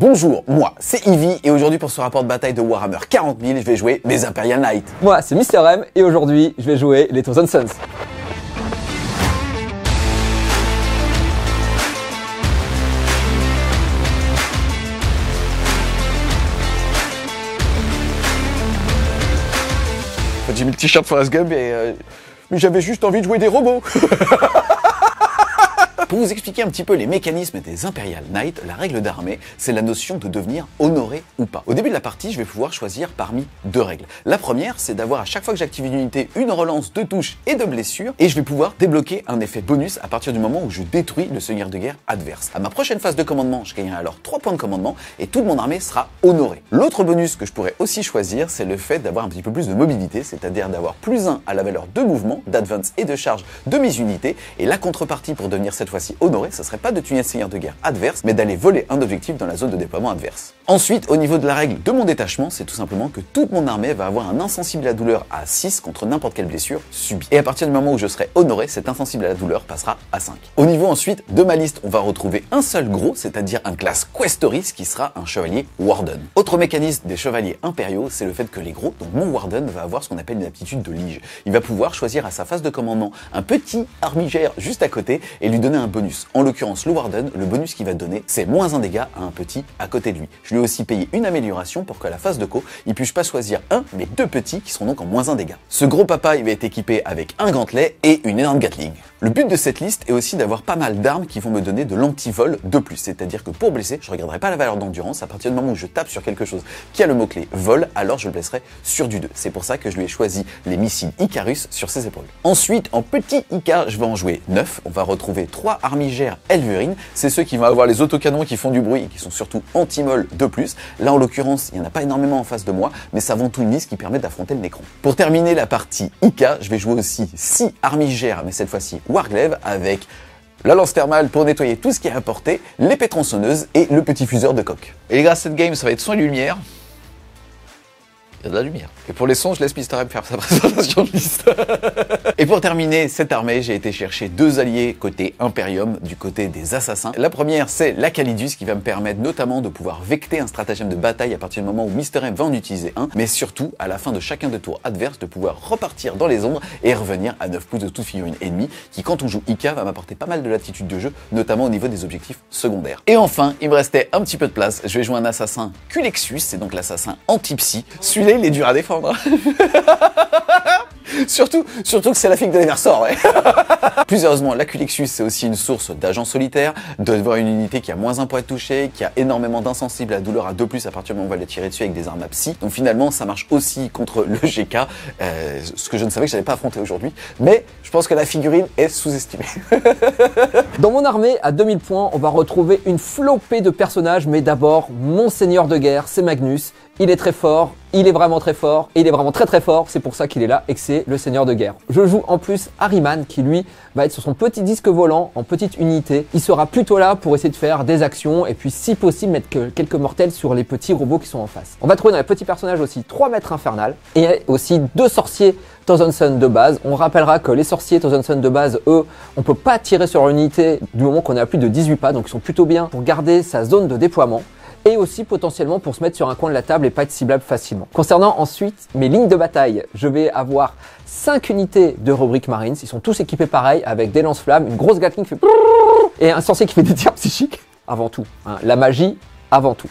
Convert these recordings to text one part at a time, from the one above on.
Bonjour, moi c'est Ivy et aujourd'hui pour ce rapport de bataille de Warhammer 40 000, je vais jouer mes Imperial Knights. Moi c'est Mister M et aujourd'hui je vais jouer les Thousand Sons. J'ai mis le t-shirt Forrest Gump et mais j'avais juste envie de jouer des robots. Pour vous expliquer un petit peu les mécanismes des Imperial Knights, la règle d'armée, c'est la notion de devenir honoré ou pas. Au début de la partie, je vais pouvoir choisir parmi deux règles. La première, c'est d'avoir à chaque fois que j'active une unité, une relance de touche et de blessure, et je vais pouvoir débloquer un effet bonus à partir du moment où je détruis le seigneur de guerre adverse. À ma prochaine phase de commandement, je gagnerai alors 3 points de commandement et toute mon armée sera honorée. L'autre bonus que je pourrais aussi choisir, c'est le fait d'avoir un petit peu plus de mobilité, c'est-à-dire d'avoir +1 à la valeur de mouvement, d'advance et de charge de mes unités, et la contrepartie pour devenir cette fois-ci honoré, ce serait pas de tuer un seigneur de guerre adverse, mais d'aller voler un objectif dans la zone de déploiement adverse. Ensuite, au niveau de la règle de mon détachement, c'est tout simplement que toute mon armée va avoir un insensible à la douleur à 6 contre n'importe quelle blessure subie. Et à partir du moment où je serai honoré, cet insensible à la douleur passera à 5. Au niveau ensuite de ma liste, on va retrouver un seul gros, c'est-à-dire un classe Questoris qui sera un chevalier Warden. Autre mécanisme des chevaliers impériaux, c'est le fait que les gros, donc mon Warden, va avoir ce qu'on appelle une aptitude de lige. Il va pouvoir choisir à sa phase de commandement un petit armigère juste à côté et lui donner un bonus. En l'occurrence, le Warden, le bonus qu'il va donner, c'est -1 dégâts à un petit à côté de lui. Je lui ai aussi payé une amélioration pour qu'à la phase de co, il puisse pas choisir un, mais 2 petits qui seront donc en -1 dégâts. Ce gros papa, il va être équipé avec un gantelet et une énorme Gatling. Le but de cette liste est aussi d'avoir pas mal d'armes qui vont me donner de l'anti-vol de plus. C'est-à-dire que pour blesser, je ne regarderai pas la valeur d'endurance. À partir du moment où je tape sur quelque chose qui a le mot-clé vol, alors je le blesserai sur du 2. C'est pour ça que je lui ai choisi les missiles Icarus sur ses épaules. Ensuite, en petit Icar, je vais en jouer 9. On va retrouver 3 armigères Elverine. C'est ceux qui vont avoir les autocanons qui font du bruit et qui sont surtout anti-molle de plus. Là, en l'occurrence, il n'y en a pas énormément en face de moi, mais c'est avant tout une liste qui permet d'affronter le Necron. Pour terminer la partie Ika, je vais jouer aussi 6 armigères, mais cette fois-ci Warglaive, avec la lance thermale pour nettoyer tout ce qui est à portée, l'épée tronçonneuse et le petit fuseur de coque. Et les gars, cette game, ça va être son et lumière. Il y a de la lumière. Et pour les sons, je laisse Mister M faire sa présentation de liste. Et pour terminer cette armée, j'ai été chercher 2 alliés côté Imperium, du côté des assassins. La première, c'est la Calidus, qui va me permettre notamment de pouvoir vecter un stratagème de bataille à partir du moment où Mister M va en utiliser un, mais surtout, à la fin de chacun des tours adverses, de pouvoir repartir dans les ombres et revenir à 9 pouces de toute figurine ennemie, qui quand on joue Ika, va m'apporter pas mal de latitude de jeu, notamment au niveau des objectifs secondaires. Et enfin, il me restait un petit peu de place, je vais jouer un assassin Culexus, c'est donc l'assassin anti-psy. Celui-là, il est dur à défendre. Surtout que c'est la figue de l'Eversor, ouais. Plus sérieusement, la Culexus, c'est aussi une source d'agents solitaires, de voir une unité qui a -1 pour être touchée, qui a énormément d'insensibles à la douleur à 2+, à partir du moment où on va le tirer dessus avec des armes à psy. Donc finalement, ça marche aussi contre le GK, ce que je ne savais que je n'allais pas affronter aujourd'hui. Mais je pense que la figurine est sous-estimée. Dans mon armée, à 2000 points, on va retrouver une flopée de personnages, mais d'abord, mon seigneur de guerre, c'est Magnus. Il est très fort, il est vraiment très fort, et il est vraiment très très fort, c'est pour ça qu'il est là et que c'est le seigneur de guerre. Je joue en plus Harryman qui lui va être sur son petit disque volant en petite unité. Il sera plutôt là pour essayer de faire des actions et puis si possible mettre quelques mortels sur les petits robots qui sont en face. On va trouver dans les petits personnages aussi 3 maîtres infernales et aussi 2 sorciers Thousand Sons de base. On rappellera que les sorciers Thousand Sons de base, eux, on peut pas tirer sur l'unité du moment qu'on est à plus de 18 pas, donc ils sont plutôt bien pour garder sa zone de déploiement. Et aussi potentiellement pour se mettre sur un coin de la table et pas être ciblable facilement. Concernant ensuite mes lignes de bataille, je vais avoir 5 unités de rubrique Marines, ils sont tous équipés pareil avec des lance-flammes, une grosse Gatling qui fait et un sorcier qui fait des tirs psychiques avant tout, hein, la magie avant tout.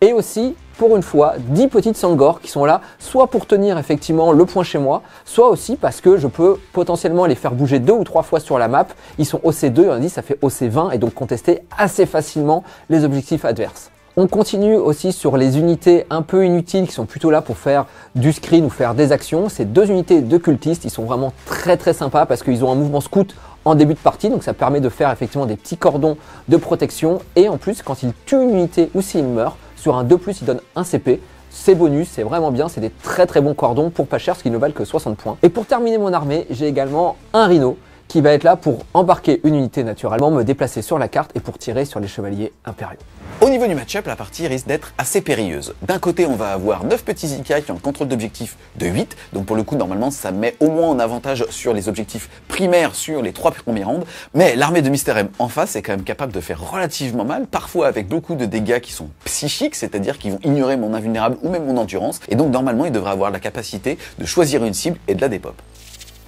Et aussi, pour une fois, 10 petites Sangor qui sont là, soit pour tenir effectivement le point chez moi, soit aussi parce que je peux potentiellement les faire bouger 2 ou 3 fois sur la map. Ils sont OC2, on dit ça fait OC20 et donc contester assez facilement les objectifs adverses. On continue aussi sur les unités un peu inutiles qui sont plutôt là pour faire du screen ou faire des actions. Ces 2 unités de cultistes, ils sont vraiment très très sympas parce qu'ils ont un mouvement scout en début de partie, donc ça permet de faire effectivement des petits cordons de protection. Et en plus, quand ils tuent une unité ou s'ils meurent, sur un 2+, ils donnent un CP. C'est bonus, c'est vraiment bien, c'est des très très bons cordons pour pas cher, parce qu'ils ne valent que 60 points. Et pour terminer mon armée, j'ai également un Rhino qui va être là pour embarquer une unité naturellement, me déplacer sur la carte et pour tirer sur les chevaliers impériaux. Au niveau du match-up, la partie risque d'être assez périlleuse. D'un côté, on va avoir 9 petits Zika qui ont le contrôle d'objectif de 8, donc pour le coup, normalement, ça met au moins en avantage sur les objectifs primaires sur les 3 premiers rounds. Mais l'armée de Mister M en face est quand même capable de faire relativement mal, parfois avec beaucoup de dégâts qui sont psychiques, c'est-à-dire qui vont ignorer mon invulnérable ou même mon endurance, et donc normalement, il devrait avoir la capacité de choisir une cible et de la dépop.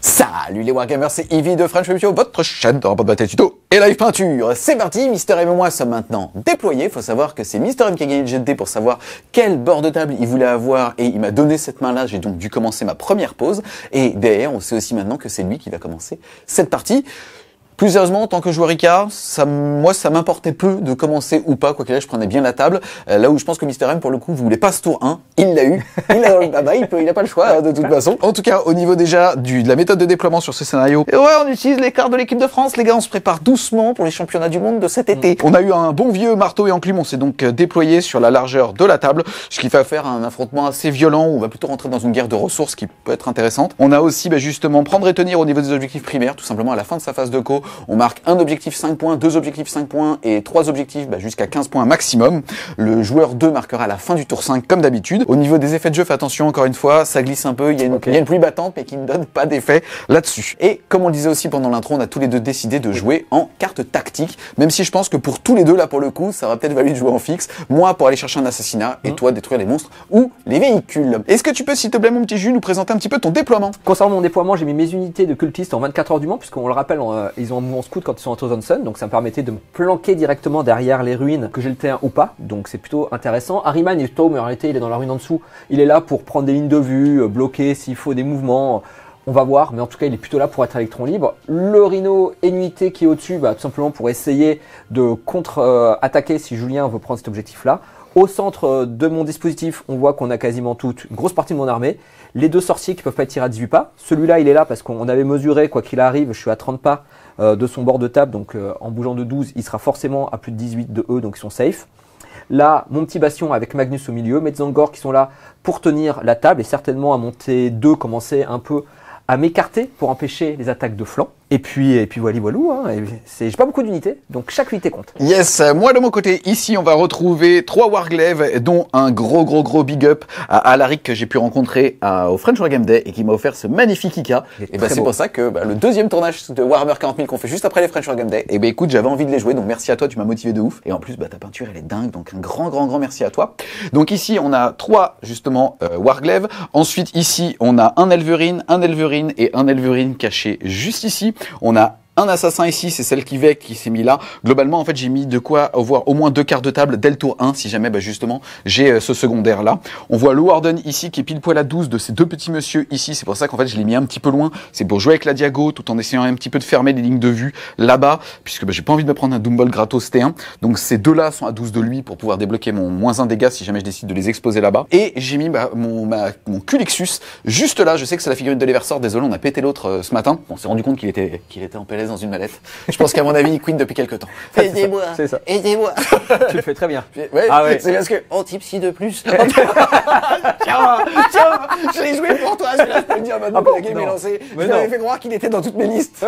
Salut les Wargamers, c'est Yvi de French Review, votre chaîne de rapport de bataille tuto et live peinture. C'est parti, Mister M et moi sommes maintenant déployés. Faut savoir que c'est Mister M qui a gagné le jet de dés pour savoir quel bord de table il voulait avoir et il m'a donné cette main-là. J'ai donc dû commencer ma première pause. Et derrière, on sait aussi maintenant que c'est lui qui va commencer cette partie. Plus sérieusement, en tant que joueur Ica, moi, ça m'importait peu de commencer ou pas, quoi qu'il arrive, je prenais bien la table. Là où je pense que Mister M, pour le coup, voulait pas ce tour 1, il l'a eu. Il a dans le baba, il a pas le choix, de toute façon. En tout cas, au niveau déjà de la méthode de déploiement sur ce scénario, ouais, on utilise les cartes de l'équipe de France. Les gars, on se prépare doucement pour les championnats du monde de cet été. On a eu un bon vieux marteau et enclume, on s'est donc déployé sur la largeur de la table, ce qui va faire un affrontement assez violent où on va plutôt rentrer dans une guerre de ressources qui peut être intéressante. On a aussi, justement, prendre et tenir au niveau des objectifs primaires, tout simplement à la fin de sa phase de co. On marque un objectif 5 points, 2 objectifs 5 points et 3 objectifs jusqu'à 15 points maximum. Le joueur 2 marquera à la fin du tour 5 comme d'habitude. Au niveau des effets de jeu, fais attention encore une fois, ça glisse un peu, il y a une pluie battante mais qui ne donne pas d'effet là-dessus. Et comme on le disait aussi pendant l'intro, on a tous les deux décidé de jouer en carte tactique, même si je pense que pour tous les deux là pour le coup, ça va peut-être valu de jouer en fixe, moi pour aller chercher un assassinat et toi détruire les monstres ou les véhicules. Est-ce que tu peux s'il te plaît mon petit Jules nous présenter un petit peu ton déploiement? Concernant mon déploiement, j'ai mis mes unités de cultistes en 24 heures du Mans, puisqu'on le rappelle, ils ont un mouvement scout quand ils sont en Thousand Sun, donc ça me permettait de me planquer directement derrière les ruines, que j'ai le T1 ou pas, donc c'est plutôt intéressant. Harryman est tôt, mais en réalité il est dans la ruine en dessous, il est là pour prendre des lignes de vue, bloquer s'il faut des mouvements, on va voir, mais en tout cas il est plutôt là pour être électron libre. Le Rhino Nuité qui est au-dessus, tout simplement pour essayer de contre-attaquer si Julien veut prendre cet objectif-là. Au centre de mon dispositif, on voit qu'on a quasiment une grosse partie de mon armée. Les 2 sorciers qui peuvent pas être tirés à 18 pas. Celui-là, il est là parce qu'on avait mesuré, quoi qu'il arrive, je suis à 30 pas de son bord de table. Donc en bougeant de 12, il sera forcément à plus de 18 de eux, donc ils sont safe. Là, mon petit bastion avec Magnus au milieu, Metzangor qui sont là pour tenir la table et certainement à monter 2, commencer un peu à m'écarter pour empêcher les attaques de flanc. Et puis voilà, j'ai pas beaucoup d'unités, donc chaque unité compte. Yes, moi de mon côté, ici on va retrouver 3 Warglaives, dont un gros big up à Alaric que j'ai pu rencontrer au French War Game Day et qui m'a offert ce magnifique Ica. Et c'est pour ça que le deuxième tournage de Warhammer 40 000 qu'on fait juste après les French War Game Day, et écoute, j'avais envie de les jouer, donc merci à toi, tu m'as motivé de ouf. Et en plus, ta peinture elle est dingue, donc un grand merci à toi. Donc ici on a 3 justement Warglaives. Ensuite ici on a un Elverine et un Elverine caché juste ici. On a un assassin ici, c'est celle qui s'est mis là. Globalement, en fait, j'ai mis de quoi avoir au moins 2 cartes de table dès le tour 1, si jamais, justement, j'ai ce secondaire-là. On voit le Warden ici, qui est pile poil à 12 de ces 2 petits messieurs ici. C'est pour ça qu'en fait, je l'ai mis un petit peu loin. C'est pour jouer avec la diago, tout en essayant un petit peu de fermer les lignes de vue là-bas, puisque j'ai pas envie de me prendre un Dumble gratos T1. Donc, ces 2-là sont à 12 de lui pour pouvoir débloquer mon -1 dégâts si jamais je décide de les exposer là-bas. Et j'ai mis mon Culixus juste là. Je sais que c'est la figurine de l'Eversort. Désolé, on a pété l'autre ce matin. On s'est rendu compte qu'il était en PLS dans une mallette. Je pense qu'à mon avis, il queen depuis quelques temps. Aidez-moi, aidez-moi. Tu le fais très bien. Ouais, c'est parce que Tipsy de plus. tiens, je l'ai joué pour toi. Je peux le dire maintenant que la game est lancée. Je lui avais fait croire qu'il était dans toutes mes listes.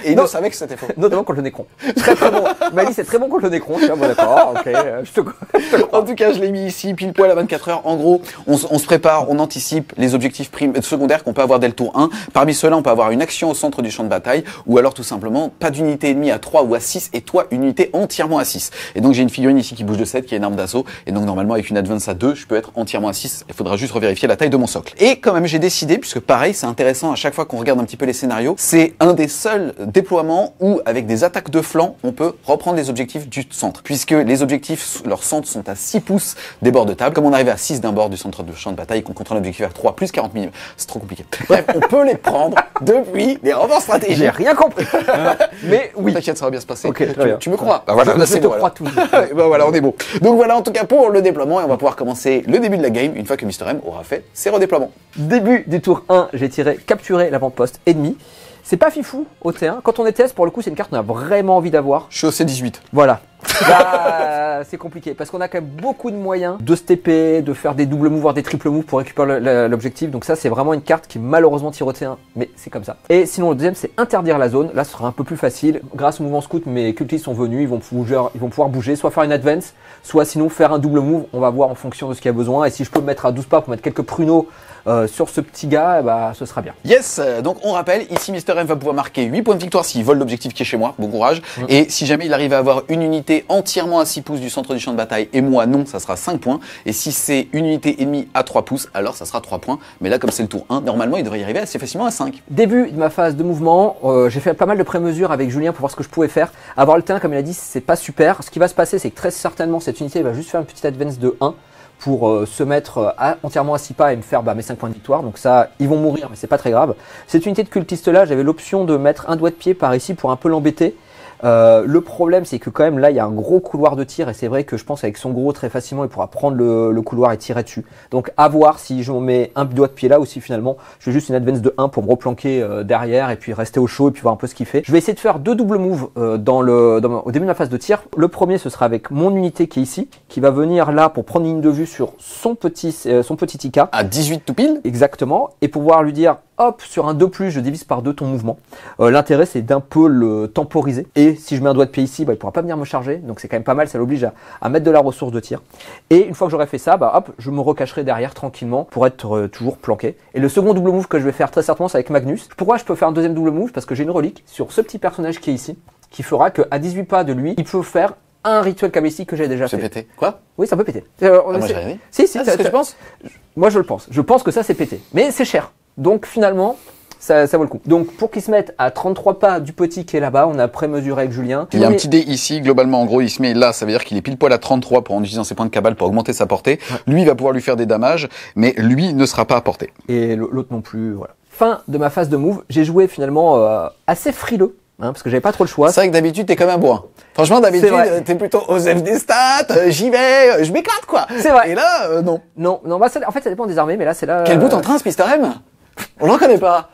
Et il ne savait que c'était faux. Notamment contre le Necron. Très bon. Mali, c'est très bon contre le Necron. Tiens, d'accord, ok. Je te crois. En tout cas, je l'ai mis ici, pile poil à 24 heures. En gros, on se prépare, on anticipe les objectifs secondaires qu'on peut avoir dès le tour 1. Parmi ceux-là, on peut avoir une action au centre du champ de bataille, ou alors tout simplement pas d'unité ennemie à 3 ou à 6, et toi, une unité entièrement à 6. Et donc, j'ai une figurine ici qui bouge de 7, qui est une arme d'assaut, et donc normalement, avec une advance à 2, je peux être entièrement à 6. Il faudra juste revérifier la taille de mon socle. Et quand même, j'ai décidé, puisque pareil, c'est intéressant à chaque fois qu'on regarde un petit peu les scénarios, c'est un des seuls déploiements où, avec des attaques de flanc, on peut reprendre les objectifs du centre, puisque les objectifs, leurs centres sont à 6 pouces des bords de table. Comme on arrive à 6 d'un bord du centre de champ de bataille, qu'on contrôle l'objectif à 3 plus 40 mm, c'est trop compliqué. Bref, on peut les prendre depuis des renforts stratégiques. J'ai rien compris. Mais oui. T'inquiète, ça va bien se passer. Okay, tu me crois? Voilà, je te crois toujours. Voilà, on est bon. Donc voilà, en tout cas, pour le déploiement, et on va pouvoir commencer le début de la game une fois que Mister M aura fait ses redéploiements. Début du tour 1, j'ai capturé l'avant-poste ennemi. C'est pas fifou au T1. Quand on est TS, pour le coup, c'est une carte qu'on a vraiment envie d'avoir. Je suis au C18. Voilà. Là, c'est compliqué parce qu'on a quand même beaucoup de moyens de se TP, de faire des doubles moves, voire des triples moves pour récupérer l'objectif. Donc ça, c'est vraiment une carte qui malheureusement tire au T1, mais c'est comme ça. Et sinon, le deuxième, c'est interdire la zone. Là, ce sera un peu plus facile. Grâce au mouvement scout, mes cultistes sont venus, ils vont pouvoir bouger, soit faire une advance, soit sinon faire un double move. On va voir en fonction de ce qu'il y a besoin. Et si je peux me mettre à 12 pas pour mettre quelques pruneaux sur ce petit gars, bah, ce sera bien. Yes, donc on rappelle, ici Mister M va pouvoir marquer 8 points de victoire s'il vole l'objectif qui est chez moi, bon courage. Et si jamais il arrive à avoir une unité entièrement à 6 pouces du centre du champ de bataille et moi non, ça sera 5 points. Et si c'est une unité ennemie à 3 pouces, alors ça sera 3 points. Mais là, comme c'est le tour 1, normalement il devrait y arriver assez facilement à 5. Début de ma phase de mouvement, j'ai fait pas mal de pré-mesures avec Julien pour voir ce que je pouvais faire. Avoir le T1, comme il a dit, c'est pas super. Ce qui va se passer, c'est que très certainement cette unité va juste faire une petite advance de 1. Pour se mettre entièrement à 6 pas et me faire mes 5 points de victoire. Donc ça, ils vont mourir, mais c'est pas très grave. Cette unité de cultiste là, j'avais l'option de mettre un doigt de pied par ici pour un peu l'embêter. Le problème, c'est que quand même là, il y a un gros couloir de tir et c'est vrai que je pense avec son gros très facilement, il pourra prendre le couloir et tirer dessus. Donc à voir si je mets un doigt de pied là ou si finalement je fais juste une advance de 1 pour me replanquer derrière et puis rester au chaud et puis voir un peu ce qu'il fait. Je vais essayer de faire 2 doubles moves au début de ma phase de tir. Le premier, ce sera avec mon unité qui est ici, qui va venir là pour prendre une ligne de vue sur son petit IK. À 18 tout pile. Exactement. Et pouvoir lui dire, hop, sur un 2+, je divise par 2 ton mouvement. L'intérêt, c'est d'un peu le temporiser. Et si je mets un doigt de pied ici, il pourra pas venir me charger. Donc c'est quand même pas mal, ça l'oblige à mettre de la ressource de tir. Et une fois que j'aurai fait ça, hop, je me recacherai derrière tranquillement pour être toujours planqué. Et le second double move que je vais faire très certainement, c'est avec Magnus. Pourquoi je peux faire un deuxième double move? Parce que j'ai une relique sur ce petit personnage qui est ici, qui fera qu'à 18 pas de lui, il peut faire un rituel cabalistique que j'ai déjà fait. C'est pété. Quoi? Oui, ça peut péter. Moi j'ai rien dit. Si, c'est ce que tu penses? Moi je le pense. Je pense que ça c'est pété. Mais c'est cher. Donc finalement, ça vaut le coup. Donc pour qu'ils se mettent à 33 pas du petit qui est là-bas, on a pré-mesuré avec Julien. Il y a un petit dé ici, globalement en gros il se met là, ça veut dire qu'il est pile poil à 33 en utilisant ses points de cabale pour augmenter sa portée. Ouais. Lui il va pouvoir lui faire des damages, mais lui ne sera pas à portée. Et l'autre non plus, voilà. Fin de ma phase de move, j'ai joué finalement assez frileux. Parce que j'avais pas trop le choix. C'est vrai que d'habitude t'es comme un bourrin. Franchement d'habitude t'es plutôt aux F des stats, j'y vais, je m'éclate quoi. C'est vrai. Et là non. Non, en fait ça dépend des armées, mais là c'est là. Quel bout en train ce Mister M? On n'en connaît pas.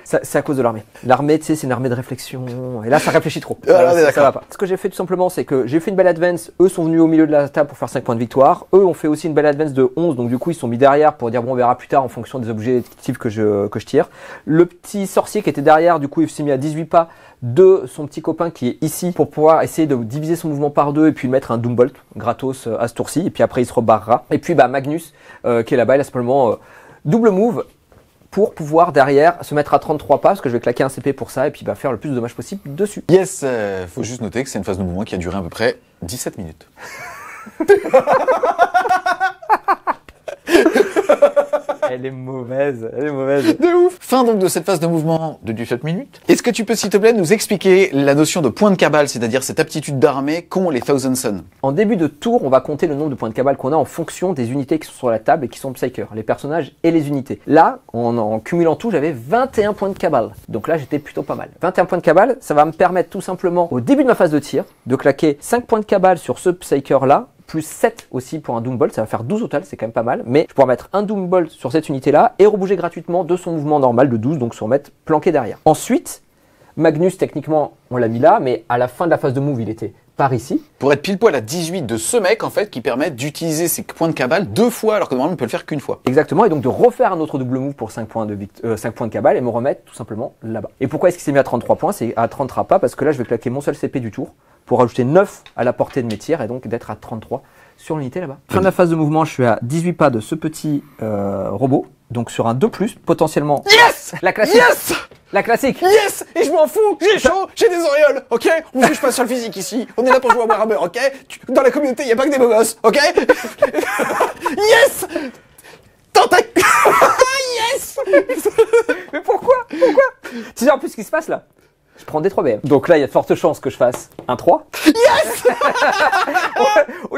C'est à cause de l'armée. L'armée, tu sais, c'est une armée de réflexion. Et là, ça réfléchit trop. Ça va pas. Ce que j'ai fait tout simplement, c'est que j'ai fait une belle advance. Eux sont venus au milieu de la table pour faire 5 points de victoire. Eux ont fait aussi une belle advance de 11. Donc du coup, ils sont mis derrière pour dire bon, on verra plus tard en fonction des objectifs que je tire. Le petit sorcier qui était derrière, du coup, il s'est mis à 18 pas de son petit copain qui est ici pour pouvoir essayer de diviser son mouvement par 2 et puis mettre un Doombolt gratos à ce tour-ci. Et puis après, il se rebarrera. Et puis Magnus qui est là-bas, il a simplement double move pour pouvoir derrière se mettre à 33 pas, parce que je vais claquer un CP pour ça, et puis faire le plus de dommages possible dessus. Yes, faut juste noter que c'est une phase de mouvement qui a duré à peu près 17 minutes. Elle est mauvaise, elle est mauvaise. De ouf. Fin donc de cette phase de mouvement de 17 minutes. Est-ce que tu peux s'il te plaît nous expliquer la notion de point de cabale, c'est-à-dire cette aptitude d'armée qu'ont les Thousand Sons? En début de tour, on va compter le nombre de points de cabale qu'on a en fonction des unités qui sont sur la table et qui sont psychers, les personnages et les unités. Là, en cumulant tout, j'avais 21 points de cabale. Donc là, j'étais plutôt pas mal. 21 points de cabale, ça va me permettre tout simplement, au début de ma phase de tir, de claquer 5 points de cabale sur ce psycher là, plus 7 aussi pour un Doombolt, ça va faire 12 au total, c'est quand même pas mal, mais je pourrais mettre un Doombolt sur cette unité-là et rebouger gratuitement de son mouvement normal de 12, donc se remettre planqué derrière. Ensuite, Magnus, techniquement, on l'a mis là, mais à la fin de la phase de move, il était par ici. Pour être pile poil à 18 de ce mec, en fait, qui permet d'utiliser ses points de cabale 2 fois, alors que normalement, on peut le faire qu'une fois. Exactement, et donc de refaire un autre double move pour 5 points de cabale et me remettre tout simplement là-bas. Et pourquoi est-ce qu'il s'est mis à 33 points? C'est à 33 pas, parce que là, je vais claquer mon seul CP du tour pour rajouter 9 à la portée de mes tirs et donc d'être à 33 sur l'unité là-bas. Fin de la phase de mouvement, je suis à 18 pas de ce petit robot, donc sur un 2+, potentiellement. Yes! La classique! Yes! La classique! Yes! Et je m'en fous! J'ai chaud! J'ai des auréoles! Ok? On juge pas sur le physique ici! On est là pour jouer à Warhammer, ok? Dans la communauté, y a pas que des beaux gosses, ok? Yes! Tentac! Yes! Mais pourquoi? Tu sais en plus ce qui se passe là? Je prends des 3 BM. Donc là, il y a de fortes chances que je fasse un 3. Yes!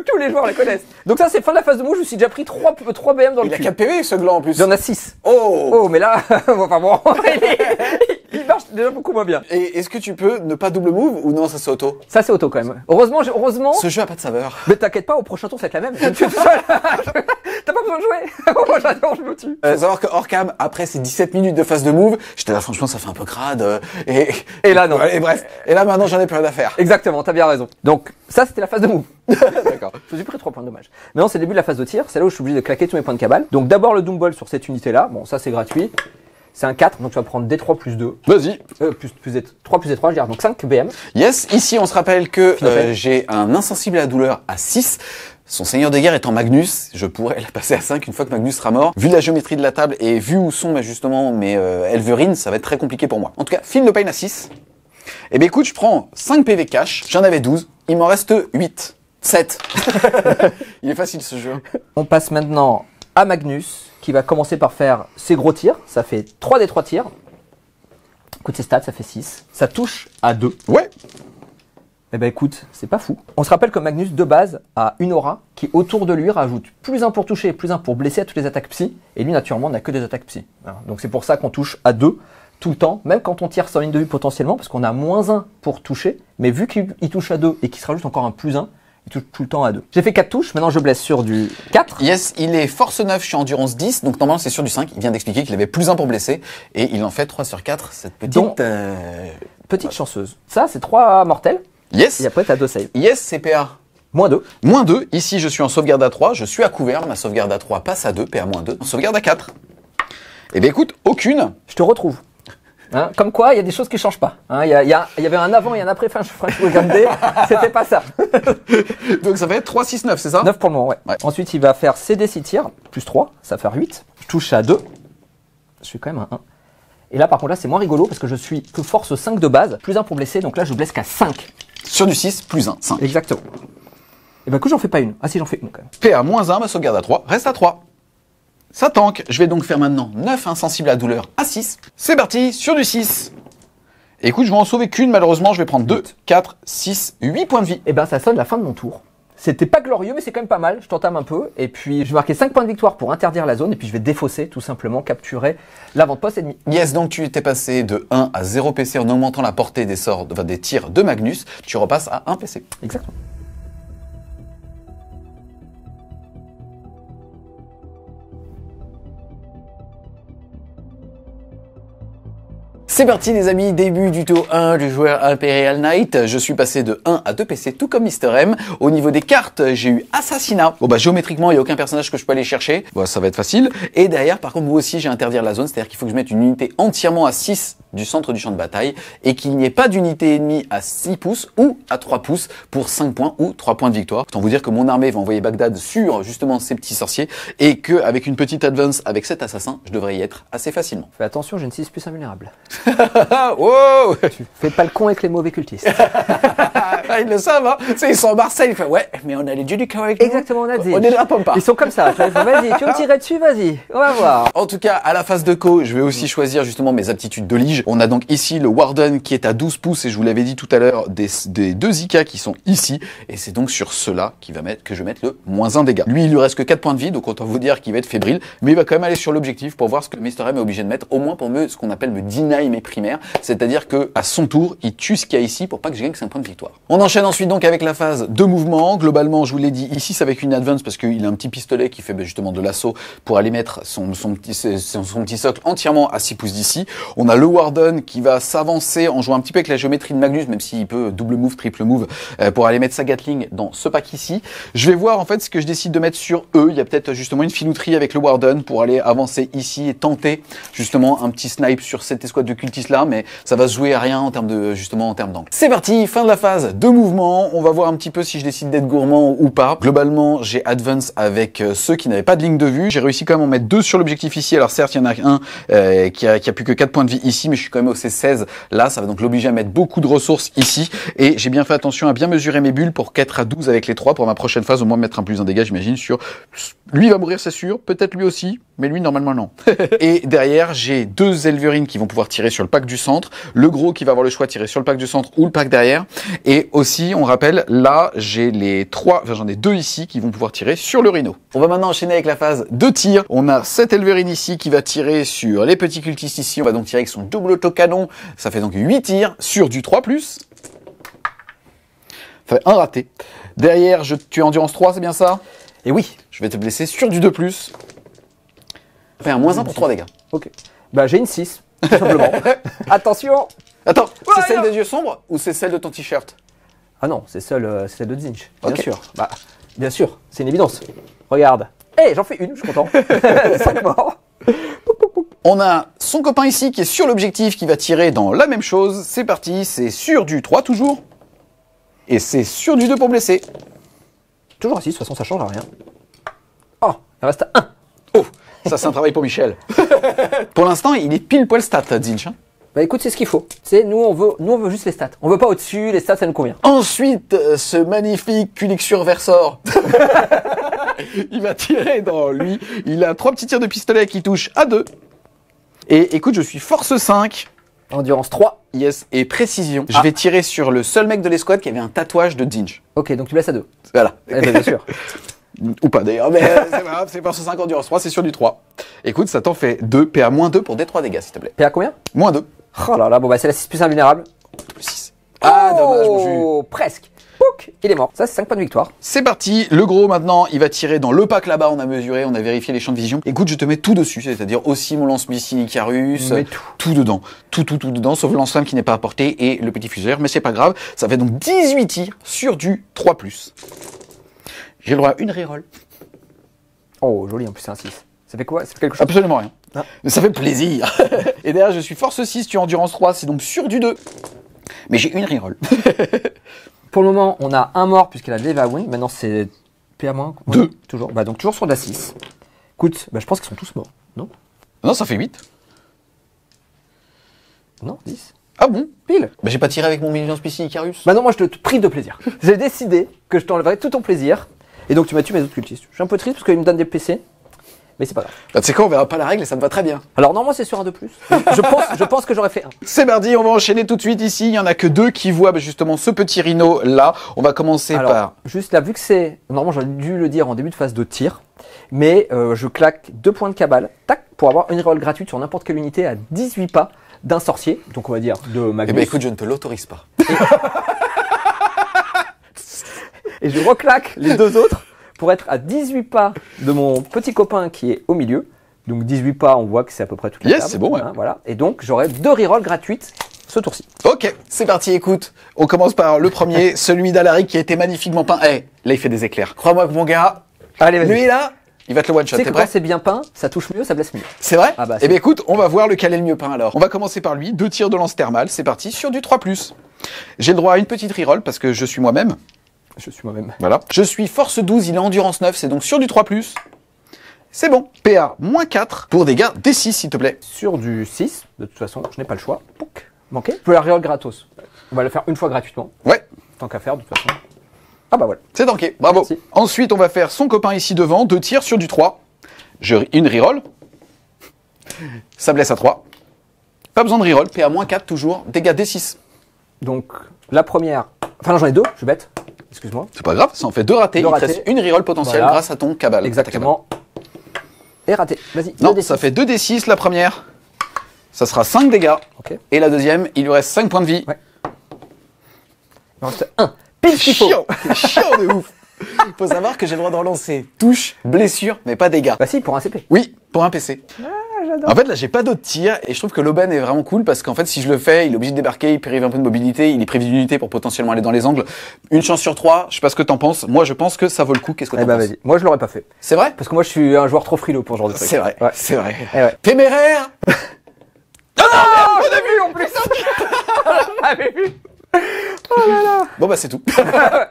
Tous les joueurs les connaissent. Donc ça, c'est fin de la phase de move. Je me suis déjà pris 3 BM dans le cul. cul. Il a 4 PV, ce gland, en plus. Il y en a 6. Oh! Oh, mais là, enfin bon, il marche déjà beaucoup moins bien. Et est-ce que tu peux ne pas double move ou non, ça c'est auto? Ça, c'est auto quand même. Heureusement. Ce jeu a pas de saveur. Mais t'inquiète pas, au prochain tour, ça va être la même. Je me fais tout seul. T'as pas besoin de jouer. Moi, j'adore, je me tue. Faut savoir que hors cam, après ces 17 minutes de phase de move, j'étais là, franchement, ça fait un peu crade. Et là, non. Et bref. Et là, maintenant, j'en ai plus rien à faire. Exactement, t'as bien raison. Donc, ça, c'était la phase de move. D'accord. Je me suis pris 3 points de dommage. Maintenant, c'est le début de la phase de tir. C'est là où je suis obligé de claquer tous mes points de cabale. Donc, d'abord le Doom Ball sur cette unité-là. Bon, ça, c'est gratuit. C'est un 4, donc tu vas prendre D3 plus 2. Vas-y. Trois plus D3, je dirais. Donc 5 BM. Yes. Ici, on se rappelle que Finopel. j'ai un insensible à la douleur à 6. Son seigneur de guerre étant Magnus, je pourrais la passer à 5 une fois que Magnus sera mort. Vu la géométrie de la table et vu où sont justement mes Elverine, ça va être très compliqué pour moi. En tout cas, Feel No Pain à 6. Eh bien écoute, je prends 5 PV cash, j'en avais 12, il m'en reste 8. 7. Il est facile ce jeu. On passe maintenant à Magnus, qui va commencer par faire ses gros tirs. Ça fait 3 des 3 tirs. Écoute ses stats, ça fait 6. Ça touche à 2. Ouais. Eh ben écoute, c'est pas fou. On se rappelle que Magnus, de base, a une aura qui, autour de lui, rajoute plus 1 pour toucher et plus 1 pour blesser à toutes les attaques psy. Et lui, naturellement, n'a que des attaques psy. Voilà. Donc c'est pour ça qu'on touche à 2 tout le temps, même quand on tire sans ligne de vue potentiellement, parce qu'on a moins 1 pour toucher. Mais vu qu'il touche à 2 et qu'il se rajoute encore un plus 1, il touche tout le temps à 2. J'ai fait 4 touches, maintenant je blesse sur du 4. Yes, il est force 9, je suis endurance 10, donc normalement c'est sur du 5. Il vient d'expliquer qu'il avait plus 1 pour blesser, et il en fait 3 sur 4, cette petite... Donc, petite chanceuse. Ça, c'est 3 mortels, Yes. et après t'as 2 saves. Yes, c'est PA. Moins 2. Moins 2, ici je suis en sauvegarde à 3, je suis à couvert, ma sauvegarde à 3 passe à 2, PA moins 2, en sauvegarde à 4. Eh bien écoute, aucune. Je te retrouve. Hein, comme quoi, il y a des choses qui changent pas. Hein, il y avait un avant et un après French Weekend Day. C'était pas ça. Donc ça va être 3, 6, 9, c'est ça? 9 pour le moment, ouais. Ouais. Ensuite, il va faire CD 6 tirs, plus 3, ça va faire 8. Je touche à 2. Je suis quand même à 1. Et là, par contre, là, c'est moins rigolo parce que je suis que force 5 de base, plus 1 pour blesser, donc là, je blesse qu'à 5. Sur du 6, plus 1, 5. Exactement. Et ben, que j'en fais pas une. Ah si, j'en fais une quand même. PA moins 1, ma sauvegarde à 3, reste à 3. Ça tank. Je vais donc faire maintenant 9 insensibles à la douleur à 6. C'est parti, sur du 6. Écoute, je vais en sauver qu'une, malheureusement, je vais prendre 2, 4, 6, 8 points de vie. Et ben, ça sonne la fin de mon tour. C'était pas glorieux, mais c'est quand même pas mal. Je t'entame un peu. Et puis, je vais marquer 5 points de victoire pour interdire la zone. Et puis, je vais défausser, tout simplement, capturer l'avant-poste ennemi. Yes, donc tu étais passé de 1 à 0 PC en augmentant la portée des sorts, enfin des tirs de Magnus. Tu repasses à 1 PC. Exactement. C'est parti les amis, début du tour 1 du joueur Imperial Knight. Je suis passé de 1 à 2 PC, tout comme Mr M. Au niveau des cartes, j'ai eu Assassinat. Bon bah géométriquement, il n'y a aucun personnage que je peux aller chercher. Bon, ça va être facile. Et derrière, par contre, moi aussi, j'ai interdire la zone. C'est-à-dire qu'il faut que je mette une unité entièrement à 6 du centre du champ de bataille et qu'il n'y ait pas d'unité ennemie à 6 pouces ou à 3 pouces pour 5 points ou 3 points de victoire. Autant vous dire que mon armée va envoyer Bagdad sur justement ces petits sorciers et qu'avec une petite advance avec cet assassin, je devrais y être assez facilement. Fais attention, j'ai une 6 plus invulnérable. Wow. Fais pas le con avec les mauvais cultistes. Ils le savent, hein. Tu sais, ils sont à Marseille, ils font ouais, mais on a les Judiciaires avec nous. Exactement, on a dit. On est de la Pampa. Ils sont comme ça. Vas-y, tu veux me tirer dessus, vas-y. On va voir. En tout cas, à la phase de co, je vais aussi choisir justement mes aptitudes de lige. On a donc ici le Warden qui est à 12 pouces et je vous l'avais dit tout à l'heure, des deux IK qui sont ici. Et c'est donc sur ceux-là que je vais mettre le -1 dégâts. Lui, il lui reste que 4 points de vie, donc autant vous dire qu'il va être fébrile. Mais il va quand même aller sur l'objectif pour voir ce que Mr M est obligé de mettre, au moins pour ce qu'on appelle me deny mes primaires. C'est-à-dire que à son tour, il tue ce qu'il y a ici pour pas que je gagne 5 points de victoire. On enchaîne ensuite donc avec la phase de mouvement. Globalement, je vous l'ai dit, ici c'est avec une advance parce qu'il a un petit pistolet qui fait justement de l'assaut pour aller mettre son petit socle entièrement à 6 pouces d'ici. On a le Warden qui va s'avancer en jouant un petit peu avec la géométrie de Magnus, même s'il peut double move, triple move, pour aller mettre sa Gatling dans ce pack ici. Je vais voir en fait ce que je décide de mettre sur eux. Il y a peut-être justement une filouterie avec le Warden pour aller avancer ici et tenter justement un petit snipe sur cette escouade de cultistes là, mais ça va se jouer à rien en termes de justement en termes d'angle. C'est parti, fin de la phase de mouvement. On va voir un petit peu si je décide d'être gourmand ou pas. Globalement, j'ai advance avec ceux qui n'avaient pas de ligne de vue. J'ai réussi quand même à en mettre 2 sur l'objectif ici. Alors certes, il y en a un qui a plus que 4 points de vie ici, mais je suis quand même au C16. Là, ça va donc l'obliger à mettre beaucoup de ressources ici. Et j'ai bien fait attention à bien mesurer mes bulles pour qu'être à 12 avec les 3 pour ma prochaine phase, au moins mettre un +1 dégâts, j'imagine, sur... Lui va mourir, c'est sûr. Peut-être lui aussi. mais lui normalement non. Et derrière, j'ai 2 Elverine qui vont pouvoir tirer sur le pack du centre, le gros qui va avoir le choix de tirer sur le pack du centre ou le pack derrière. Et aussi, on rappelle, là, j'ai les 3, enfin j'en ai 2 ici qui vont pouvoir tirer sur le Rhino. On va maintenant enchaîner avec la phase de tir. On a 7 Elverine ici qui va tirer sur les petits cultistes ici. On va donc tirer avec son double autocanon. Ça fait donc 8 tirs sur du 3+. Ça fait un raté. Derrière, tu es endurance 3, c'est bien ça? Et oui. Je vais te blesser sur du 2+. Ça fait un -1 pour 3 dégâts. Ok. Bah j'ai une 6, tout simplement. Attention. Attends, c'est Ouais, celle des yeux sombres ou c'est celle de ton t-shirt? Ah non, c'est celle de Zinch, bien Ok. sûr. Bah, bien sûr, c'est une évidence. Regarde. Eh, j'en fais une, je suis content. 5 morts. On a son copain ici qui est sur l'objectif, qui va tirer dans la même chose. C'est parti, c'est sur du 3 toujours. Et c'est sur du 2 pour blesser. Toujours à 6, de toute façon ça change rien. Oh, il reste 1. Oh, ça c'est un travail pour Michel. Pour l'instant, il est pile poil stat, Zinch. Hein. Bah écoute, c'est ce qu'il faut. Nous on veut juste les stats. On veut pas au-dessus, les stats ça nous convient. Ensuite, ce magnifique Culixure Versor. Il va tirer dans lui. Il a 3 petits tirs de pistolet qui touchent à 2. Et écoute, je suis force 5. Endurance 3. Yes, et précision. Je vais tirer sur le seul mec de l'escouade qui avait un tatouage de Zinch. Ok, donc tu laisses à 2. Voilà. Eh ben, bien sûr. Ou pas d'ailleurs, mais c'est pas grave, c'est force 5 endurance 3, c'est sur du 3. Écoute, ça t'en fait 2, PA-2 pour D3 dégâts, s'il te plaît. PA combien? -2. Oh là là, bon bah c'est la 6 plus invulnérable. Plus 6. Ah, dommage, mon jus. Oh, presque. Pouc, il est mort. Ça, c'est 5 points de victoire. C'est parti, le gros maintenant, il va tirer dans le pack là-bas, on a mesuré, on a vérifié les champs de vision. Écoute, je te mets tout dessus, c'est-à-dire aussi mon lance-missile Icarus, Mais tout dedans. Tout dedans, sauf le lance-flamme qui n'est pas apporté et le petit fuseur, mais c'est pas grave. Ça fait donc 18 tirs sur du 3+. J'ai le droit à une reroll. Oh, joli, en plus c'est un 6. Ça fait quoi? Ça fait quelque chose? Absolument rien. Ah. Mais ça fait plaisir. Et derrière, je suis force 6, tu es endurance 3, c'est donc sur du 2. Mais j'ai une reroll. Pour le moment, on a un mort puisqu'elle a Deva Wing. Maintenant, c'est PA-. Ouais, 2. toujours. Bah, donc toujours sur de la 6. Écoute, bah, je pense qu'ils sont tous morts. Non? Non, ça fait 8. Non, 10. Ah bon? Pile. Bah j'ai pas tiré avec mon mini lance-missile Icarus. Bah non, moi je te prive de plaisir. J'ai décidé que je t'enlèverais tout ton plaisir. Et donc tu m'as tué mes autres cultistes. Je suis un peu triste parce qu'ils me donnent des PC. Mais c'est pas grave. Bah tu sais quoi, on verra pas la règle et ça me va très bien. Alors normalement c'est sur un 2+. Je pense que j'aurais fait un. C'est mardi, on va enchaîner tout de suite ici. Il y en a que 2 qui voient justement ce petit rhino là. On va commencer Alors, par... juste là, vu que c'est... Normalement j'aurais dû le dire en début de phase de tir. Mais je claque 2 points de cabale. Tac, pour avoir une reroll gratuite sur n'importe quelle unité à 18 pas d'un sorcier. Donc on va dire de Magnus. Eh ben écoute, je ne te l'autorise pas. Et je reclaque les 2 autres pour être à 18 pas de mon petit copain qui est au milieu. Donc 18 pas, on voit que c'est à peu près toute la Yes, table. c'est bon, ouais. Hein, voilà. Et donc j'aurai 2 rerolls gratuites ce tour-ci. Ok, c'est parti, écoute. On commence par le premier, celui d'Alaric qui a été magnifiquement peint. Eh, là il fait des éclairs. Crois-moi que mon gars, Allez, vas-y. lui là, il va te le one-shot. Tu sais T'es que quand prêt? c'est bien peint, ça touche mieux, ça blesse mieux. C'est vrai? Ah bah, Eh c'est- bien écoute, on va voir lequel est le mieux peint alors. On va commencer par lui, 2 tirs de lance thermale, c'est parti, sur du 3+. J'ai le droit à une petite reroll parce que je suis moi-même. Je suis moi-même. Voilà. Je suis force 12, il est endurance 9, c'est donc sur du 3+. C'est bon. PA -4 pour dégâts D6 s'il te plaît. Sur du 6, de toute façon, je n'ai pas le choix. Pouc, manqué. Je peux la reroll gratos. On va le faire une fois gratuitement. Ouais, Tant qu'à faire, de toute façon. Ah bah voilà. c'est tanké, bravo. Merci. Ensuite, on va faire son copain ici devant, 2 tirs sur du 3. Une reroll. Ça blesse à 3. Pas besoin de reroll, PA -4 toujours, dégâts D6. Donc la première. Enfin non, j'en ai 2, je suis bête. Excuse-moi. C'est pas grave, ça en fait 2 ratés, Deux il te ratés. reste une reroll potentielle Voilà. grâce à ton cabale. Exactement. Et raté. Vas-y. Non, 2d6. ça fait 2d6 la première. Ça sera 5 dégâts. Ok. Et la deuxième, il lui reste 5 points de vie. Ouais. Il en reste 1. Pile ce qu'il faut. Chiant, chiant de ouf. Faut savoir que j'ai le droit de relancer touche, blessure, mais pas dégâts. Bah si, pour un CP. Oui, pour un PC. J'adore. En fait, là, j'ai pas d'autres tirs et je trouve que l'aubaine est vraiment cool parce qu'en fait, si je le fais, il est obligé de débarquer, il prive un peu de mobilité, il est privé d'unité pour potentiellement aller dans les angles. Une chance sur 3, je sais pas ce que t'en penses. Moi, je pense que ça vaut le coup. Qu'est-ce que Eh t'en bah penses? vas-y. Moi je l'aurais pas fait. C'est vrai? Parce que moi je suis un joueur trop frileux pour ce genre de truc. C'est vrai, Ouais. c'est vrai. Eh ouais. Téméraire! Ah, On a vu en plus. On avait vu. Bon bah c'est tout.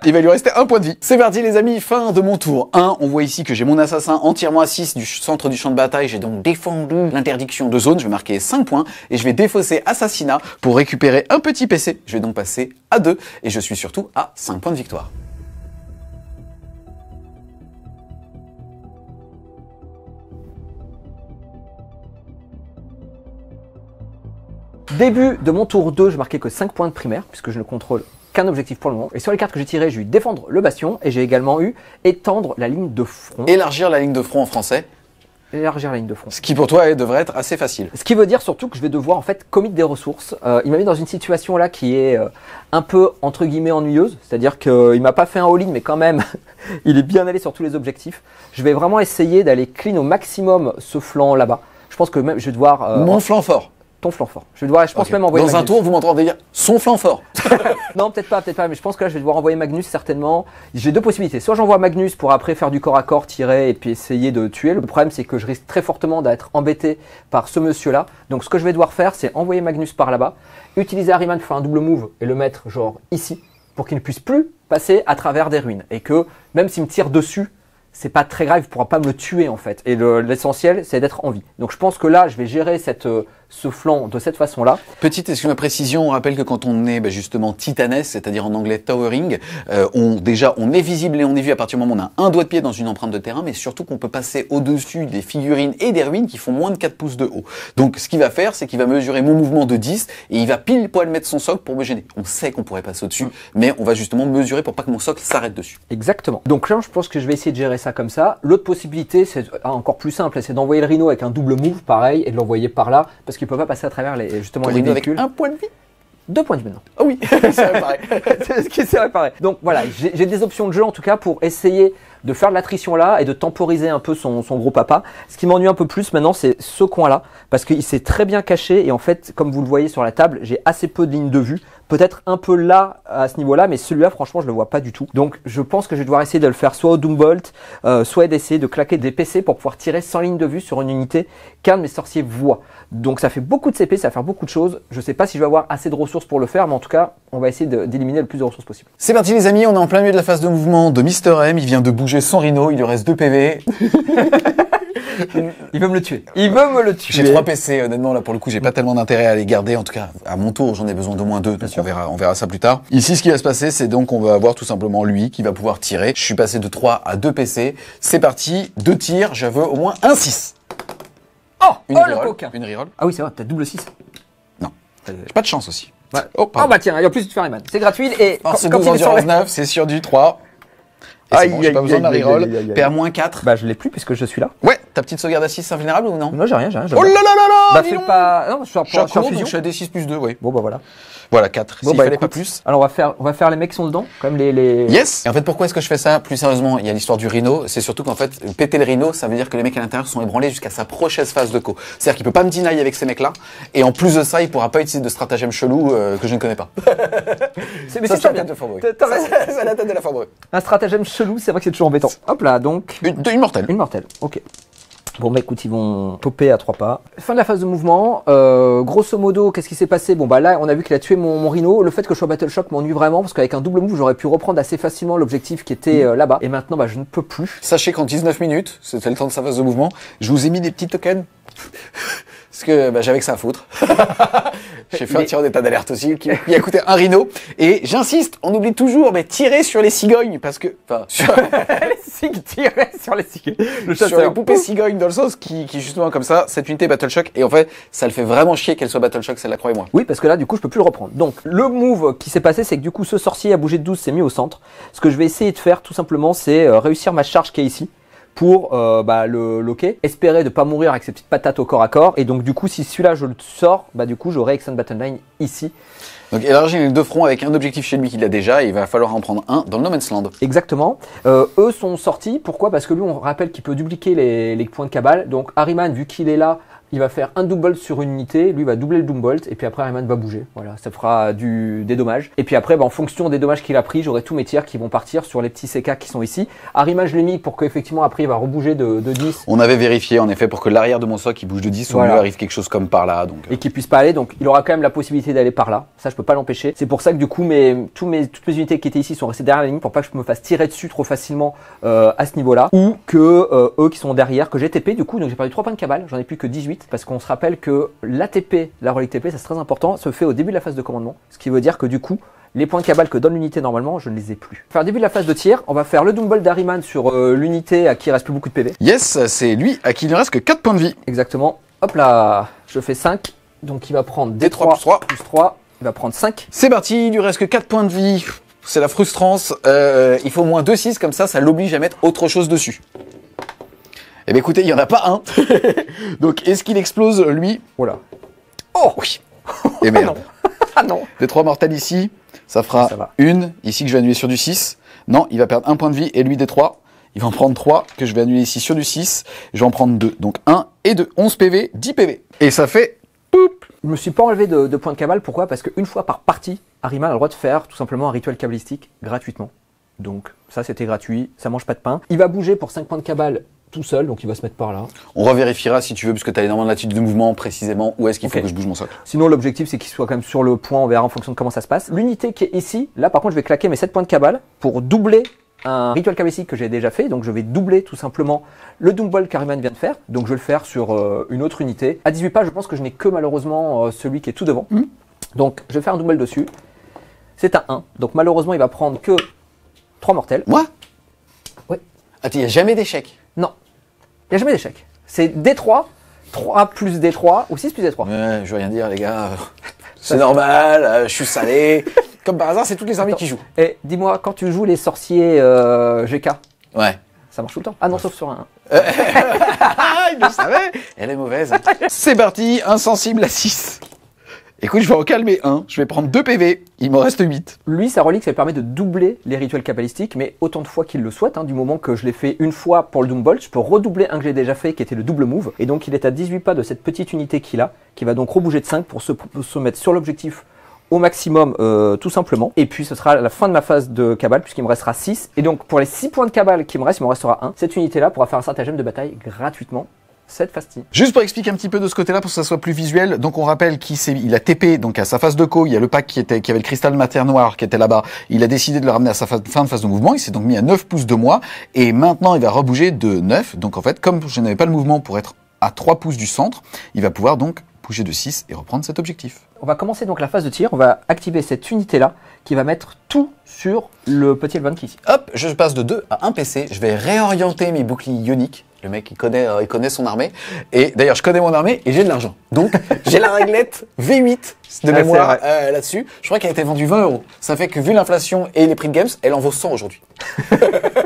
Il va lui rester un point de vie. C'est parti les amis, fin de mon tour 1. On voit ici que j'ai mon assassin entièrement à 6 du centre du champ de bataille. J'ai donc défendu l'interdiction de zone. Je vais marquer 5 points et je vais défausser assassinat pour récupérer un petit PC. Je vais donc passer à 2 et je suis surtout à 5 points de victoire. Début de mon tour 2, je marquais que 5 points de primaire, puisque je ne contrôle qu'un objectif pour le moment. Et sur les cartes que j'ai tirées, j'ai eu défendre le bastion, et j'ai également eu étendre la ligne de front. Élargir la ligne de front en français. Élargir la ligne de front. Ce qui pour toi devrait être assez facile. Ce qui veut dire surtout que je vais devoir en fait commit des ressources. Il m'a mis dans une situation là qui est un peu entre guillemets ennuyeuse, c'est-à-dire qu'il m'a pas fait un all-in mais quand même il est bien allé sur tous les objectifs. Je vais vraiment essayer d'aller clean au maximum ce flanc là-bas. Je pense que même je vais devoir... Mon flanc fort. Ton flanc fort. Je vais devoir, je pense même envoyer Dans Magnus. un tour, vous m'entendez dire son flanc fort. Non, peut-être pas, mais je pense que là, je vais devoir envoyer Magnus certainement. J'ai deux possibilités. Soit j'envoie Magnus pour après faire du corps à corps, tirer et puis essayer de tuer. Le problème, c'est que je risque très fortement d'être embêté par ce monsieur-là. Donc, ce que je vais devoir faire, c'est envoyer Magnus par là-bas, utiliser Ahriman pour faire un double move et le mettre genre ici, pour qu'il ne puisse plus passer à travers des ruines. Et que même s'il me tire dessus, c'est pas très grave, il pourra pas me le tuer en fait. Et l'essentiel, c'est d'être en vie. Donc je pense que là, je vais gérer ce flanc de cette façon-là. Petite excuse-moi précision, on rappelle que quand on est justement titanesque, c'est-à-dire en anglais towering, on est visible et on est vu à partir du moment où on a un doigt de pied dans une empreinte de terrain, mais surtout qu'on peut passer au-dessus des figurines et des ruines qui font moins de 4 pouces de haut. Donc ce qu'il va faire, c'est qu'il va mesurer mon mouvement de 10 et il va pile poil mettre son socle pour me gêner. On sait qu'on pourrait passer au-dessus, mais on va justement mesurer pour pas que mon socle s'arrête dessus. Exactement. Donc là, je pense que je vais essayer de gérer ça comme ça. L'autre possibilité, c'est encore plus simple, c'est d'envoyer le rhino avec un double move, pareil, et de l'envoyer par là, parce qu'il peut pas passer à travers les véhicules. Avec un point de vie. 2 points de vie maintenant. Ah oui, c'est réparé. C'est ce qui s'est réparé. Donc voilà, j'ai des options de jeu en tout cas pour essayer de faire de l'attrition là et de temporiser un peu son gros papa. Ce qui m'ennuie un peu plus maintenant, c'est ce coin-là, parce qu'il s'est très bien caché et en fait, comme vous le voyez sur la table, j'ai assez peu de lignes de vue. Peut-être un peu là, à ce niveau-là, mais celui-là, franchement, je le vois pas du tout. Donc, je pense que je vais devoir essayer de le faire soit au Doombolt, soit d'essayer de claquer des PC pour pouvoir tirer sans ligne de vue sur une unité qu'un de mes sorciers voit. Donc, ça fait beaucoup de CP, ça va faire beaucoup de choses. Je sais pas si je vais avoir assez de ressources pour le faire, mais en tout cas, on va essayer d'éliminer le plus de ressources possible. C'est parti les amis, on est en plein milieu de la phase de mouvement de Mister M. Il vient de bouger son rhino, il lui reste 2 PV. Il veut me le tuer. Il veut me le tuer. J'ai 3 PC, honnêtement, là pour le coup, j'ai pas tellement d'intérêt à les garder. En tout cas, à mon tour, j'en ai besoin d'au moins 2, donc on verra ça plus tard. Ici, ce qui va se passer, c'est donc on va avoir tout simplement lui qui va pouvoir tirer. Je suis passé de 3 à 2 PC. C'est parti, 2 tirs, je veux au moins un 6. Oh, Une le reroll. coquin. Une reroll. Ah oui, c'est vrai, peut-être double 6. Non, j'ai pas de chance aussi. Ouais. Oh, Oh bah tiens, et en plus tu fais Rayman. C'est gratuit et c'est quand 12 il est sur endurance 9, c'est sur du 3. Et c'est bon, j'ai pas besoin de la reroll. PA-4. Bah je l'ai plus puisque je suis là. Ouais, ta petite sauvegarde à 6 c'est invulnérable ou non? Non, j'ai rien. Oh là là là là! Bah dis fais donc. pas. Non, je suis en Je suis à court, fusion. donc je suis à D6 plus 2, oui. Bon bah voilà. Voilà, 4. Bon, S'il bah, fallait pas écoute, plus. Alors on va faire les mecs qui sont dedans, comme les... Yes. Et en fait, pourquoi est-ce que je fais ça? Plus sérieusement, il y a l'histoire du rhino. C'est surtout qu'en fait, péter le rhino, ça veut dire que les mecs à l'intérieur sont ébranlés jusqu'à sa prochaine phase de co. C'est-à-dire qu'il peut pas me deny avec ces mecs-là. Et en plus de ça, il pourra pas utiliser de stratagème chelou que je ne connais pas. Mais c'est ça bien. C'est la tête de la Forbreux. Un stratagème chelou, c'est vrai que c'est toujours embêtant. Hop là, donc... Une mortelle. Une mortelle, ok. Bon bah écoute, ils vont popper à 3 pas. Fin de la phase de mouvement. Grosso modo, qu'est-ce qui s'est passé? Bon bah là, on a vu qu'il a tué mon rhino. Le fait que je sois Battle Shock m'ennuie vraiment parce qu'avec un double move, j'aurais pu reprendre assez facilement l'objectif qui était là-bas. Et maintenant, bah je ne peux plus. Sachez qu'en 19 minutes, c'était le temps de sa phase de mouvement, je vous ai mis des petits tokens. Parce que j'avais que ça à foutre. J'ai fait un tir d'état d'alerte aussi qui a coûté un rhino. Et j'insiste, on oublie toujours, mais tirer sur les cigognes parce que, enfin, tirer sur les cigognes. Sur les poupées cigognes dans le sens qui justement comme ça, cette unité Battle Shock. Et en fait, ça le fait vraiment chier qu'elle soit Battle Shock, celle-là, croyez-moi. Oui, parce que là, du coup, je peux plus le reprendre. Donc, le move qui s'est passé, c'est que du coup, ce sorcier a bougé de 12, s'est mis au centre. Ce que je vais essayer de faire, tout simplement, c'est réussir ma charge qui est ici. Pour le loquer, espérer de pas mourir avec ces petites patates au corps à corps. Et donc du coup, si celui-là je le sors, bah du coup j'aurai Extend Battle Line ici. Donc élargir les deux fronts avec un objectif chez lui qu'il a déjà, et il va falloir en prendre un dans le No Man's Land. Exactement. Eux sont sortis. Pourquoi? Parce que lui, on rappelle qu'il peut dupliquer les points de cabale. Donc Ahriman, vu qu'il est là, il va faire un Doombolt sur une unité, lui va doubler le Doombolt, et puis après Ahriman va bouger. Voilà, ça fera des dommages. Et puis après, en fonction des dommages qu'il a pris, j'aurai tous mes tirs qui vont partir sur les petits CK qui sont ici. Ahriman, je l'ai mis pour qu'effectivement après il va rebouger de 10. On avait vérifié en effet pour que l'arrière de mon socle il bouge de 10, au mieux arrive quelque chose comme par là. Donc... Et qu'il puisse pas aller, donc il aura quand même la possibilité d'aller par là. Ça, je peux pas l'empêcher. C'est pour ça que du coup, toutes mes unités qui étaient ici sont restées derrière la ligne pour pas que je me fasse tirer dessus trop facilement à ce niveau-là. Ou que eux qui sont derrière, que j'ai TP du coup, donc j'ai perdu 3 points de cabale, j'en ai plus que 18 parce qu'on se rappelle que l'ATP, la relique TP, ça c'est très important, se fait au début de la phase de commandement. Ce qui veut dire que du coup, les points de cabale que donne l'unité normalement, je ne les ai plus. Faire début de la phase de tir, on va faire le Doombolt d'Ahriman sur l'unité à qui il reste plus beaucoup de PV. Yes, c'est lui à qui il ne reste que 4 points de vie. Exactement. Hop là, je fais 5. Donc il va prendre D3 D3 plus 3. Il va prendre 5. C'est parti, il lui reste que 4 points de vie. C'est la frustrance. Il faut au moins 2-6, comme ça l'oblige à mettre autre chose dessus. Eh bien écoutez, il n'y en a pas un. Donc est-ce qu'il explose lui? Voilà. Oh oui. Et merde. Ah non. D3 mortel ici, ça fera Ça va. une. Ici que je vais annuler sur du 6. Non, il va perdre un point de vie et lui D3. Il va en prendre 3 que je vais annuler ici sur du 6. Je vais en prendre 2. Donc 1 et 2. 11 PV, 10 PV. Et ça fait... Poup. Je me suis pas enlevé de points de cabale. Pourquoi? Parce qu'une fois par partie, Ahriman a le droit de faire tout simplement un rituel cabalistique gratuitement. Donc ça c'était gratuit, ça mange pas de pain. Il va bouger pour 5 points de cabale tout seul, donc il va se mettre par là. On revérifiera si tu veux, parce que tu as énormément de latitude de mouvement précisément. Où est-ce qu'il faut Ok. que je bouge mon socle? Sinon l'objectif c'est qu'il soit quand même sur le point, on verra en fonction de comment ça se passe. L'unité qui est ici, là par contre je vais claquer mes 7 points de cabale pour doubler un rituel cabalistique que j'ai déjà fait. Donc je vais doubler tout simplement le Doom Ball qu'Ahriman vient de faire. Donc je vais le faire sur une autre unité. À 18 pas, je pense que je n'ai que malheureusement celui qui est tout devant. Donc je vais faire un Doom Ball dessus. C'est un 1. Donc malheureusement il va prendre que 3 mortels. Moi? Oui. Attends, il n'y a jamais d'échec. Non. Il n'y a jamais d'échec. C'est D3, 3 plus D3 ou 6 plus D3. Ouais, je veux rien dire, les gars. C'est normal, je suis salé. Comme par hasard, c'est toutes les armées qui jouent. Et dis-moi, quand tu joues les sorciers GK, Ouais. ça marche tout le temps? Ah non, sauf sur un 1. Ah, il le savait. Elle est mauvaise. C'est parti, insensible à 6. Écoute, je vais en calmer 1. Je vais prendre 2 PV. Il m'en reste 8. Lui, sa relique, ça lui permet de doubler les rituels cabalistiques, mais autant de fois qu'il le souhaite. Du moment que je l'ai fait une fois pour le Doom Bolt, je peux redoubler un que j'ai déjà fait, qui était le double move. Et donc, il est à 18 pas de cette petite unité qu'il a, qui va donc rebouger de 5 pour se mettre sur l'objectif au maximum, tout simplement. Et puis, ce sera la fin de ma phase de cabale, puisqu'il me restera 6. Et donc, pour les 6 points de cabale qui me restent, il me restera 1. Cette unité-là pourra faire un stratagème de bataille gratuitement. Cette fastine. Juste pour expliquer un petit peu de ce côté-là, pour que ça soit plus visuel, donc on rappelle il a TP, donc à sa phase de co, il y a le pack qui avait le cristal matière noire qui était là-bas, il a décidé de le ramener à sa fin de phase de mouvement, il s'est donc mis à 9 pouces de moi, et maintenant il va rebouger de 9, donc en fait, comme je n'avais pas le mouvement pour être à 3 pouces du centre, il va pouvoir donc bouger de 6 et reprendre cet objectif. On va commencer donc la phase de tir, on va activer cette unité-là, qui va mettre tout sur le petit Elvan qui est ici. Hop, je passe de 2 à 1 PC, je vais réorienter mes boucliers ioniques. Le mec, il connaît son armée. Et d'ailleurs, je connais mon armée et j'ai de l'argent. Donc, j'ai la réglette V8 de mémoire là-dessus. Je crois qu'elle a été vendue 20 €. Ça fait que vu l'inflation et les prix de games, elle en vaut 100 aujourd'hui.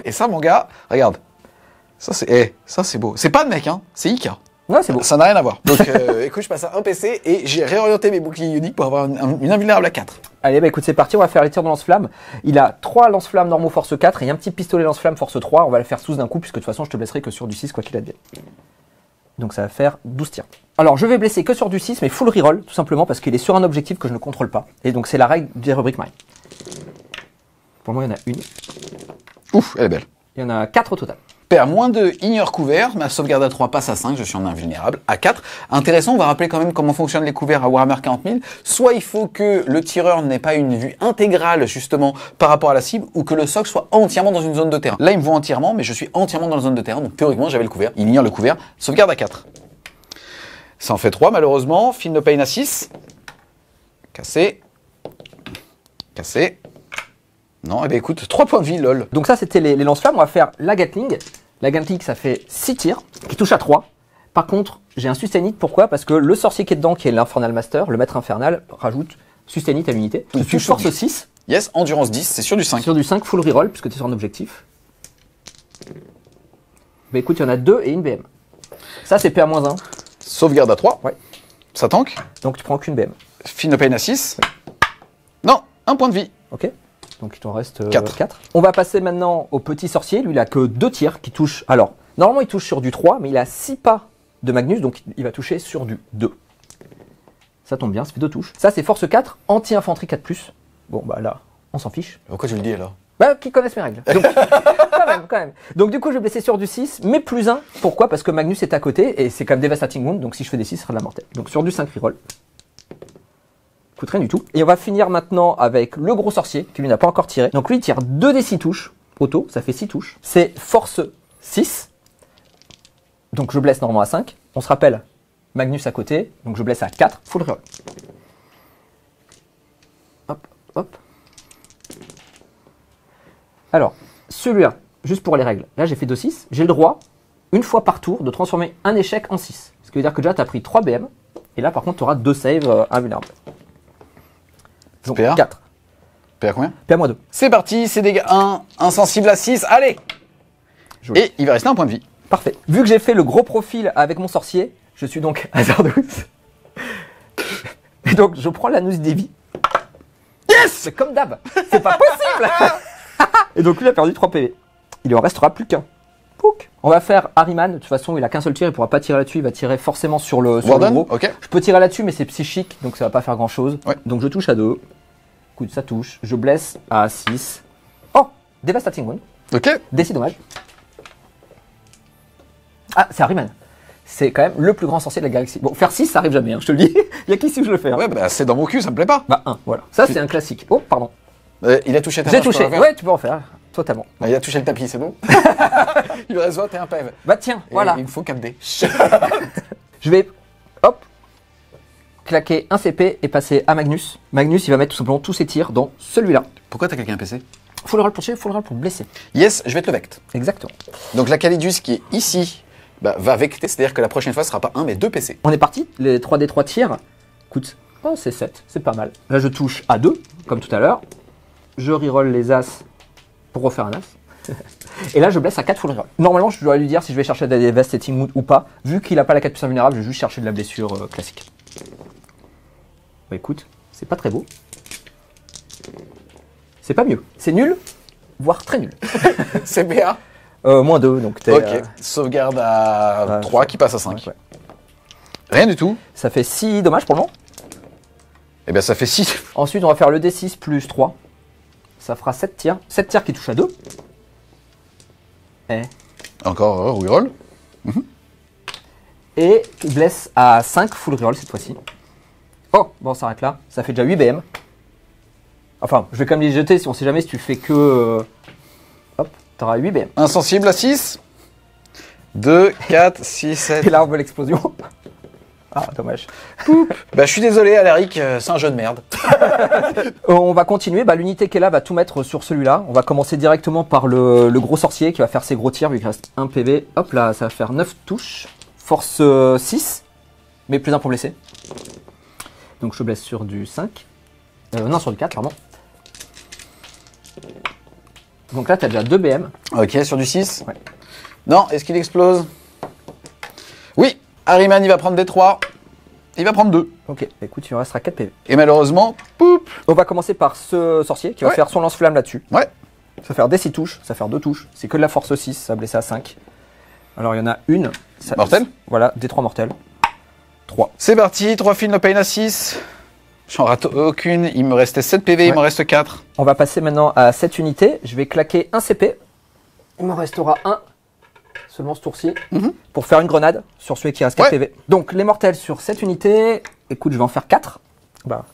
Et ça, mon gars, regarde. Ça, c'est beau. C'est pas de mec, hein. C'est Ika. Ouais, c'est beau. Ça n'a rien à voir. Donc, écoute, je passe à 1 PC et j'ai réorienté mes boucliers ioniques pour avoir une invulnérable à 4. Allez, bah écoute, c'est parti, on va faire les tirs de lance-flamme. Il a 3 lance-flammes normaux force 4 et un petit pistolet lance-flamme force 3. On va le faire tous d'un coup, puisque de toute façon, je te blesserai que sur du 6, quoi qu'il advienne. Donc ça va faire 12 tirs. Alors, je vais blesser que sur du 6, mais full reroll, tout simplement parce qu'il est sur un objectif que je ne contrôle pas. Et donc, c'est la règle des rubriques marine. Pour moi, il y en a une. Ouf, elle est belle. Il y en a 4 au total. Perd moins de ignore couvert, ma sauvegarde à 3 passe à 5, je suis en invulnérable. À 4, intéressant, on va rappeler quand même comment fonctionnent les couverts à Warhammer 40 000. Soit il faut que le tireur n'ait pas une vue intégrale justement par rapport à la cible, ou que le socle soit entièrement dans une zone de terrain. Là, il me voit entièrement, mais je suis entièrement dans la zone de terrain, donc théoriquement, j'avais le couvert. Il ignore le couvert, sauvegarde à 4. Ça en fait 3, malheureusement. Feel no pain à 6. Cassé. Cassé. Non, eh bien écoute, 3 points de vie, lol. Donc ça, c'était les lance-flammes. On va faire la Gatling. La Gatling, ça fait 6 tirs, qui touche à 3. Par contre, j'ai un Sustainite. Pourquoi? Parce que le sorcier qui est dedans, qui est l'Infernal Master, le maître infernal, rajoute Sustainite à l'unité. Je suis force 6. Yes, endurance 10, c'est sur du 5. Sur du 5, full reroll, puisque tu es sur un objectif. Mais écoute, il y en a 2 et une BM. Ça, c'est PA-1. Sauvegarde à 3. Ouais. Ça tank. Donc tu prends qu'une BM. Feel no pain à 6. Non, 1 point de vie. Ok. Donc il t'en reste 4. 4. On va passer maintenant au petit sorcier. Lui, il a que 2 tirs qui touchent. Alors, normalement, il touche sur du 3, mais il a 6 pas de Magnus, donc il va toucher sur du 2. Ça tombe bien, ça fait 2 touches. Ça, c'est force 4, anti-infanterie 4+. Bon, bah là, on s'en fiche. Pourquoi tu le dis alors? Bah, qui connaissent mes règles. Donc, quand même. Donc, du coup, je vais blesser sur du 6, mais plus 1. Pourquoi? Parce que Magnus est à côté, et c'est comme Devastating Wound, donc si je fais des 6, ce sera de la mortelle. Donc, sur du 5 reroll. Coûte rien du tout. Et on va finir maintenant avec le gros sorcier, qui lui n'a pas encore tiré. Donc, lui, il tire 2 des 6 touches. Auto, ça fait 6 touches. C'est force 6. Donc, je blesse normalement à 5. On se rappelle, Magnus à côté, donc je blesse à 4. Full reroll. Hop, hop. Alors, celui-là, juste pour les règles, là j'ai fait 2-6, j'ai le droit, une fois par tour, de transformer un échec en 6. Ce qui veut dire que déjà tu as pris 3 BM, Et là, par contre, tu auras 2 saves invulnérables. Donc, PA 4. PA combien? PA-2. C'est parti, c'est dégâts 1, insensible à 6, allez. Joli. Et il va rester un point de vie. Parfait. Vu que j'ai fait le gros profil avec mon sorcier, je suis donc hasardeuse. Et donc, je prends l'anus des vies. Yes. Mais comme d'hab, c'est pas possible. Et donc, lui a perdu 3 PV. Il en restera plus qu'un. Pouc. On va faire Harryman. De toute façon, il a qu'un seul tir, il pourra pas tirer là-dessus. Il va tirer forcément sur le Warden, gros. ok. Je peux tirer là-dessus, mais c'est psychique, donc ça va pas faire grand-chose. Ouais. Donc, je touche à 2. Écoute, ça touche. Je blesse à 6. Oh, Devastating Wound. Ok. Décide dommage. Ah, c'est Harryman. C'est quand même le plus grand sorcier de la galaxie. Bon, faire 6, ça arrive jamais, hein, je te le dis. Il y a qu'ici où je le fais. Hein. Ouais, bah c'est dans mon cul, ça me plaît pas. Bah, 1, voilà. Ça, c'est un classique. Oh, pardon. Il a touché ta J'ai main, je peux touché. refaire. Ouais, tu peux en faire. Totalement. Ah, il a touché le tapis, c'est bon. Il me reste 20 et un PV. Bah, tiens, Et voilà. il me faut 4D. Je vais, hop, claquer un CP et passer à Magnus. Magnus, il va mettre tout simplement tous ses tirs dans celui-là. Pourquoi t'as quelqu'un PC? Full roll pour tuer, full roll pour blesser. Yes, je vais te le vecte. Exactement. Donc la Calidus qui est ici bah, va vecter, c'est-à-dire que la prochaine fois ce sera pas 1 mais 2 PC. On est parti. Les 3D3 tirs. Écoute, oh, c'est 7. C'est pas mal. Là, je touche à 2, comme tout à l'heure. Je reroll les as pour refaire un as. Et là, je blesse à 4 full reroll. Normalement, je dois lui dire si je vais chercher des Devastating Wound ou pas. Vu qu'il n'a pas la 4 plus invulnérable, je vais juste chercher de la blessure classique. Bah écoute, c'est pas très beau. C'est pas mieux. C'est nul, voire très nul. C'est BA. Moins 2, donc t'es... Ok. Sauvegarde à 3 qui passe à 5. ouais. Rien du tout. Ça fait 6 dommages pour le moment. Et bien ça fait 6. Ensuite, on va faire le D6 plus 3. Ça fera 7 tirs. 7 tirs qui touchent à 2. Encore reroll. Et qui blesse à 5 full reroll cette fois-ci. Oh, bon, on s'arrête là. Ça fait déjà 8 BM. Enfin, je vais quand même les jeter si on sait jamais si tu fais que... Hop, t'auras 8 BM. Insensible à 6. 2, 4, 6, 7. Et là, on veut l'explosion. Ah, dommage. Bah je suis désolé Alaric, c'est un jeu de merde. On va continuer. Bah, l'unité qui est là va tout mettre sur celui-là. On va commencer directement par le gros sorcier qui va faire ses gros tirs vu qu'il reste 1 PV. Hop là, ça va faire 9 touches. Force 6, mais plus 1 pour blesser. Donc je blesse sur du 5. Non, sur du 4, clairement. Donc là, tu as déjà 2 BM. Ok, sur du 6. Ouais. Non, est-ce qu'il explose? Oui, Harryman il va prendre des 3. Il va prendre 2. Ok, écoute, il en restera 4 PV. Et malheureusement, poup. On va commencer par ce sorcier qui va Ouais. faire son lance-flamme là-dessus. Ouais. Ça va faire des 6 touches, ça va faire 2 touches. C'est que de la force 6, ça va blesser à 5. Alors il y en a une. Ça, Mortel. Voilà, des 3 mortels. 3. C'est parti, 3 feel no pain à 6. J'en rate aucune, il me restait 7 PV, il Ouais. m'en reste 4. On va passer maintenant à cette unité. Je vais claquer un CP. Il m'en restera un seulement ce tour-ci pour faire une grenade sur celui qui reste 4 Ouais. PV. Donc les mortels sur cette unité. Écoute, je vais en faire 4. Bah,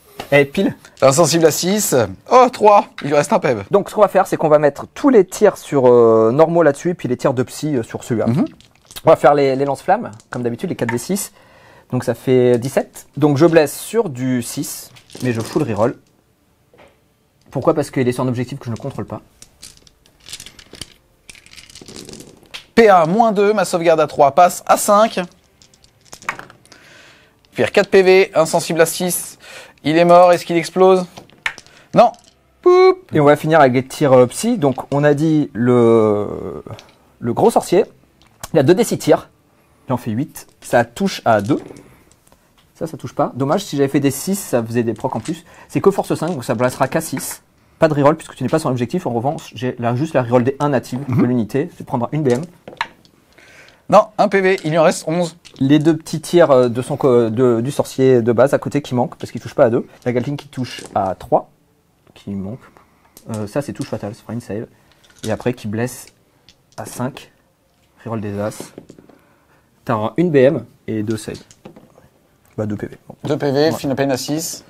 pile. Insensible à 6. Oh, 3, il lui reste un PV. Donc ce qu'on va faire, c'est qu'on va mettre tous les tirs sur normaux là-dessus et puis les tirs de psy sur celui-là. On va faire les lance-flammes, comme d'habitude, les 4d6. Donc ça fait 17. Donc je blesse sur du 6, mais je full reroll. Pourquoi? Parce qu'il est sur un objectif que je ne contrôle pas. PA, moins 2, ma sauvegarde à 3 passe à 5. Faire 4 PV, insensible à 6. Il est mort, est-ce qu'il explose? Non. Poup. Et on va finir avec les tirs psy. Donc on a dit le gros sorcier. Il a 2d6 tirs. Il en fait 8. Ça touche à 2. Ça touche pas. Dommage, si j'avais fait des 6, ça faisait des procs en plus. C'est que force 5, donc ça blessera qu'à 6. Pas de reroll puisque tu n'es pas sur l'objectif. En revanche, j'ai là juste la reroll des 1 native de l'unité. Tu prendras une BM. Non, un PV, il lui en reste 11. Les 2 petits tirs du sorcier de base à côté qui manquent parce qu'il touche pas à 2. La Gatling qui touche à 3. Qui manque. Ça c'est touche fatale, ça fera une save. Et après qui blesse à 5. Reroll des as. T'auras une BM et 2 saves. Bah 2 PV. Bon. 2 PV, feel no pain à 6.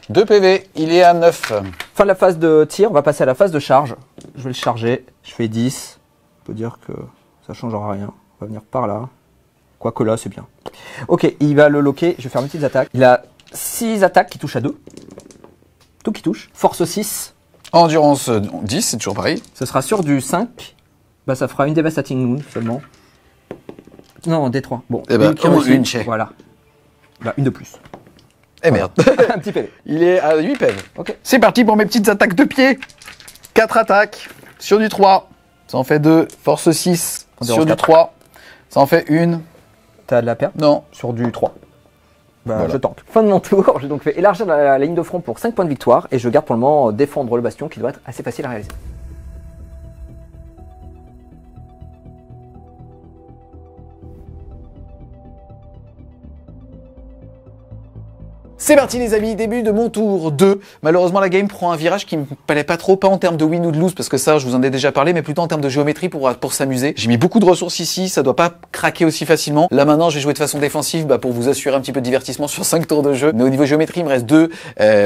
2 PV, il est à 9. Fin de la phase de tir, on va passer à la phase de charge. Je vais le charger, je fais 10. On peut dire que ça changera rien. On va venir par là. Quoique là, c'est bien. Ok, il va le loquer, je vais faire mes petites attaques. Il a 6 attaques qui touchent à 2. Tout qui touche. Force 6, Endurance 10, c'est toujours pareil. ce sera sur du 5. Bah ça fera une Devastating Wound seulement. Non, D3. Bon, Eh ben, qui au moins réussit. une, chez. Voilà. Bah, une de plus. Eh merde. Un petit PV. Il est à 8 PV. Ok. C'est parti pour mes petites attaques de pied. 4 attaques sur du 3. Ça en fait 2. Force 6 sur du 3. Ça en fait 1. T'as de la perte Non. sur du 3. Bah, Voilà. je tente. Fin de mon tour, j'ai donc fait élargir la ligne de front pour 5 points de victoire et je garde pour le moment défendre le bastion qui doit être assez facile à réaliser. C'est parti les amis, début de mon tour 2. Malheureusement la game prend un virage qui me plaît pas trop, pas en termes de win ou de lose, parce que ça je vous en ai déjà parlé, mais plutôt en termes de géométrie pour s'amuser. J'ai mis beaucoup de ressources ici, ça doit pas craquer aussi facilement. Là maintenant je vais jouer de façon défensive pour vous assurer un petit peu de divertissement sur 5 tours de jeu. Mais au niveau géométrie il me reste 2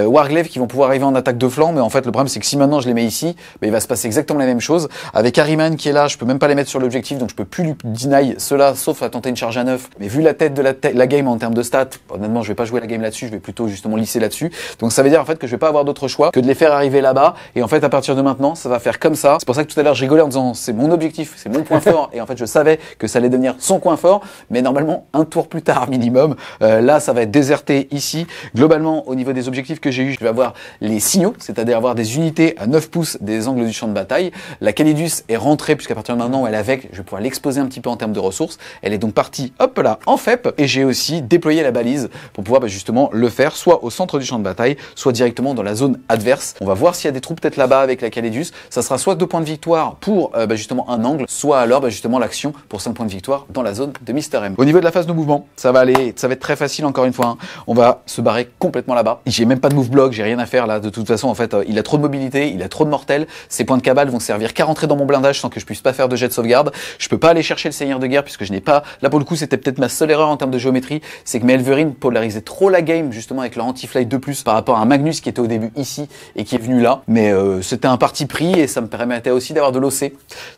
Warglaive qui vont pouvoir arriver en attaque de flanc, mais en fait le problème c'est que si maintenant je les mets ici, il va se passer exactement la même chose. Avec Harryman qui est là, je peux même pas les mettre sur l'objectif, donc je peux plus lui deny cela, sauf à tenter une charge à 9. Mais vu la tête de la game en termes de stats, honnêtement je vais pas jouer la game là-dessus, je vais plutôt justement lisser là-dessus. Donc ça veut dire en fait que je vais pas avoir d'autre choix que de les faire arriver là-bas. Et en fait à partir de maintenant ça va faire comme ça. C'est pour ça que tout à l'heure je rigolais en disant c'est mon objectif, c'est mon point fort. Et en fait je savais que ça allait devenir son coin fort. Mais normalement un tour plus tard minimum, là ça va être déserté ici. Globalement au niveau des objectifs que j'ai eu, je vais avoir les signaux, c'est-à-dire avoir des unités à 9 pouces des angles du champ de bataille. La Calidus est rentrée puisqu'à partir de maintenant elle est avec, je vais pouvoir l'exposer un petit peu en termes de ressources. Elle est donc partie hop là en FEP. Et j'ai aussi déployé la balise pour pouvoir justement le faire soit au centre du champ de bataille, soit directement dans la zone adverse. On va voir s'il y a des troupes peut-être là-bas avec la Calidus. Ça sera soit 2 points de victoire pour justement un angle, soit alors justement l'action pour 5 points de victoire dans la zone de Mister M. Au niveau de la phase de mouvement, ça va être très facile encore une fois. Hein. On va se barrer complètement là-bas. J'ai même pas de move block, j'ai rien à faire là. De toute façon, en fait, il a trop de mobilité, il a trop de mortels. Ses points de cabale vont servir qu'à rentrer dans mon blindage sans que je puisse pas faire de jet de sauvegarde. Je peux pas aller chercher le seigneur de guerre puisque je n'ai pas. Là pour le coup, c'était peut-être ma seule erreur en termes de géométrie, c'est que mes Elverine polarisaient trop la game justement avec leur anti-flight 2+, par rapport à un Magnus qui était au début ici et qui est venu là. Mais c'était un parti pris et ça me permettait aussi d'avoir de l'OC.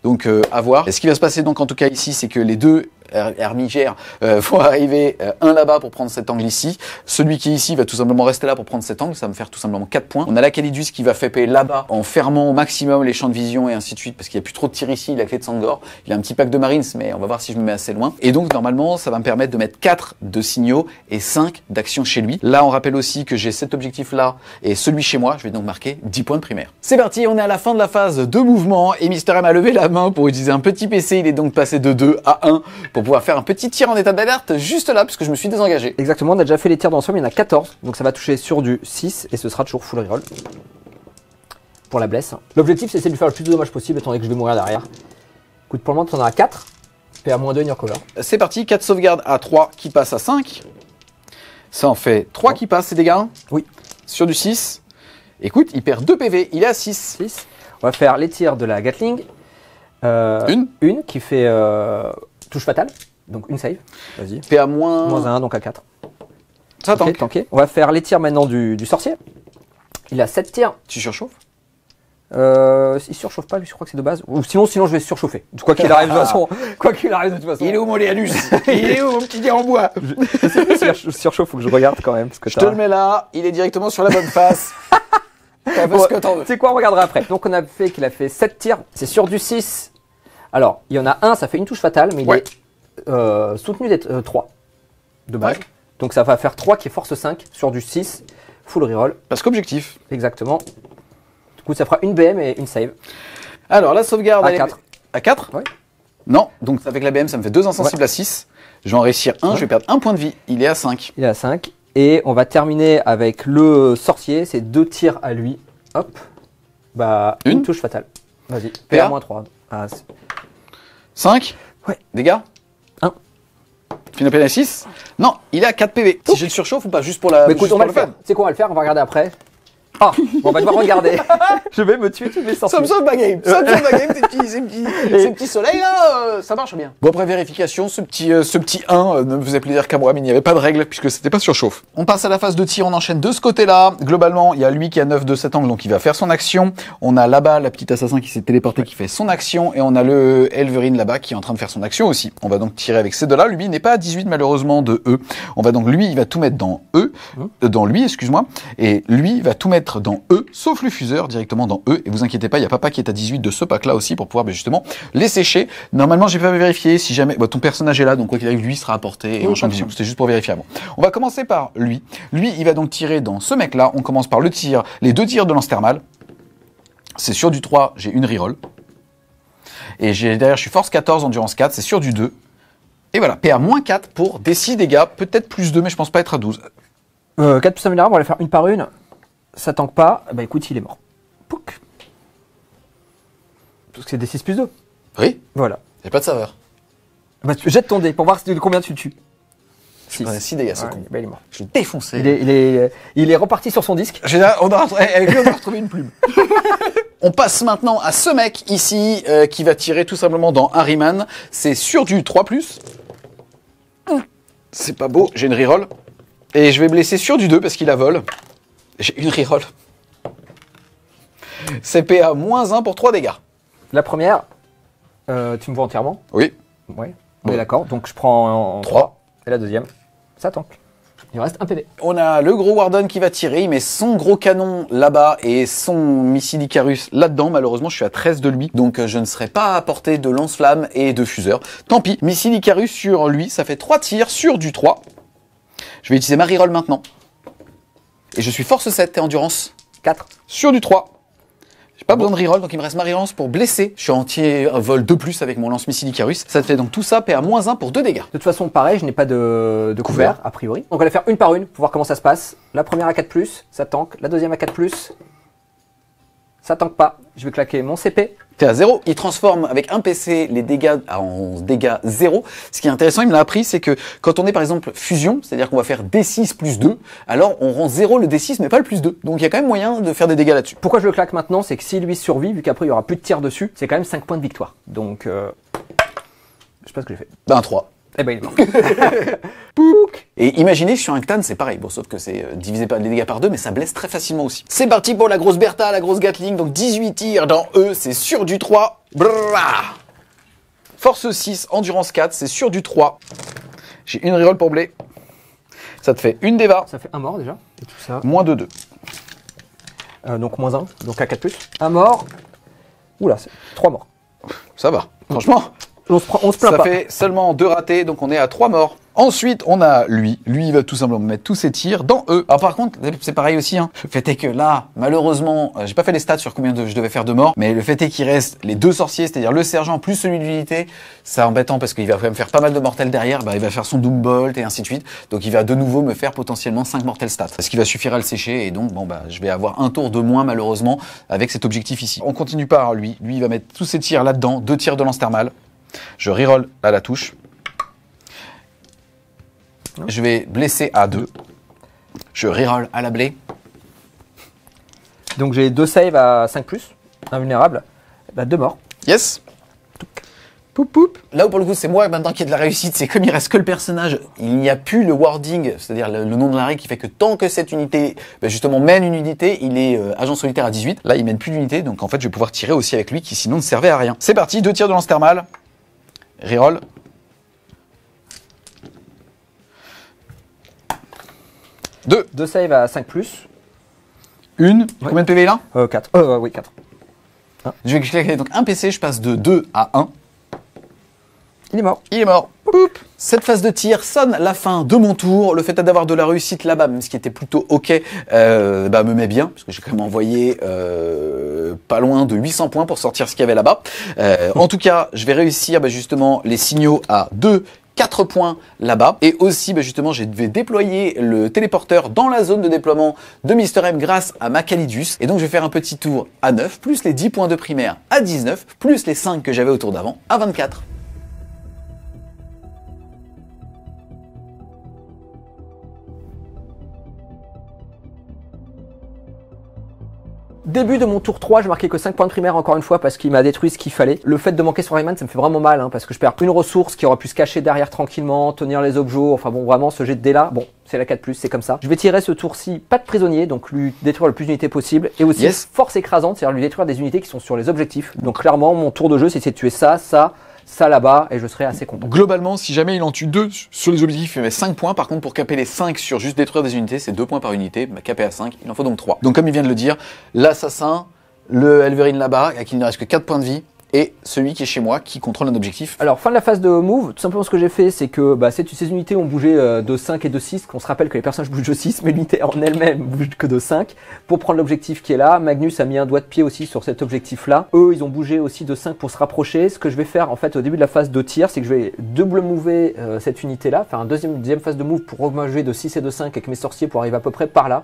Donc à voir. Et ce qui va se passer donc en tout cas ici, c'est que les deux Hermigères vont arriver, un là-bas pour prendre cet angle ici. Celui qui est ici va tout simplement rester là pour prendre cet angle. Ça va me faire tout simplement 4 points. On a la Calidus qui va FP là-bas en fermant au maximum les champs de vision et ainsi de suite parce qu'il n'y a plus trop de tir ici. La clé de Sangor. Il a un petit pack de Marines, mais on va voir si je me mets assez loin. Et donc normalement, ça va me permettre de mettre 4 de signaux et 5 d'actions chez lui. Là, on rappelle aussi que j'ai cet objectif-là et celui chez moi. Je vais donc marquer 10 points de primaire. C'est parti, on est à la fin de la phase de mouvement et Mister M a levé la main pour utiliser un petit PC. Il est donc passé de 2 à 1 pour pouvoir faire un petit tir en état d'alerte juste là, puisque je me suis désengagé. Exactement, on a déjà fait les tirs d'ensemble, il y en a 14, donc ça va toucher sur du 6 et ce sera toujours full reroll pour la blesse. L'objectif c'est de lui faire le plus de dommages possible étant donné que je vais mourir derrière. Écoute, pour le moment tu en as 4, PA-2 in your cover. C'est parti, 4 sauvegardes à 3 qui passent à 5. Ça en fait 3 qui passent, ces dégâts. Oui. Sur du 6. Écoute, il perd 2 PV, il est à 6. 6. On va faire les tirs de la Gatling. Une qui fait touche fatale. Donc une save, vas-y. PA moins... Moins 1, donc à 4. Ça tank. Okay, tanké. On va faire les tirs maintenant du sorcier. Il a 7 tirs. Tu surchauffes? Il surchauffe pas, lui, je crois que c'est de base. Ou sinon je vais surchauffer. Quoi qu'il arrive de toute façon. Quoi qu'il arrive de toute façon. Il est où mon Léalus? Il est où mon petit dieu en bois? Je surchauffe, faut que je regarde quand même. Parce que je te le mets là, il est directement sur la bonne face. Bon, c'est quoi, on regardera après. Donc on a fait qu'il a fait 7 tirs, c'est sur du 6. Alors, il y en a un, ça fait une touche fatale, mais il est soutenu d'être 3 de base. Ouais. Donc ça va faire 3 qui est force 5 sur du 6, full reroll. Parce qu'objectif. Exactement. Du coup, ça fera une BM et une save. Alors, la sauvegarde à 4. À 4 ouais. Non, donc avec la BM, ça me fait 2 insensibles à 6. Je vais en réussir 1, je vais perdre 1 point de vie. Il est à 5. Il est à 5. Et on va terminer avec le sorcier, c'est 2 tirs à lui. Hop. Bah, une touche fatale. Vas-y. PA-3. Ah, 5. Ouais. Dégâts 1. Final PA 6. Non, il est à 4 PV. Si je le surchauffe ou pas, juste pour la. Mais écoute, on va le faire. C'est quoi, on va le faire, on va regarder après. Ah, bon, on va devoir regarder. Je vais me tuer, tu vais sortir. Somme ma game. Somme ma game, ces petits soleils là, ça marche bien. Bon, après vérification, ce petit 1 ne me faisait plaisir qu'à moi, mais il n'y avait pas de règle puisque c'était pas surchauffe. On passe à la phase de tir, on enchaîne de ce côté-là. Globalement, il y a lui qui a 9 de cet angle, donc il va faire son action. On a là-bas la petite assassin qui s'est téléporté qui fait son action. Et on a le Elverine là-bas qui est en train de faire son action aussi. On va donc tirer avec ces deux-là. Lui n'est pas à 18 malheureusement de E. On va donc, lui, il va tout mettre dans E, dans lui, excuse-moi. Et lui, il va tout mettre mettre dans E, sauf le fuseur, directement dans E. Et vous inquiétez pas, il y a papa qui est à 18 de ce pack-là aussi pour pouvoir justement les sécher. Normalement, j'ai pas vérifié si jamais... ton personnage est là, donc quoi qu'il arrive, lui sera apporté et en champ de vision. C'était juste pour vérifier avant. On va commencer par lui. Lui, il va donc tirer dans ce mec-là. On commence par le tir, les 2 tirs de lance thermale. C'est sur du 3, j'ai une reroll. Et derrière, je suis force 14, endurance 4, c'est sur du 2. Et voilà, PA-4 pour des 6 dégâts, peut-être plus 2, mais je pense pas être à 12. 4 plus invulnérable, on va les faire une par une. Ça tank pas, bah écoute, il est mort. Pouc. Parce que c'est des 6 plus 2. Oui, Voilà. il n'y a pas de saveur. Bah, jette ton dé pour voir combien tu le tues. 6 dégâts, c'est con. Bah, il est mort. Je suis défoncé. Il est reparti sur son disque. Avec lui, on a retrouvé une plume. On passe maintenant à ce mec ici qui va tirer tout simplement dans Harryman. C'est sur du 3+. C'est pas beau, j'ai une reroll. Et je vais blesser sur du 2 parce qu'il a vol. J'ai une reroll. C'est PA -1 pour 3 dégâts. La première, tu me vois entièrement. Oui. Ouais. On est d'accord. Donc je prends en 3. Et la deuxième, ça tank. Il reste un PV. On a le gros Warden qui va tirer, il met son gros canon là-bas et son missile Icarus là-dedans. Malheureusement, je suis à 13 de lui, donc je ne serai pas à portée de lance-flamme et de fuseur. Tant pis, missile Icarus sur lui, ça fait 3 tirs sur du 3. Je vais utiliser ma reroll maintenant. Et je suis force 7 et endurance 4 sur du 3. J'ai pas besoin de reroll, donc il me reste ma reroll pour blesser. Je suis entier vol 2+ avec mon lance-missile Icarus. Ça te fait donc tout ça, PA -1 pour 2 dégâts. De toute façon, pareil, je n'ai pas de couvert, a priori. Donc on va les faire une par une pour voir comment ça se passe. La première à 4+, ça tank. La deuxième à 4+, ça tank pas. Je vais claquer mon CP. T'es à 0. Il transforme avec un PC les dégâts en dégâts 0. Ce qui est intéressant, il me l'a appris, c'est que quand on est par exemple fusion, c'est-à-dire qu'on va faire D6 plus 2, alors on rend 0 le D6 mais pas le plus 2. Donc il y a quand même moyen de faire des dégâts là-dessus. Pourquoi je le claque maintenant, c'est que si lui survit, vu qu'après il y aura plus de tir dessus, c'est quand même 5 points de victoire. Donc, je sais pas ce que j'ai fait. Ben 3. Eh ben il est mort. Pouc. Et imaginez sur un Ctan, c'est pareil. Bon, sauf que c'est divisé par les dégâts par 2, mais ça blesse très facilement aussi. C'est parti pour la grosse Bertha, la grosse Gatling. Donc 18 tirs dans E, c'est sur du 3. Brrrah. Force 6, endurance 4, c'est sur du 3. J'ai une reroll pour blé. Ça te fait une déva. Ça fait un mort déjà. Et tout ça. Moins de 2. Donc -1, donc à 4+. Un mort. Oula, c'est 3 morts. Ça va, franchement. On se plaint Ça pas. fait seulement 2 ratés, donc on est à 3 morts. Ensuite, on a lui. Lui, il va tout simplement mettre tous ses tirs dans E. Alors par contre, c'est pareil aussi. Hein. Le fait est que là, malheureusement, j'ai pas fait les stats sur combien je devais faire de morts, mais le fait est qu'il reste les 2 sorciers, c'est-à-dire le sergent plus celui de l'unité. C'est embêtant parce qu'il va quand même faire pas mal de mortels derrière. Bah, il va faire son Doom Bolt et ainsi de suite. Donc il va de nouveau me faire potentiellement 5 mortels stats. Ce qui va suffire à le sécher et donc bon bah je vais avoir un tour de moins malheureusement avec cet objectif ici. On continue par lui. Lui, il va mettre tous ses tirs là-dedans, 2 tirs de lance thermale. Je reroll à la touche. Je vais blesser à 2. Je reroll à la blé. Donc j'ai 2 saves à 5+, invulnérable. Bah 2 morts. Yes. Poup poup. Là où pour le coup c'est moi maintenant qui ai de la réussite, c'est comme il reste que le personnage, il n'y a plus le wording, c'est-à-dire le nom de la règle qui fait que tant que cette unité justement mène une unité, il est agent solitaire à 18. Là il mène plus d'unité, donc en fait je vais pouvoir tirer aussi avec lui qui sinon ne servait à rien. C'est parti, 2 tirs de lance thermale. Reroll. 2 saves à 5+. Une. Combien de PV là 4. Oui, 4. Je vais cliquer donc un PC, je passe de 2 à 1. Il est mort. Il est mort. Poup. Cette phase de tir sonne la fin de mon tour. Le fait d'avoir de la réussite là-bas, même ce qui était plutôt ok, me met bien, parce que j'ai quand même envoyé pas loin de 800 points pour sortir ce qu'il y avait là-bas. En tout cas, je vais réussir justement les signaux à 4 points là-bas. Et aussi, justement, je vais déployer le téléporteur dans la zone de déploiement de Mister M grâce à ma Calidus. Et donc, je vais faire un petit tour à 9, plus les 10 points de primaire à 19, plus les 5 que j'avais au tour d'avant à 24. Début de mon tour 3, je marquais que 5 points de primaire encore une fois parce qu'il m'a détruit ce qu'il fallait. Le fait de manquer sur Rayman, ça me fait vraiment mal parce que je perds une ressource qui aurait pu se cacher derrière tranquillement, tenir les objets, enfin bon vraiment ce jet de dés là, bon c'est la 4+, c'est comme ça. Je vais tirer ce tour-ci pas de prisonnier, donc lui détruire le plus d'unités possible et aussi force écrasante, c'est-à-dire lui détruire des unités qui sont sur les objectifs. Donc clairement mon tour de jeu c'est de tuer ça, ça là-bas et je serai assez content. Globalement, si jamais il en tue 2 sur les objectifs, il met 5 points. Par contre, pour caper les 5 sur juste détruire des unités, c'est 2 points par unité. Bah, capé à 5, il en faut donc 3. Donc comme il vient de le dire, l'assassin, le Elverine là-bas, à qui il ne reste que 4 points de vie, et celui qui est chez moi, qui contrôle un objectif. Alors, fin de la phase de move, tout simplement ce que j'ai fait, c'est que ces unités ont bougé de 5 et de 6, qu'on se rappelle que les personnages bougent de 6, mais l'unité en elle-même bouge que de 5, pour prendre l'objectif qui est là. Magnus a mis un doigt de pied aussi sur cet objectif-là. Eux, ils ont bougé aussi de 5 pour se rapprocher. Ce que je vais faire, en fait, au début de la phase de tir, c'est que je vais double mover cette unité-là, faire un deuxième phase de move pour augmenter de 6 et de 5 avec mes sorciers pour arriver à peu près par là.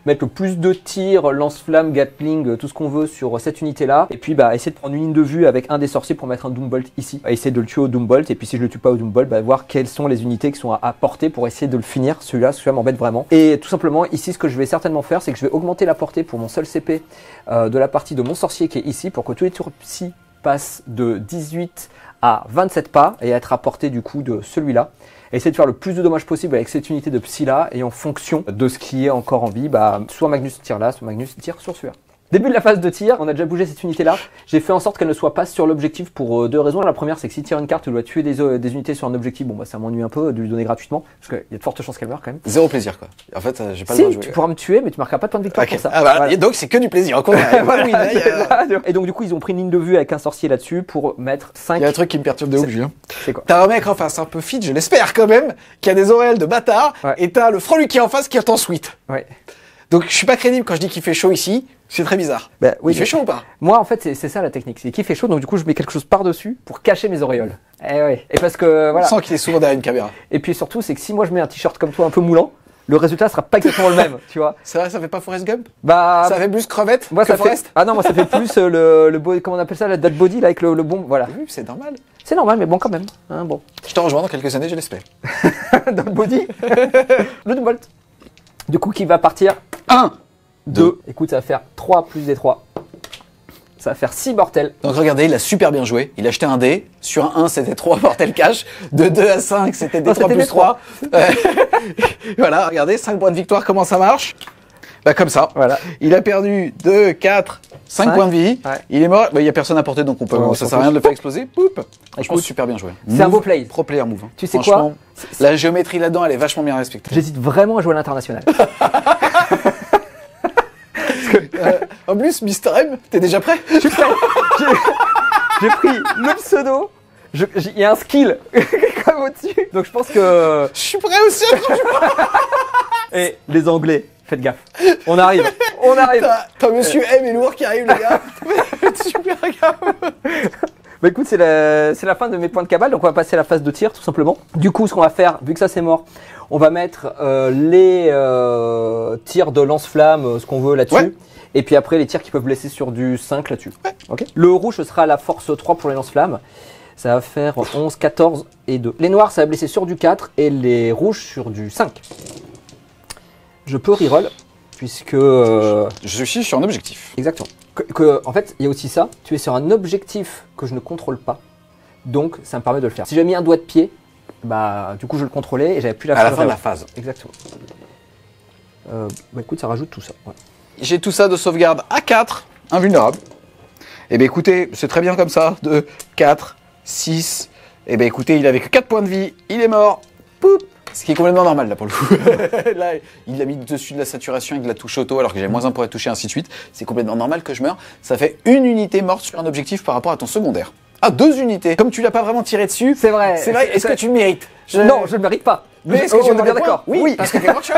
Mettre le plus de tirs, lance-flamme, gatling, tout ce qu'on veut sur cette unité-là. Et puis essayer de prendre une ligne de vue avec un des sorciers pour mettre un Doombolt ici. Essayer de le tuer au Doombolt. Et puis si je le tue pas au Doombolt, voir quelles sont les unités qui sont à portée pour essayer de le finir. Celui-là m'embête vraiment. Et tout simplement, ici, ce que je vais certainement faire, c'est que je vais augmenter la portée pour mon seul CP de la partie de mon sorcier qui est ici, pour que tous les tours psy passent de 18 à 27 pas et être à portée du coup de celui-là. Essayer de faire le plus de dommages possible avec cette unité de psy là, et en fonction de ce qui est encore en vie, soit Magnus tire là, soit Magnus tire sur celui-là. Début de la phase de tir, on a déjà bougé cette unité là. J'ai fait en sorte qu'elle ne soit pas sur l'objectif pour 2 raisons. La première, c'est que s'il tire une carte, il doit tuer des unités sur un objectif. Bon, ça m'ennuie un peu de lui donner gratuitement, parce qu'il y a de fortes chances qu'elle meure quand même. Zéro plaisir quoi. En fait, j'ai pas le Si, droit de jouer. tu pourras me tuer, mais tu marqueras pas de point de victoire pour ça. Ah bah, voilà. Et donc c'est que du plaisir. Et donc du coup, ils ont pris une ligne de vue avec un sorcier là-dessus pour mettre 5. Il y a un truc qui me perturbe de ouf, Julien. C'est quoi? T'as un mec en face un peu fit, je l'espère quand même, qui a des oreilles de bâtard, et t'as le Franluc qui est en face qui attend suite. Ouais. Donc je suis pas crédible quand je dis qu'il fait chaud ici, c'est très bizarre. Oui, il fait chaud ou pas? Moi en fait c'est ça la technique, c'est qu'il fait chaud, donc du coup je mets quelque chose par-dessus pour cacher mes auréoles. Et parce que voilà. On sent qu'il est souvent derrière une caméra. Et puis surtout c'est que si moi je mets un t-shirt comme toi un peu moulant, le résultat sera pas exactement le même, tu vois. C'est vrai, ça fait pas Forrest Gump? Ça fait plus crevette moi, que Forrest? Ah non, moi ça fait plus le comment on appelle ça, la dead body là, avec le bon, voilà. Oui, c'est normal. C'est normal, mais bon quand même. Hein, bon. Je te rejoins dans quelques années, je l'espère. Dans le body. Le Doombolt. Du coup qui va partir 1, 2. Écoute, ça va faire 3 plus des 3. Ça va faire 6 mortels. Donc regardez, il a super bien joué. Il a acheté un dé. Sur un 1, c'était 3 mortels cash. De 2 à 5, c'était des 3 plus 3. Voilà, regardez, 5 points de victoire, comment ça marche? Comme ça. Voilà. Il a perdu 2, 4, 5 points de vie. Ouais. Il est mort. Il n'y a personne à porter, donc ça sert à rien de le faire exploser. Poup. Franchement, super bien joué. C'est un beau play. Pro player move. Tu sais quoi? La géométrie là-dedans, elle est vachement bien respectée. J'hésite vraiment à jouer à l'international. En plus, Mister M, t'es déjà prêt? Je suis prêt. J'ai pris le pseudo. Il y a un skill comme au-dessus. Donc je pense que... Je suis prêt aussi. Et les Anglais, faites gaffe. On arrive. On arrive. T'as Monsieur M et lourd qui arrive, les gars. Faites super gaffe. Écoute, c'est la fin de mes points de cabale, donc on va passer à la phase de tir tout simplement. Du coup, ce qu'on va faire, vu que ça c'est mort, on va mettre les tirs de lance-flamme, ce qu'on veut là-dessus. Ouais. Et puis après, les tirs qui peuvent blesser sur du 5 là-dessus. Ouais. Okay. Le rouge, ce sera la force 3 pour les lance-flammes. Ça va faire 11, 14 et 2. Les noirs, ça va blesser sur du 4 et les rouges sur du 5. Je peux reroll, puisque... Je suis sur un objectif. Exactement. En fait, il y a aussi ça. Tu es sur un objectif que je ne contrôle pas. Donc, ça me permet de le faire. Si j'avais mis un doigt de pied, du coup, je le contrôlais et j'avais plus la à la fin de la phase. Exactement. Écoute, ça rajoute tout ça. Ouais. J'ai tout ça de sauvegarde à 4, invulnérable. Eh bien, écoutez, c'est très bien comme ça. 2, 4, 6. Eh bien, écoutez, il avait que 4 points de vie. Il est mort. Poup. Ce qui est complètement normal, là, pour le coup. Là, il l'a mis dessus de la saturation avec de la touche auto, alors que j'avais -1 pour être touché, ainsi de suite. C'est complètement normal que je meure. Ça fait une unité morte sur un objectif par rapport à ton secondaire. Ah, 2 unités. Comme tu l'as pas vraiment tiré dessus. C'est vrai. C'est vrai. Est-ce que tu le mérites? Non, je ne le mérite pas. Mais est-ce que tu es bien d'accord? Oui, parce que tu es workshop.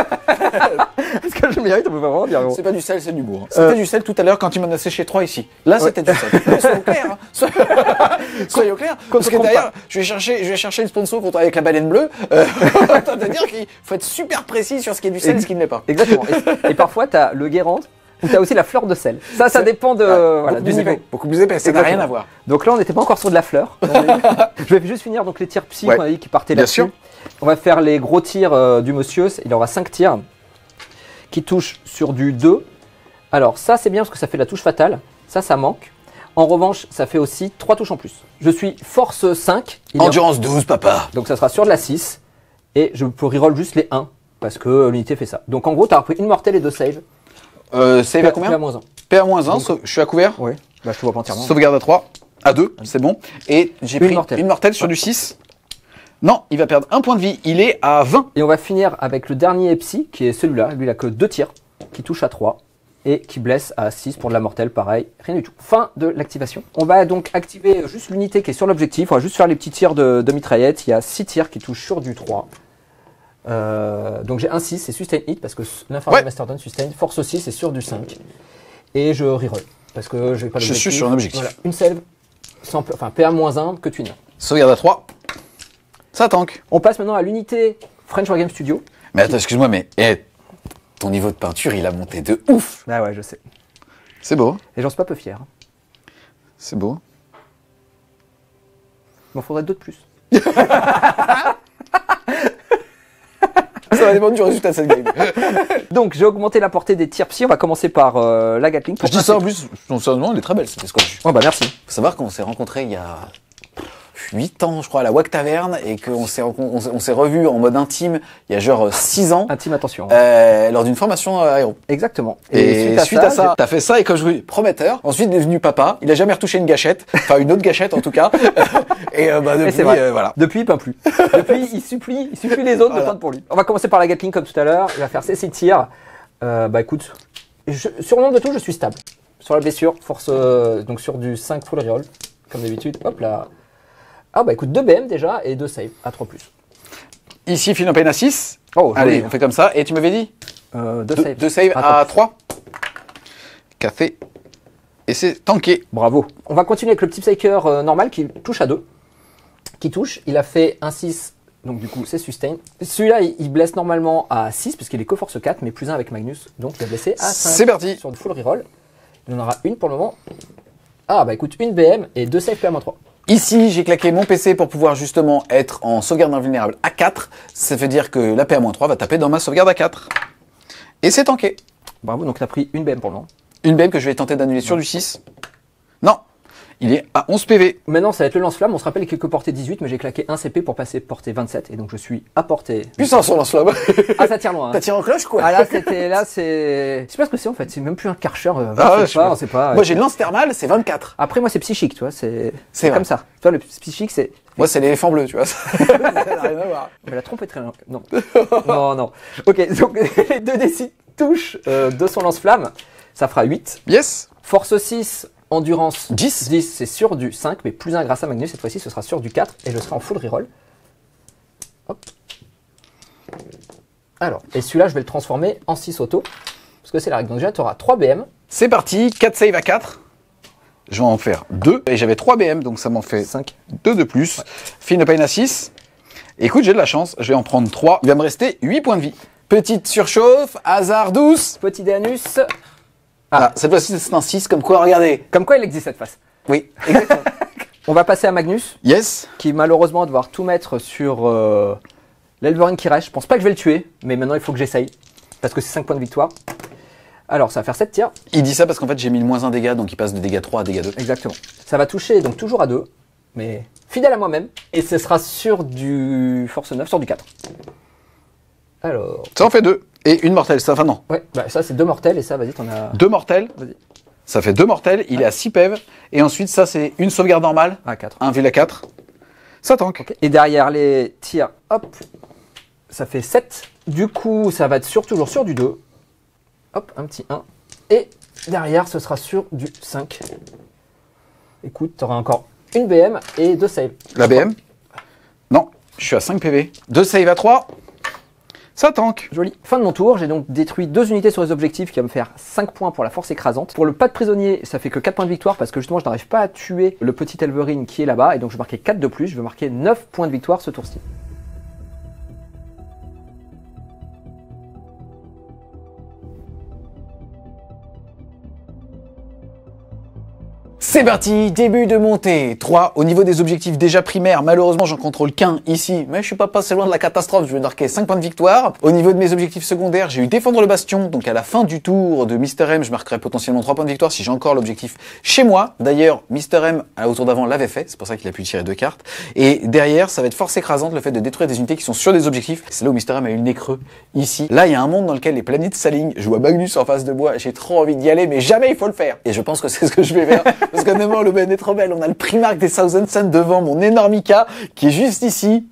Est-ce que je le mérite? On peut pas vraiment dire. C'est pas du sel, c'est du bourg. C'était du sel tout à l'heure quand il m'en a séché 3 ici. Là, c'était du sel. Soyons clairs. Hein. Soyons clairs. Parce que d'ailleurs, je vais chercher une sponsor contre avec la baleine bleue. C'est-à-dire qu'il faut être super précis sur ce qui est du sel et ce qui ne l'est pas. Exactement. Et parfois, tu as le guérande. Ou tu as aussi la fleur de sel. Ça dépend de, du niveau. Beaucoup plus épais, ça n'a rien à voir. Donc là, on n'était pas encore sur de la fleur. Je vais juste finir donc les tirs psy qu'on a dit qui partaient là-dessus. On va faire les gros tirs du monsieur. Il aura 5 tirs qui touchent sur du 2. Alors ça, c'est bien parce que ça fait la touche fatale. Ça manque. En revanche, ça fait aussi 3 touches en plus. Je suis force 5. Endurance 12, papa. Donc ça sera sur de la 6. Et je peux reroll juste les 1 parce que l'unité fait ça. Donc en gros, tu as repris une mortelle et 2 saves. Save à combien? PA-1. PA-1, je suis à couvert? Oui, je te vois pas entièrement. Sauvegarde à 3. À 2, c'est bon. Et j'ai pris une mortelle sur du 6. Non, il va perdre un point de vie. Il est à 20. Et on va finir avec le dernier Epsi, qui est celui-là. Lui, il a que 2 tirs, qui touche à 3 et qui blesse à 6 pour de la mortelle. Pareil, rien du tout. Fin de l'activation. On va donc activer juste l'unité qui est sur l'objectif. On va juste faire les petits tirs de mitraillette. Il y a 6 tirs qui touchent sur du 3. Donc j'ai un 6, c'est sustain hit parce que l'Infernal Mastodon sustain. Force 6, c'est sur du 5. Et je reroll parce que j'ai pas d'objectif. Je suis sur un objectif. Voilà, une save, enfin PA-1 que tu n'as. Sauvegarde à 3. Ça tank. On passe maintenant à l'unité French Wargame Studio. Mais attends, excuse-moi, mais ton niveau de peinture, il a monté de ouf. Ah ouais, je sais. C'est beau. Et j'en suis pas peu fier. C'est beau. Il m'en faudrait 2 de plus. Ça va dépendre du résultat de cette game. Donc j'ai augmenté la portée des tirs psy. On va commencer par la Gatling. Je dis ça en plus, sérieusement, elle est très belle cette escorche. Oh bah merci. Faut savoir qu'on s'est rencontrés il y a 8 ans, je crois, à la Wack Taverne, et qu'on s'est revus en mode intime il y a genre 6 ans. Intime, attention. Lors d'une formation aéro. Exactement. Et suite à ça, t'as fait ça, et comme je vous dis, prometteur. Ensuite, il est devenu papa. Il a jamais retouché une gâchette. Enfin, une autre gâchette, en tout cas. Et depuis, voilà. Depuis, il peint plus. Depuis, il supplie les autres de peindre pour lui. On va commencer par la Gatling comme tout à l'heure. Il va faire ses 6 tirs. Bah écoute, sur le nombre de touches, je suis stable. Sur la blessure, force, donc sur du 5 full reroll, comme d'habitude. Hop là. Ah bah écoute, 2 BM déjà et 2 save à 3+. Ici, Phil Payne à 6. Oh, allez, on fait comme ça. Et tu m'avais dit 2 save à 3. Café. Et c'est tanké. Bravo. On va continuer avec le petit Psyker normal qui touche à 2. Qui touche, il a fait un 6, donc du coup c'est sustain. Celui-là, il blesse normalement à 6 parce qu'il est que force 4, mais plus 1 avec Magnus. Donc il a blessé à 5. C'est parti. Sur du full reroll. Il en aura une pour le moment. Ah bah écoute, une BM et 2 save PA-3. Ici, j'ai claqué mon PC pour pouvoir justement être en sauvegarde invulnérable à 4. Ça veut dire que la PA-3 va taper dans ma sauvegarde à 4. Et c'est tanké. Bravo, donc tu as pris une BM pour le moment. Une BM que je vais tenter d'annuler sur du 6. Non, il est à 11 PV. Maintenant, ça va être le lance-flamme. On se rappelle qu'il est que portée 18, mais j'ai claqué un CP pour passer portée 27. Et donc je suis à portée... Puissance sur lance-flamme. Ah, ça tire loin. Hein. T'as tiré en cloche, quoi. Ah là, c'est... Je sais pas ce que c'est en fait. C'est même plus un Karcher. On sait pas. Moi, j'ai le lance thermal, c'est 24. Après, moi, c'est psychique, tu vois. C'est comme ça. Tu vois, le psychique, c'est... Moi, c'est l'éléphant bleu, tu vois. Ça n'a rien à voir. Mais la trompe est très... Non. non. Ok, donc les 2 D6 touchent de son lance-flamme. Ça fera 8. Yes. Force 6, endurance 10. 10, c'est sur du 5, mais plus 1 grâce à Magnus. Cette fois-ci, ce sera sur du 4 et je serai en full reroll. Hop. Alors, et celui-là, je vais le transformer en 6 auto. Parce que c'est la règle. Donc déjà, tu auras 3 BM. C'est parti, 4 save à 4. Je vais en faire 2. Et j'avais 3 BM, donc ça m'en fait 5. 2 de plus. Ouais. Phil Payne à 6. Écoute, j'ai de la chance, je vais en prendre 3. Il va me rester 8 points de vie. Petite surchauffe, hasard douce. Petit Danus. Ah, cette fois-ci, c'est un 6, comme quoi, regardez. Comme quoi, il existe cette face. Oui, exactement. On va passer à Magnus. Yes. Qui, malheureusement, va devoir tout mettre sur l'Elverine qui reste. Je pense pas que je vais le tuer, mais maintenant, il faut que j'essaye. Parce que c'est 5 points de victoire. Alors, ça va faire 7 tirs. Il dit ça parce qu'en fait, j'ai mis le moins 1 dégâts, donc il passe de dégâts 3 à dégâts 2. Exactement. Ça va toucher, donc toujours à 2, mais fidèle à moi-même. Et ce sera sur du force 9, sur du 4. Alors... Ça en fait 2. Et une mortelle, ça, enfin non. Ouais, bah ça c'est 2 mortels et ça, vas-y, t'en as... 2 mortels. Vas-y. Ça fait 2 mortels, il est à 6 PEV. Et ensuite, ça c'est une sauvegarde normale. À 4. Un vil à 4. Ça tank. Okay. Et derrière les tirs, hop, ça fait 7. Du coup, ça va être toujours sur du 2. Hop, un petit 1. Et derrière, ce sera sur du 5. Écoute, t'auras encore une BM et 2 saves. La BM? Non, je suis à 5 PV. 2 saves à 3. Ça tank. Joli. Fin de mon tour, j'ai donc détruit 2 unités sur les objectifs qui va me faire 5 points pour la force écrasante. Pour le pas de prisonnier, ça fait que 4 points de victoire parce que justement je n'arrive pas à tuer le petit Elverine qui est là-bas. Et donc je vais marquer 4 de plus, je vais marquer 9 points de victoire ce tour-ci. C'est parti, début de montée. 3, au niveau des objectifs déjà primaires, malheureusement j'en contrôle qu'un ici, mais je suis pas passé loin de la catastrophe, je vais marquer 5 points de victoire. Au niveau de mes objectifs secondaires, j'ai eu défendre le bastion, donc à la fin du tour de Mister M, je marquerai potentiellement 3 points de victoire si j'ai encore l'objectif chez moi. D'ailleurs, Mister M, au tour d'avant, l'avait fait, c'est pour ça qu'il a pu tirer 2 cartes. Et derrière, ça va être force écrasante, le fait de détruire des unités qui sont sur des objectifs. C'est là où Mister M a eu le nez creux, ici. Là, il y a un monde dans lequel les planètes s'alignent, je vois Magnus en face de moi, j'ai trop envie d'y aller, mais jamais il faut le faire. Et je pense que c'est ce que je vais faire. Parce parce qu'honnêtement, l'aubaine est trop belle. On a le Primark des Thousand Sun devant mon énorme Ika qui est juste ici.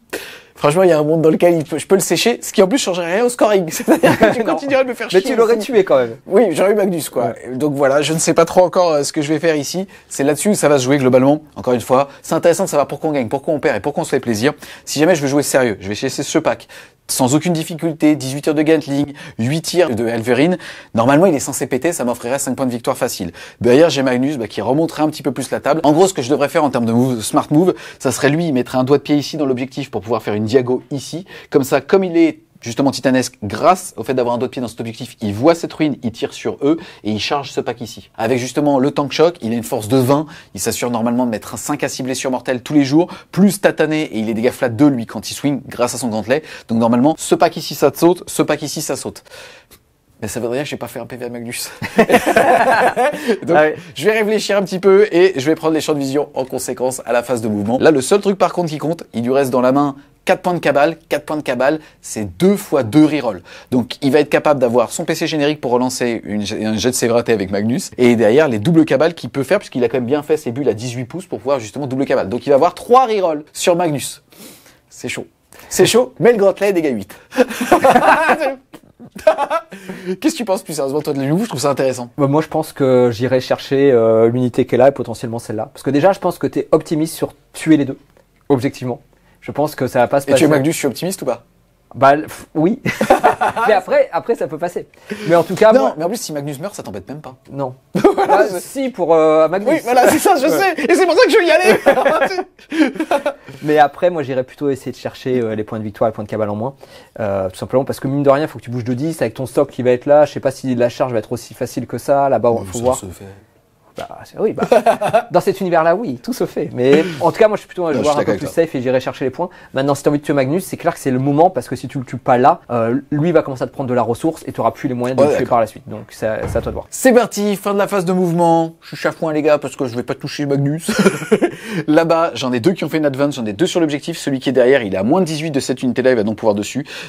Franchement, il y a un monde dans lequel je peux le sécher, ce qui en plus changerait rien au scoring. C'est-à-dire que tu continuerais de me faire chier. Mais tu l'aurais ici. tué quand même. Oui, j'aurais eu Magnus, quoi. Ouais. Donc voilà, je ne sais pas trop encore ce que je vais faire ici. C'est là-dessus où ça va se jouer globalement. Encore une fois, c'est intéressant de savoir pourquoi on gagne, pourquoi on perd et pourquoi on se fait plaisir. Si jamais je veux jouer sérieux, je vais chercher ce pack. Sans aucune difficulté, 18 tirs de Gatling, 8 tirs de Elverine. Normalement, il est censé péter, ça m'offrirait 5 points de victoire facile. Derrière, j'ai Magnus qui remonterait un petit peu plus la table. En gros, ce que je devrais faire en termes de move, smart move, ça serait lui, il mettrait un doigt de pied ici dans l'objectif pour pouvoir faire une diago ici. Comme ça, comme il est justement titanesque, grâce au fait d'avoir un doigt de pied dans cet objectif, il voit cette ruine, il tire sur eux et il charge ce pack ici. Avec justement le tank choc, il a une force de 20, il s'assure normalement de mettre un 5 à 6 blessures mortelles tous les jours, plus tatané et il est dégâts flat 2 lui quand il swing grâce à son gantelet. Donc normalement, ce pack ici ça saute, ce pack ici ça saute. Mais ça veut dire que j'ai pas fait un PV à Magnus. Donc, je vais réfléchir un petit peu et je vais prendre les champs de vision en conséquence à la phase de mouvement. Là, le seul truc par contre qui compte, il lui reste dans la main 4 points de cabale. 4 points de cabale, c'est 2 fois 2 rerolls. Donc, il va être capable d'avoir son PC générique pour relancer un jet de sévérité avec Magnus. Et derrière, les doubles cabales qu'il peut faire, puisqu'il a quand même bien fait ses bulles à 18 pouces pour pouvoir justement double cabale. Donc, il va avoir 3 rerolls sur Magnus. C'est chaud. C'est chaud, mais le gantelet dégâts 8. Qu'est-ce que tu penses plus sérieusement toi de nouveau? Je trouve ça intéressant. Bah, moi je pense que j'irai chercher l'unité qui est là et potentiellement celle-là. Parce que déjà je pense que tu es optimiste sur tuer les deux, objectivement. Je pense que ça va pas se passer. Et tu es Magnus, je suis optimiste ou pas? Bah oui. Mais après ça peut passer. Mais en tout cas non, moi... mais en plus si Magnus meurt ça t'embête même pas. Non. Voilà, si pour Magnus. Oui voilà c'est ça je sais. Et c'est pour ça que je vais y aller. Mais après moi j'irais plutôt essayer de chercher les points de victoire et les points de cabale en moins. Tout simplement parce que mine de rien faut que tu bouges de 10 avec ton stock qui va être là. Je sais pas si la charge va être aussi facile que ça. Là-bas il faut voir. Se fait. Oui, dans cet univers-là, oui, tout se fait. Mais en tout cas, moi, je suis plutôt un joueur un peu plus safe et j'irai chercher les points. Maintenant, si tu as envie de tuer Magnus, c'est clair que c'est le moment parce que si tu le tues pas là, lui va commencer à te prendre de la ressource et tu auras plus les moyens de le tuer par la suite. Donc, c'est à toi de voir. C'est parti, fin de la phase de mouvement. Je suis chafouin, les gars, parce que je vais pas toucher Magnus. Là-bas, j'en ai 2 qui ont fait une advance, j'en ai 2 sur l'objectif. Celui qui est derrière, il est à moins de 18 de cette unité-là, il va donc pouvoir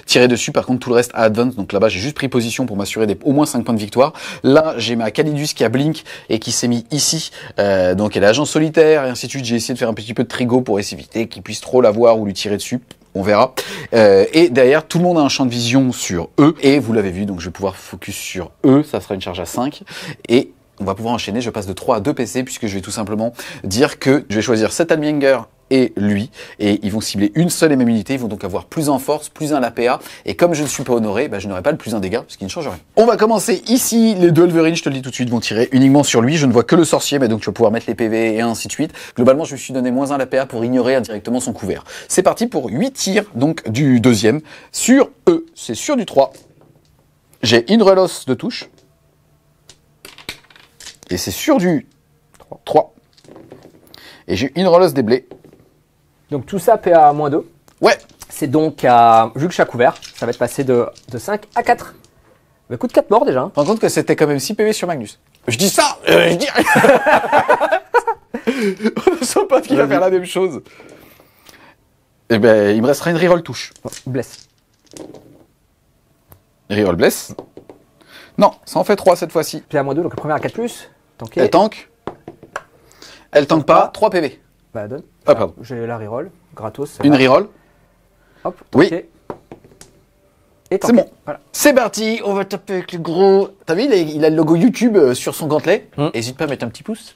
tirer dessus. Par contre, tout le reste à advance. Donc là-bas, j'ai juste pris position pour m'assurer au moins 5 points de victoire. Là, j'ai ma Calidus qui a blink et qui s'est mis ici. Donc elle est agent solitaire et ainsi de suite. J'ai essayé de faire un petit peu de trigo pour éviter qu'il puisse trop la voir ou lui tirer dessus. On verra. Et derrière, tout le monde a un champ de vision sur eux. Et vous l'avez vu, donc je vais pouvoir focus sur eux. Ça sera une charge à 5. Et on va pouvoir enchaîner. Je passe de 3 à 2 PC puisque je vais tout simplement dire que je vais choisir cet Alminger et lui, et ils vont cibler une seule et même unité, ils vont donc avoir plus 1 force, plus 1 l'APA, et comme je ne suis pas honoré, je n'aurai pas le plus 1 dégâts, ce qui ne change rien. On va commencer ici, les 2 Elverine, je te le dis tout de suite, vont tirer uniquement sur lui, je ne vois que le sorcier, mais donc tu vas pouvoir mettre les PV et ainsi de suite. Globalement, je me suis donné moins 1 l'APA pour ignorer indirectement son couvert. C'est parti pour 8 tirs, donc du deuxième, sur eux, c'est sur du 3. J'ai une relosse de touche, et c'est sur du 3. Et j'ai une relosse des blés. Donc tout ça PA à moins 2. Ouais. C'est donc vu que je suis à couvert, ça va être passé de 5 à 4. Bah écoute, 4 morts déjà. Je me rends compte que c'était quand même 6 PV sur Magnus. Je dis ça, je dis rien. On ne sent pas qu'il va faire la même chose. Eh ben, il me restera une reroll touche. Bless. Reroll bless. Non, ça en fait 3 cette fois-ci. PA à moins 2, donc la première à 4+. Tanké. Elle tank. Elle tank pas, 3 PV. Bah donne. Ah, pardon. J'ai la reroll, gratos. Une reroll. Hop, oui. Et c'est bon. Voilà. C'est parti, on va taper avec le gros. T'as vu, il a le logo YouTube sur son gantelet. Hésite pas à mettre un petit pouce.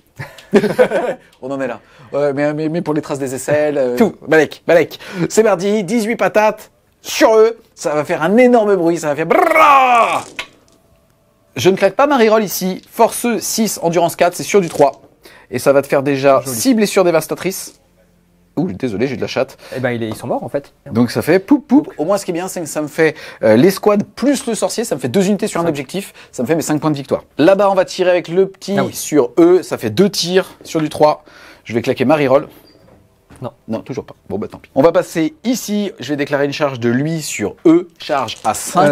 On en est là. Ouais, mais pour les traces des aisselles. Tout. Balek. C'est parti, 18 patates sur eux. Ça va faire un énorme bruit. Ça va faire. Brrrr. Je ne claque pas ma reroll ici. Force 6, endurance 4, c'est sur du 3. Et ça va te faire déjà 6 blessures dévastatrices. Ouh, désolé, j'ai de la chatte. Eh ben, ils sont morts en fait. Donc ça fait poup poup. Au moins, ce qui est bien, c'est que ça me fait l'escouade plus le sorcier. Ça me fait 2 unités sur un objectif. Ça me fait mes 5 points de victoire. Là-bas, on va tirer avec le petit sur eux. Ça fait 2 tirs sur du 3. Je vais claquer ma reroll. Non, toujours pas. Bon, bah tant pis. On va passer ici. Je vais déclarer une charge de lui sur eux. Charge à 5.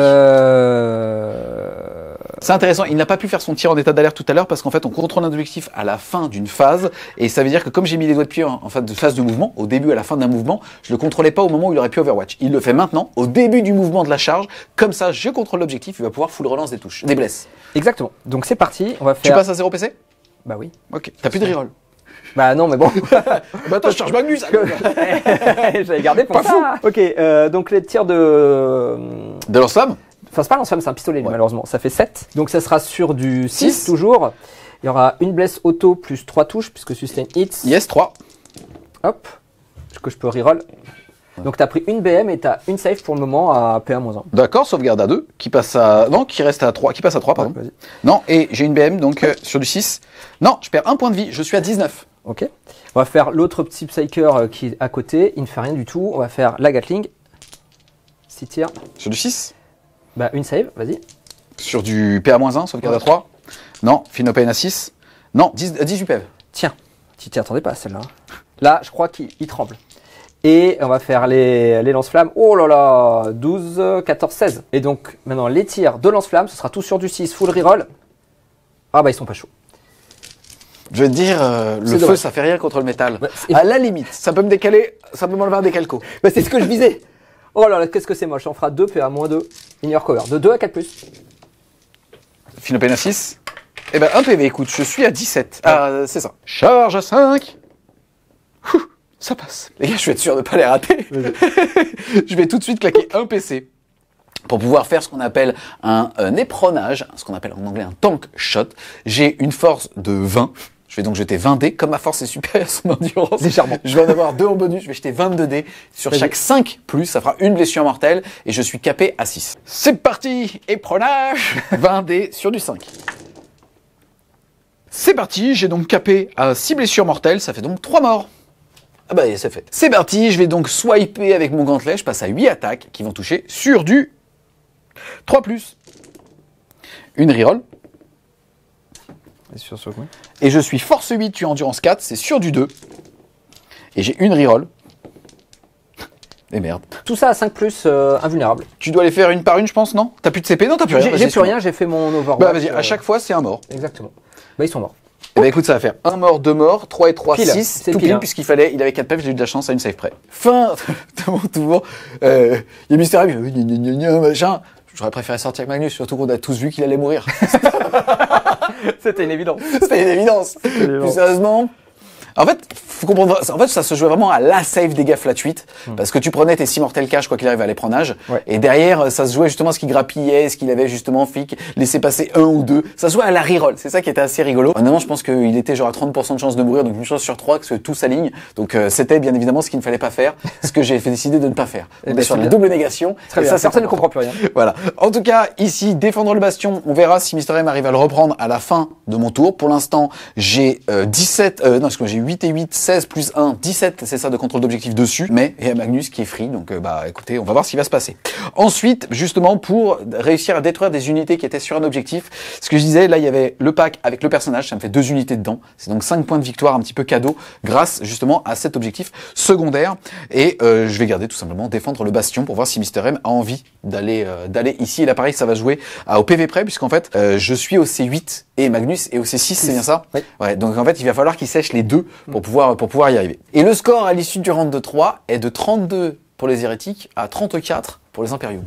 C'est intéressant. Il n'a pas pu faire son tir en état d'alerte tout à l'heure parce qu'en fait, on contrôle un objectif à la fin d'une phase. Et ça veut dire que comme j'ai mis les doigts de pied en phase de mouvement, au début, à la fin d'un mouvement, je le contrôlais pas au moment où il aurait pu Overwatch. Il le fait maintenant, au début du mouvement de la charge. Comme ça, je contrôle l'objectif. Il va pouvoir full relance des touches, des blesses. Exactement. Donc c'est parti. On va faire. Tu passes à 0 PC? Bah oui. Ok. T'as plus de reroll. Bah non, mais bon. Bah toi, je charge Magnus. J'avais gardé pour Pas ça. Ok, donc les tirs de... De lance-flamme. Enfin, c'est pas un lance-flamme, c'est un pistolet, Ouais. malheureusement. Ça fait 7. Donc ça sera sur du 6 Six. toujours. Il y aura une blesse auto plus 3 touches, puisque sustain hits. Yes, 3. Hop. Que je peux reroll. Donc t'as pris une BM et t'as une save pour le moment à PA-1. D'accord, sauvegarde à 2, qui passe à... Non, qui reste à 3, qui passe à 3, pardon. Ouais, vas-y. Non, et j'ai une BM, donc sur du 6. Non, je perds un point de vie, je suis à 19. Ok. On va faire l'autre petit Psyker qui est à côté. Il ne fait rien du tout. On va faire la Gatling. 6 tirs. Sur du 6. Bah, une save, vas-y. Sur du PA-1, sauvegarde à 3. Non, Finopane à 6. Non, 18 PV. Tiens, tu t'y attendais pas à celle-là. Là, je crois qu'il tremble. Et on va faire les lance-flammes. Oh là là, 12, 14, 16. Et donc, maintenant, les tirs de lance-flammes, ce sera tout sur du 6, full reroll. Ah bah, ils sont pas chauds. Je vais te dire, le feu, dommage. ça fait rien contre le métal. Ouais, À la limite, ça peut me décaler, ça peut m'enlever un décalco. Bah, c'est ce que je visais. Oh là là, qu'est-ce que c'est moche. On fera 2 PA-2, in your cover. De 2 à 4+. Finopane à 6. Eh ben, 1 PV, écoute, je suis à 17. Ah, c'est ça. Charge à 5. Ouh, ça passe. Les gars, je vais être sûr de pas les rater. Je vais tout de suite claquer un PC pour pouvoir faire ce qu'on appelle un éperonage, ce qu'on appelle en anglais un tank shot. J'ai une force de 20. Je vais donc jeter 20 dés. Comme ma force est supérieure à son endurance, Légèrement. je vais en avoir 2 en bonus. Je vais jeter 22 dés. Sur Vas-y. chaque 5 plus, ça fera une blessure mortelle et je suis capé à 6. C'est parti, éperonage. 20 dés sur du 5. C'est parti, j'ai donc capé à 6 blessures mortelles, ça fait donc 3 morts. Ah bah c'est fait. C'est parti, je vais donc swiper avec mon gantelet, je passe à 8 attaques qui vont toucher sur du 3+. Une reroll. Et je suis force 8, tu es endurance 4, c'est sur du 2. Et j'ai une reroll. Et merde. Tout ça à 5+, invulnérable. Tu dois les faire une par une, je pense, non? T'as plus de CP? Non, t'as plus rien. J'ai Vas-y, plus rien, j'ai fait mon overwatch. Bah vas-y, à chaque fois c'est un mort. Exactement. Bah, ils sont morts. Eh ben écoute, ça va faire 1 mort, 2 morts, 3 et 3, Pile, 6, c'est tout pile, pile, hein. puisqu'il avait 4 pèves, j'ai eu de la chance à une save près. Fin de mon tour. Il y a Mister M, machin. J'aurais préféré sortir avec Magnus, surtout qu'on a tous vu qu'il allait mourir. C'était une évidence. C'était une évidence. Plus sérieusement. En fait, faut comprendre, en fait, ça se jouait vraiment à la save des gars flat 8, parce que tu prenais tes 6 mortels cash, quoi qu'il arrive à l'éperonage, Ouais. et derrière, ça se jouait justement à ce qu'il grappillait, ce qu'il avait justement flic, laissé passer 1 ou 2. Ça se jouait à la reroll. C'est ça qui était assez rigolo. Honnêtement, je pense qu'il était genre à 30% de chance de mourir, donc une chance sur 3 que tout s'aligne. Donc, c'était bien évidemment ce qu'il ne fallait pas faire, ce que j'ai décidé de ne pas faire. On est ben, sur c'est la bien. double négation. Très et bien. ça, c'est Personne ne important. comprend plus rien. Voilà. En tout cas, ici, défendre le bastion. On verra si Mister M arrive à le reprendre à la fin de mon tour. Pour l'instant, j'ai 8 et 8, 16 plus 1, 17, c'est ça de contrôle d'objectif dessus. Mais il y a Magnus qui est free. Donc, bah, écoutez, on va voir ce qui va se passer. Ensuite, justement, pour réussir à détruire des unités qui étaient sur un objectif, ce que je disais, là, il y avait le pack avec le personnage. Ça me fait 2 unités dedans. C'est donc 5 points de victoire, un petit peu cadeau, grâce justement à cet objectif secondaire. Et je vais garder tout simplement défendre le bastion pour voir si Mister M a envie d'aller ici. Et là, pareil, ça va jouer au PV près, puisqu'en fait, je suis au C8 et Magnus est au C6, c'est bien ça? Oui. Ouais, donc en fait, il va falloir qu'il sèche les deux pour pouvoir y arriver. Et le score à l'issue du round de 3 est de 32 pour les hérétiques à 34 pour les impériaux.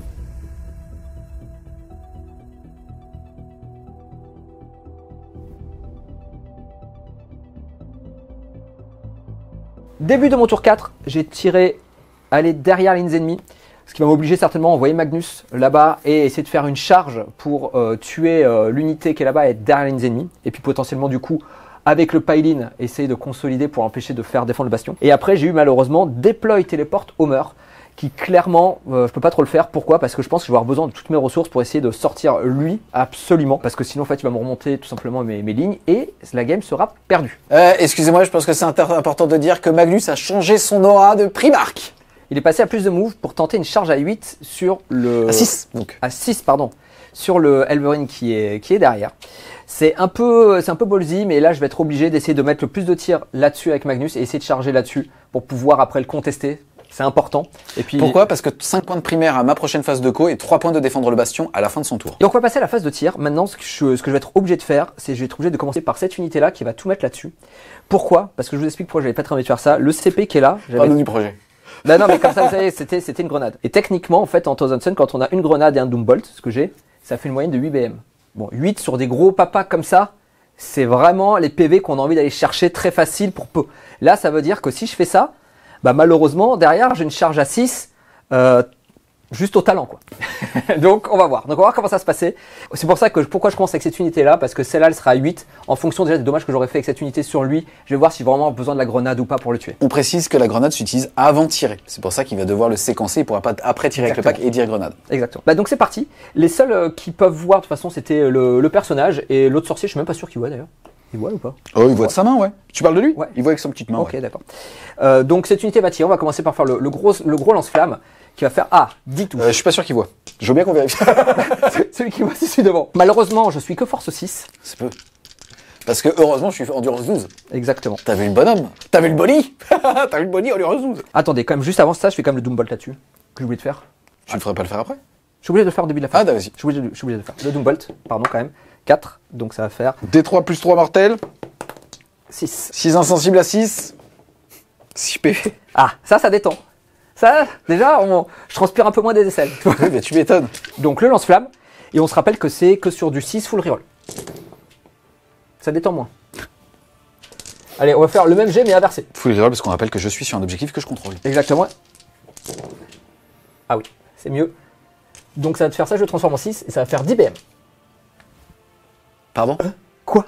Début de mon tour 4, j'ai tiré aller derrière les ennemis, ce qui va m'obliger certainement à envoyer Magnus là-bas et essayer de faire une charge pour tuer l'unité qui est là-bas et être derrière les ennemis. Et puis potentiellement du coup, avec le pile-in, essayer de consolider pour empêcher de faire défendre le bastion. Et après, j'ai eu malheureusement Deploy Téléporte Homer, qui clairement, je peux pas trop le faire. Pourquoi? Parce que je pense que je vais avoir besoin de toutes mes ressources pour essayer de sortir lui, absolument. Parce que sinon, en fait, il va me remonter tout simplement mes lignes et la game sera perdue. Excusez-moi, je pense que c'est important de dire que Magnus a changé son aura de Primark. Il est passé à plus de moves pour tenter une charge à 8 sur le... À 6, donc. À 6, pardon. Sur le Elverine qui est derrière. C'est un peu ballsy, mais là, je vais être obligé d'essayer de mettre le plus de tirs là-dessus avec Magnus et essayer de charger là-dessus pour pouvoir après le contester. C'est important. Et puis, Pourquoi? Parce que 5 points de primaire à ma prochaine phase de co et 3 points de défendre le bastion à la fin de son tour. donc, on va passer à la phase de tir. Maintenant, ce que je vais être obligé de faire, c'est que je vais être obligé de commencer par cette unité-là qui va tout mettre là-dessus. Pourquoi? Parce que je vous explique pourquoi j'avais pas très envie de faire ça. Le CP qui est là, Parle-nous du projet. non, mais comme ça, vous savez, c'était une grenade. Et techniquement, en fait, en Thousand Sun, quand on a une grenade et un Doombolt, ce que j'ai, ça fait une moyenne de 8 BM. Bon, 8 sur des gros papas comme ça, c'est vraiment les PV qu'on a envie d'aller chercher très facile pour peu. Là, ça veut dire que si je fais ça, bah malheureusement, derrière, j'ai une charge à 6, juste au talent, quoi. Donc, on va voir. Donc, on va voir comment ça se passer. C'est pour ça que pourquoi je commence avec cette unité-là, parce que celle-là, elle sera à 8. En fonction déjà des dommages que j'aurais fait avec cette unité sur lui, je vais voir si j'ai vraiment besoin de la grenade ou pas pour le tuer. On précise que la grenade s'utilise avant de tirer. C'est pour ça qu'il va devoir le séquencer. Il pourra pas après tirer avec le pack et dire grenade. Exactement. Bah donc c'est parti. Les seuls qui peuvent voir de toute façon c'était le personnage et l'autre sorcier, je suis même pas sûr qu'il voit d'ailleurs. Il voit ou pas? Oh, il voit de sa main, ouais. Tu parles de lui? Ouais. Il voit avec sa petite main. Ok, Ouais. d'accord. Donc cette unité va tirer. On va commencer par faire le gros lance-flamme qui va faire 10 touches. Je suis pas sûr qu'il voit. Je veux bien qu'on vérifie. Celui qui voit, c'est celui devant. Malheureusement, je suis que force 6. C'est peu. Parce que heureusement, je suis endurance 12. Exactement. T'as vu le bonhomme? T'as vu le body? T'as vu le body endurance 12? Attendez, quand même, juste avant ça, je fais quand même le Doombolt là-dessus. Que j'ai oublié de faire. Tu ne ferais pas le faire après? Je suis obligé de le faire au début de la phase. Ah, vas-y. Je suis obligé de le faire. Le Doombolt, pardon, quand même. 4. Donc ça va faire D3 plus 3 mortel. 6. 6 insensibles à 6. 6 PV. Ah, ça détend. Ça, déjà, je transpire un peu moins des aisselles. Oui, mais tu m'étonnes. Donc le lance-flamme, et on se rappelle que c'est que sur du 6 full reroll. Ça détend moins. Allez, on va faire le même jet mais inversé. Full reroll parce qu'on rappelle que je suis sur un objectif que je contrôle. Exactement. Ah oui, c'est mieux. Donc ça va te faire ça, je le transforme en 6 et ça va faire 10 BM. Pardon? Quoi?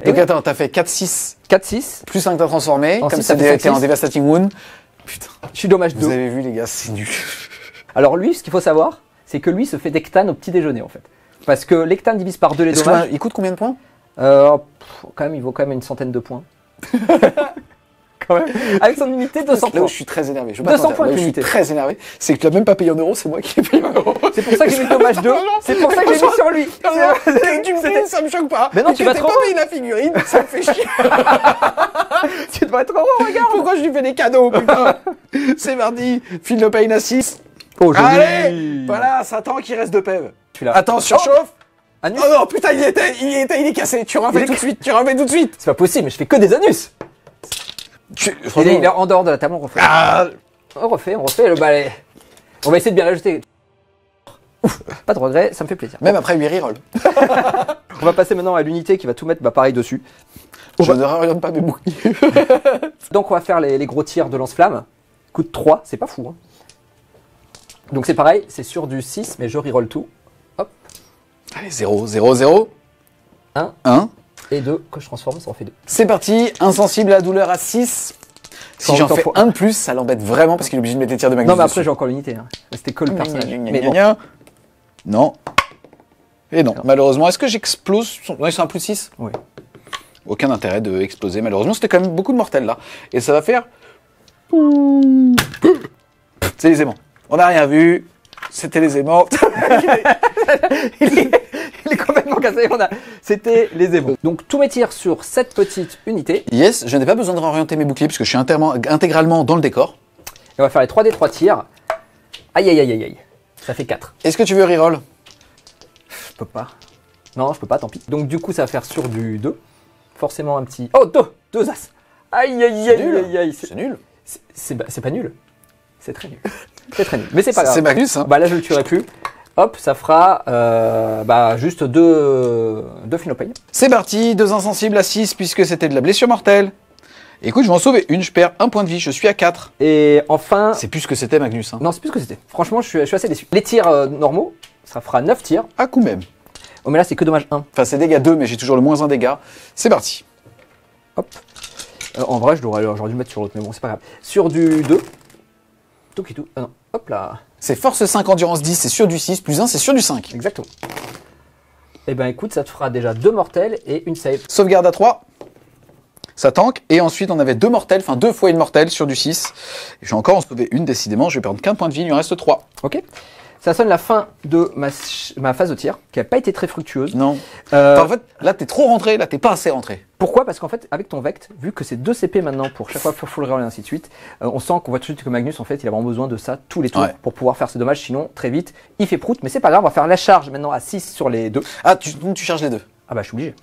Donc attends, t'as fait 4-6 4-6, plus 5 t'as transformé. En Comme six, ça ça fait t'es en 5-6. Devastating Wound. Putain. je suis dommage Vous 2. avez vu les gars, c'est nul. Alors lui, ce qu'il faut savoir, c'est que lui se fait d'Ectane au petit déjeuner en fait. Parce que l'Ectane divise par 2 les dommages. Il coûte combien de points? Quand même, il vaut quand même une centaine de points. Quand même. Avec son unité, 200 Là où points. je suis très énervé. Je veux 200 pas te mentir, points là où je d'unité. suis très énervé, c'est que tu l'as même pas payé en euros, c'est moi qui l'ai payé en euros. C'est pour ça que j'ai mis le dommage 2. C'est pour ça que j'ai mis sur lui. Tu me fais, ça me choque pas. Mais non, tu vas t'aies trop pas loin. payé la figurine, ça me fait chier. Tu devrais être heureux, regarde. Pourquoi je lui fais des cadeaux, putain? C'est mardi, file le pain à 6. Oh, joli. Allez, voilà, ça attend qu'il reste de PEV. Tu l'as. Attends, surchauffe. Anus. Oh non, putain, il est cassé. Tu refais tout de suite, C'est pas possible, mais je fais que des anus. Il est en dehors de la table, on refait. Ah, On refait le balai. On va essayer de bien l'ajouter. Ouf, pas de regret, ça me fait plaisir. même après 8 reroll. On va passer maintenant à l'unité qui va tout mettre pareil dessus. Je ne réoriente pas mes boucliers. Donc on va faire les gros tirs de lance-flamme. Coûte 3, c'est pas fou. Hein. Donc c'est pareil, c'est sur du 6, mais je reroll tout. Hop, Allez, 0, 0, 0. Un. 1. et 2, que je transforme, ça en fait 2. C'est parti, insensible à la douleur à 6. Si Quand j'en t'en fais faut- un de plus, ça l'embête vraiment parce qu'il est obligé de mettre les tirs de Magnus. Non mais après dessus. j'ai encore l'unité. Hein. C'était que le personnage. Mais bon. Non. Et non, Non. malheureusement. Est-ce que j'explose Non, ils sont à plus de 6. Oui. Aucun intérêt de exploser, malheureusement. C'était quand même beaucoup de mortels là. Et ça va faire. C'est les aimants. On n'a rien vu. C'était les aimants. il est complètement cassé. C'était les ébons. Donc tous mes tirs sur cette petite unité. Yes, je n'ai pas besoin de réorienter mes boucliers puisque je suis intégralement dans le décor. Et on va faire les 3D3 tirs. Aïe aïe aïe aïe aïe. Ça fait 4. Est-ce que tu veux reroll? Je peux pas. Non, je peux pas, tant pis. Donc du coup, ça va faire sur du 2. Forcément un petit... Oh, 2 as. Aïe aïe C'est aïe nul. aïe aïe. C'est nul. C'est pas nul. C'est très nul. C'est très nul. Mais c'est pas grave. C'est Magnus, hein. Bah là, je le tuerai plus. Hop, ça fera juste 2 Phinopane. C'est parti, 2 insensibles à 6 puisque c'était de la blessure mortelle. Écoute, je vais en sauver une, je perds un point de vie, je suis à 4. Et enfin... C'est plus ce que c'était Magnus. Hein. Non, c'est plus ce que c'était. Franchement, je suis assez déçu. Les tirs normaux, ça fera 9 tirs. À coup même. Oh, mais là, c'est que dommage 1. Enfin, c'est dégâts 2, mais j'ai toujours le moins 1 dégâts. C'est parti. Hop. En vrai, j'aurais dû le mettre sur l'autre, mais bon, c'est pas grave. Sur du 2. Tout. Ah non. Hop là. C'est force 5, endurance 10, c'est sur du 6, plus 1, c'est sur du 5. Exactement. Eh ben écoute, ça te fera déjà 2 mortels et une save. Sauvegarde à 3. Ça tank. Et ensuite, on avait 2 mortels, enfin 2 fois une mortelle sur du 6. Et j'ai encore en sauvé une, décidément. Je vais perdre qu'un point de vie, il lui en reste 3. Ok. Ça sonne la fin de ma phase de tir, qui n'a pas été très fructueuse. Non. Enfin, en fait, là, t'es trop rentré, là, t'es pas assez rentré. Pourquoi? Parce qu'en fait, avec ton Vect, vu que c'est 2 CP maintenant pour chaque fois full reroll et ainsi de suite, on sent qu'on voit tout de suite que Magnus, en fait, il a vraiment besoin de ça tous les tours Ouais. pour pouvoir faire ses dommages. Sinon, très vite, il fait prout. Mais c'est pas grave, on va faire la charge maintenant à 6 sur les 2. Ah, donc tu charges les deux. Ah bah, je suis obligé.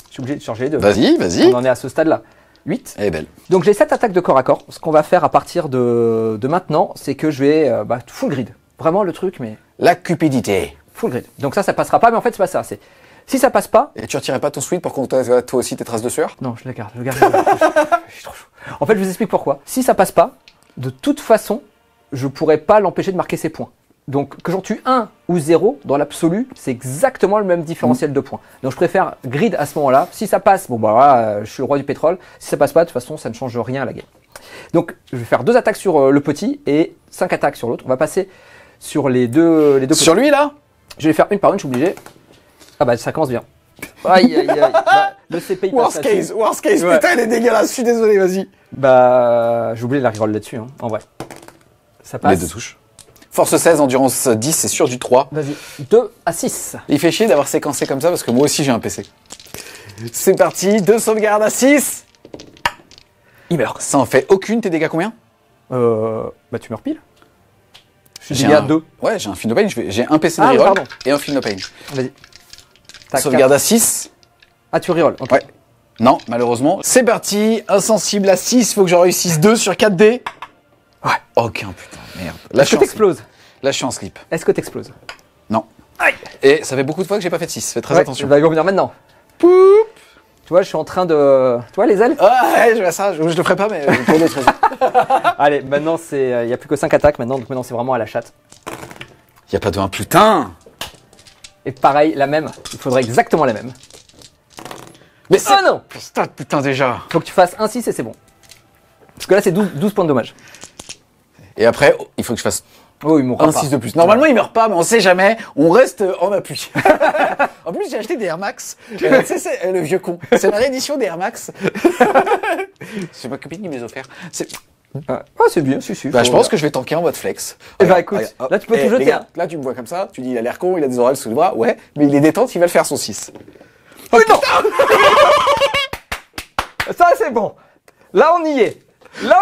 Je suis obligé de charger les 2. Vas-y, vas-y. On en est à ce stade-là. 8. Elle est belle. Donc j'ai 7 attaques de corps à corps. Ce qu'on va faire à partir de maintenant, c'est que je vais full grid. Vraiment le truc, mais La cupidité. full grid. Donc ça passera pas, mais en fait c'est pas ça. Si ça passe pas, Et tu retirais pas ton sweat pour qu'on t'ait toi aussi tes traces de sueur? non, je la garde, je suis trop chaud. En fait, je vous explique pourquoi. Si ça passe pas, de toute façon, je pourrais pas l'empêcher de marquer ses points. Donc, que j'en tue 1 ou 0, dans l'absolu, c'est exactement le même différentiel de points. Donc, je préfère grid à ce moment-là. Si ça passe, bon, bah voilà, je suis le roi du pétrole. Si ça passe pas, de toute façon, ça ne change rien à la game. Donc, je vais faire 2 attaques sur le petit et 5 attaques sur l'autre. On va passer sur les deux Sur lui, là? Je vais faire une par une, je suis obligé. Ah bah, ça commence bien. Aïe, aïe, aïe. Bah, le CP, il passe là-dessus. Worst case, Ouais. putain, il est dégueulasse, je suis désolé, vas-y. Bah, j'ai oublié la reroll là-dessus, hein, en vrai. Ça passe. Les 2 touches. Force 16, endurance 10, c'est sûr du 3. Vas-y. 2 à 6. Il fait chier d'avoir séquencé comme ça parce que moi aussi j'ai un PC. C'est parti, 2 sauvegardes à 6. Il meurt. Ça en fait aucune, tes dégâts combien? Bah, tu meurs pile. Je suis J'ai dégâts un- 2. Ouais, j'ai un Field No Pain, j'ai un PC de Ah, reroll pardon. et un Field No Pain. Vas-y. Tac, Sauvegarde 4. à 6. Ah, tu reroll. Ok. Ouais. Non, malheureusement. C'est parti, insensible à 6, faut que j'en réussisse 2 sur 4 dés. Ouais. Aucun putain, merde. Là, Est-ce que t'exploses? Là, je suis en slip. Est-ce que t'exploses? Non. Aïe. Et ça fait beaucoup de fois que j'ai pas fait de 6, fais très attention. Bah, ils vont venir maintenant. Poup. Tu vois, je suis en train de... Tu vois les ailes? Ah ouais, je vois ça, je le ferai pas, mais pour d'autres raisons. Allez, maintenant, il n'y a plus que 5 attaques maintenant. Donc maintenant, c'est vraiment à la chatte. Y a pas de 1, putain. Et pareil, la même. Il faudrait exactement la même. Mais c'est... Oh non! Putain déjà. Faut que tu fasses 1-6 et c'est bon. Parce que là, c'est 12 points de dommage. Et après, il faut que je fasse Oh, il mourra un pas. 6 de plus. Normalement, il meurt pas, mais on sait jamais. On reste en appui. En plus, j'ai acheté des Air Max. Tu sais, c'est le vieux con. C'est la réédition des Air Max. C'est ma copine qui me les a offerts. Ah, c'est bien, si. Bah, je pense que je vais tanker en mode flex. Eh bah, Regarde, écoute, regarde, hop. là, tu peux tout Eh, jeter, les gars, hein. là, tu me vois comme ça. Tu dis, il a l'air con, il a des oreilles sous le bras. Ouais, mais il est détente, il va le faire son 6. Oh non! Ça, c'est bon. Là, on y est. Là,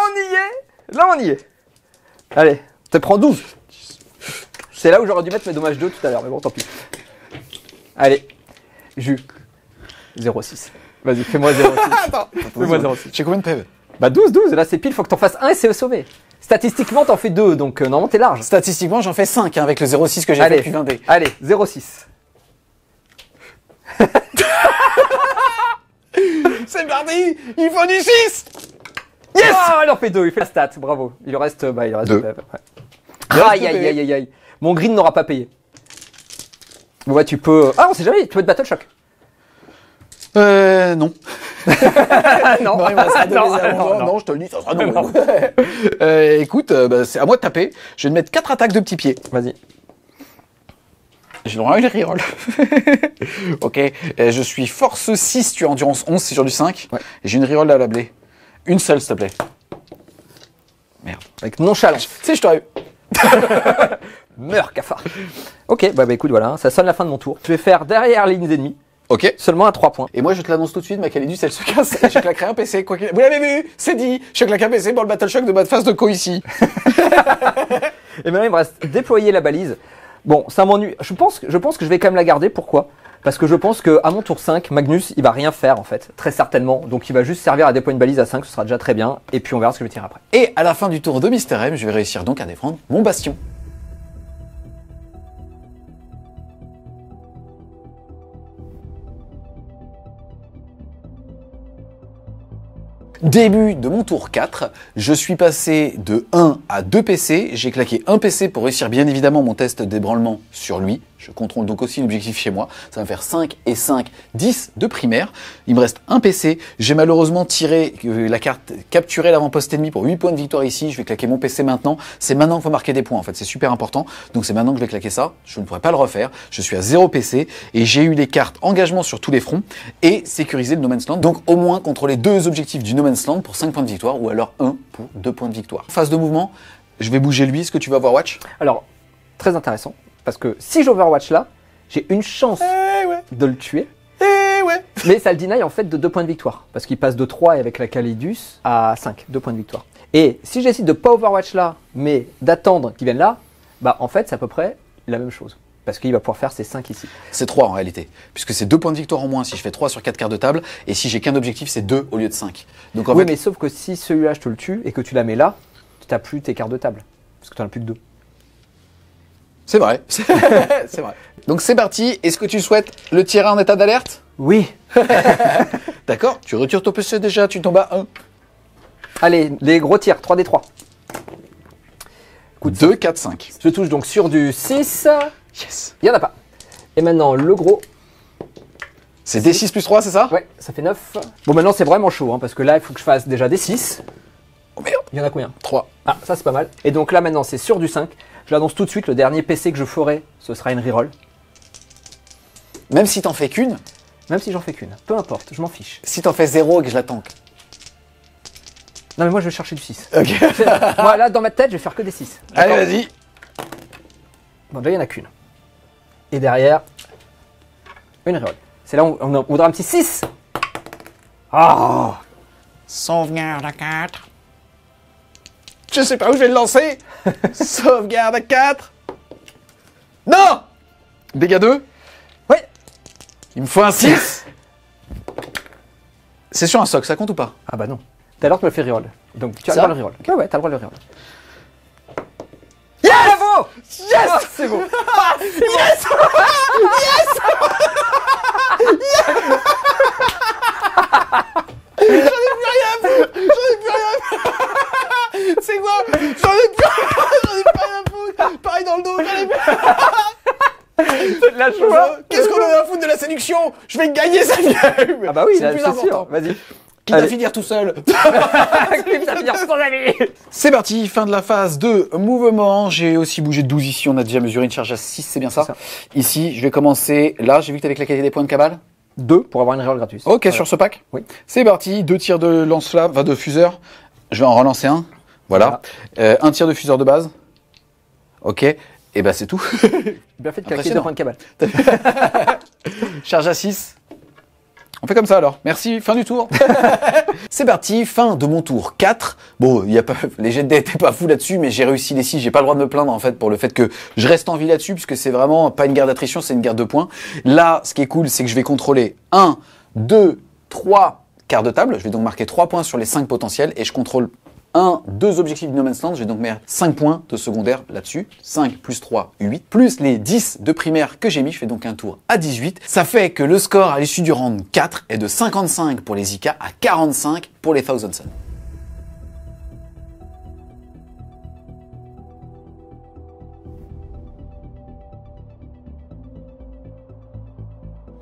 on y est. Allez, te prends 12. C'est là où j'aurais dû mettre mes dommages 2 tout à l'heure, mais bon, tant pis. Allez, Jus. 0,6. Vas-y, fais-moi 0,6. Attends. Fais-moi 0,6. J'ai combien de PV? Bah 12, là c'est pile, faut que t'en fasses 1 et c'est sauvé. Statistiquement, t'en fais 2, donc normalement t'es large. Statistiquement, j'en fais 5 hein, avec le 0,6 que j'ai fait Allez, depuis 20 dés. allez, 0,6. C'est parti. Il faut du 6. Yes! Ah, il en fait 2, il fait la stat, bravo. Il reste, il reste 2. Deux. Aïe, aïe, aïe, aïe, aïe. Mon green n'aura pas payé. Ouais, tu peux... Ah, on sait jamais, tu peux être Battle Shock. Non. non, Non, il me restera deux non, dés avant. non. Non, je te le dis, ça sera non. Non. Écoute, bah, c'est à moi de taper. Je vais te mettre 4 attaques de petits pieds. Vas-y. J'ai le droit à une reroll. Ok. Je suis force 6, tu as endurance 11, c'est sur du 5. Ouais. Et j'ai une reroll à la blé. Une seule, s'il te plaît. Merde. Avec nonchalance. Tu sais, je t'aurais eu. Meurs, cafard. Ok, bah écoute, voilà, ça sonne la fin de mon tour. Je vais faire derrière les lignes ennemies, Ok. seulement à 3 points. Et moi, je te l'annonce tout de suite, ma Calidus, elle se casse. Je claquerai un PC. Quoi qu'il... Vous l'avez vu, c'est dit. Je claque un PC pour le Battle Shock de Badface de Co ici. Et maintenant, il me reste déployer la balise. Bon, ça m'ennuie. Je pense que je vais quand même la garder. Pourquoi? Parce que je pense que à mon tour 5, Magnus, il va rien faire en fait, très certainement. Donc il va juste servir à déployer une balise à 5, ce sera déjà très bien. Et puis on verra ce que je vais tirer après. Et à la fin du tour de Mister M, je vais réussir donc à défendre mon bastion. Début de mon tour 4, je suis passé de 1 à 2 PC. J'ai claqué un PC pour réussir bien évidemment mon test d'ébranlement sur lui. Je contrôle donc aussi l'objectif chez moi. Ça va me faire 5 et 5, 10 de primaire. Il me reste un PC. J'ai malheureusement tiré la carte capturer l'avant-poste ennemi pour 8 points de victoire ici. Je vais claquer mon PC maintenant. C'est maintenant qu'il faut marquer des points en fait. C'est super important. Donc c'est maintenant que je vais claquer ça. Je ne pourrai pas le refaire. Je suis à 0 PC et j'ai eu les cartes engagement sur tous les fronts et sécuriser le No Man's Land. Donc au moins contrôler 2 objectifs du No Man's Land pour 5 points de victoire ou alors 1 pour 2 points de victoire. Phase de mouvement, je vais bouger lui. Est-ce que tu vas voir Watch? Alors, très intéressant, parce que si j'overwatch là, j'ai une chance Ouais. de le tuer. Ouais. Mais ça le deny en fait de 2 points de victoire. Parce qu'il passe de 3 et avec la Calidus à 5, 2 points de victoire. Et si j'essaie de pas overwatch là, mais d'attendre qu'il vienne là, bah en fait c'est à peu près la même chose. Parce qu'il va pouvoir faire ses 5 ici. C'est 3 en réalité, puisque c'est 2 points de victoire en moins si je fais 3 sur 4 quarts de table, et si j'ai qu'un objectif, c'est 2 au lieu de 5. Donc en Oui, fait, mais sauf que si celui-là je te le tue et que tu la mets là, tu n'as plus tes quarts de table. Parce que tu n'en as plus que 2. C'est vrai. C'est vrai. Donc c'est parti. Est-ce que tu souhaites le tirer en état d'alerte? Oui. D'accord. Tu retires ton PC déjà, tu tombes à 1. Allez, les gros tirs, 3D3. 2, 4, 5. Je touche donc sur du 6. Yes. Il n'y en a pas. Et maintenant, le gros. C'est D6 plus 3, c'est ça? Ouais, ça fait 9. Bon, maintenant, c'est vraiment chaud, hein, parce que là, il faut que je fasse déjà des 6. Oh merde. Il y en a combien? 3. Ah, ça, c'est pas mal. Et donc là, maintenant, c'est sur du 5. Je l'annonce tout de suite, le dernier PC que je ferai, ce sera une reroll. Même si t'en fais qu'une? Même si j'en fais qu'une. Peu importe, je m'en fiche. Si t'en fais 0 et que je la tank? Non, mais moi, je vais chercher du 6. Ok. Moi, là, dans ma tête, je vais faire que des 6. Allez, vas-y. Bon, déjà, il n'y en a qu'une. Et derrière, une reroll. C'est là où on voudra un petit 6. Ah! Sauvegarde à 4. Je sais pas où je vais le lancer. Sauvegarde à 4. Non! Dégâts 2. Ouais. Il me faut un 6. C'est sur un soc, ça compte ou pas? Ah bah non. Tout à l'heure, tu me le fais reroll. Donc, tu as le Ça droit de le reroll. Ouais, ouais, t'as le droit de le reroll. Yes! Bravo! Yes! Oh, c'est beau. Yes! J'en ai plus rien à foutre! J'en ai plus rien à foutre! C'est quoi? J'en ai plus rien à foutre! Pareil dans le dos, j'en ai plus. La joie. Qu'est-ce qu'on en a à foutre de la séduction? Je vais gagner sa vie! Ah bah oui, c'est là, le plus c'est important. sûr. Vas-y. Qui va Allez. finir tout seul. Clip, ça finit sans ami. C'est parti, fin de la phase de mouvement. J'ai aussi bougé de 12 ici, on a déjà mesuré une charge à 6, c'est bien ça? C'est ça. Ici, je vais commencer. Là, j'ai vu que tu avais claqué des points de cabale. 2 pour avoir une reroll gratuite. Ok, Voilà. sur ce pack. Oui. C'est parti, 2 tirs de lance-flamme, enfin de fuseur. Je vais en relancer un. Voilà. Un tir de fuseur de base. Ok. Et ben c'est tout. Bien fait de claquer Impressionnant. 2 points de cabale. Charge à 6. On fait comme ça alors. Merci, fin du tour. C'est parti, fin de mon tour 4. Bon, y a pas, les jets de dés étaient pas fous là-dessus, mais j'ai réussi les 6. J'ai pas le droit de me plaindre en fait pour le fait que je reste en vie là-dessus, puisque c'est vraiment pas une guerre d'attrition, c'est une guerre de points. Là, ce qui est cool, c'est que je vais contrôler 1, 2, 3 quarts de table. Je vais donc marquer 3 points sur les 5 potentiels et je contrôle 2 objectifs du No Man's Land. Je vais donc mettre 5 points de secondaire là-dessus. 5 plus 3, 8. Plus les 10 de primaire que j'ai mis. Je fais donc un tour à 18. Ça fait que le score à l'issue du round 4 est de 55 pour les Ika à 45 pour les Thousand Sun.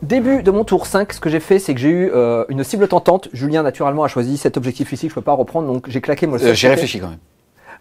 Début de mon tour 5, ce que j'ai fait, c'est que j'ai eu une cible tentante. Julien, naturellement, a choisi cet objectif ici que je peux pas reprendre, donc j'ai claqué moi. J'ai réfléchi quand même.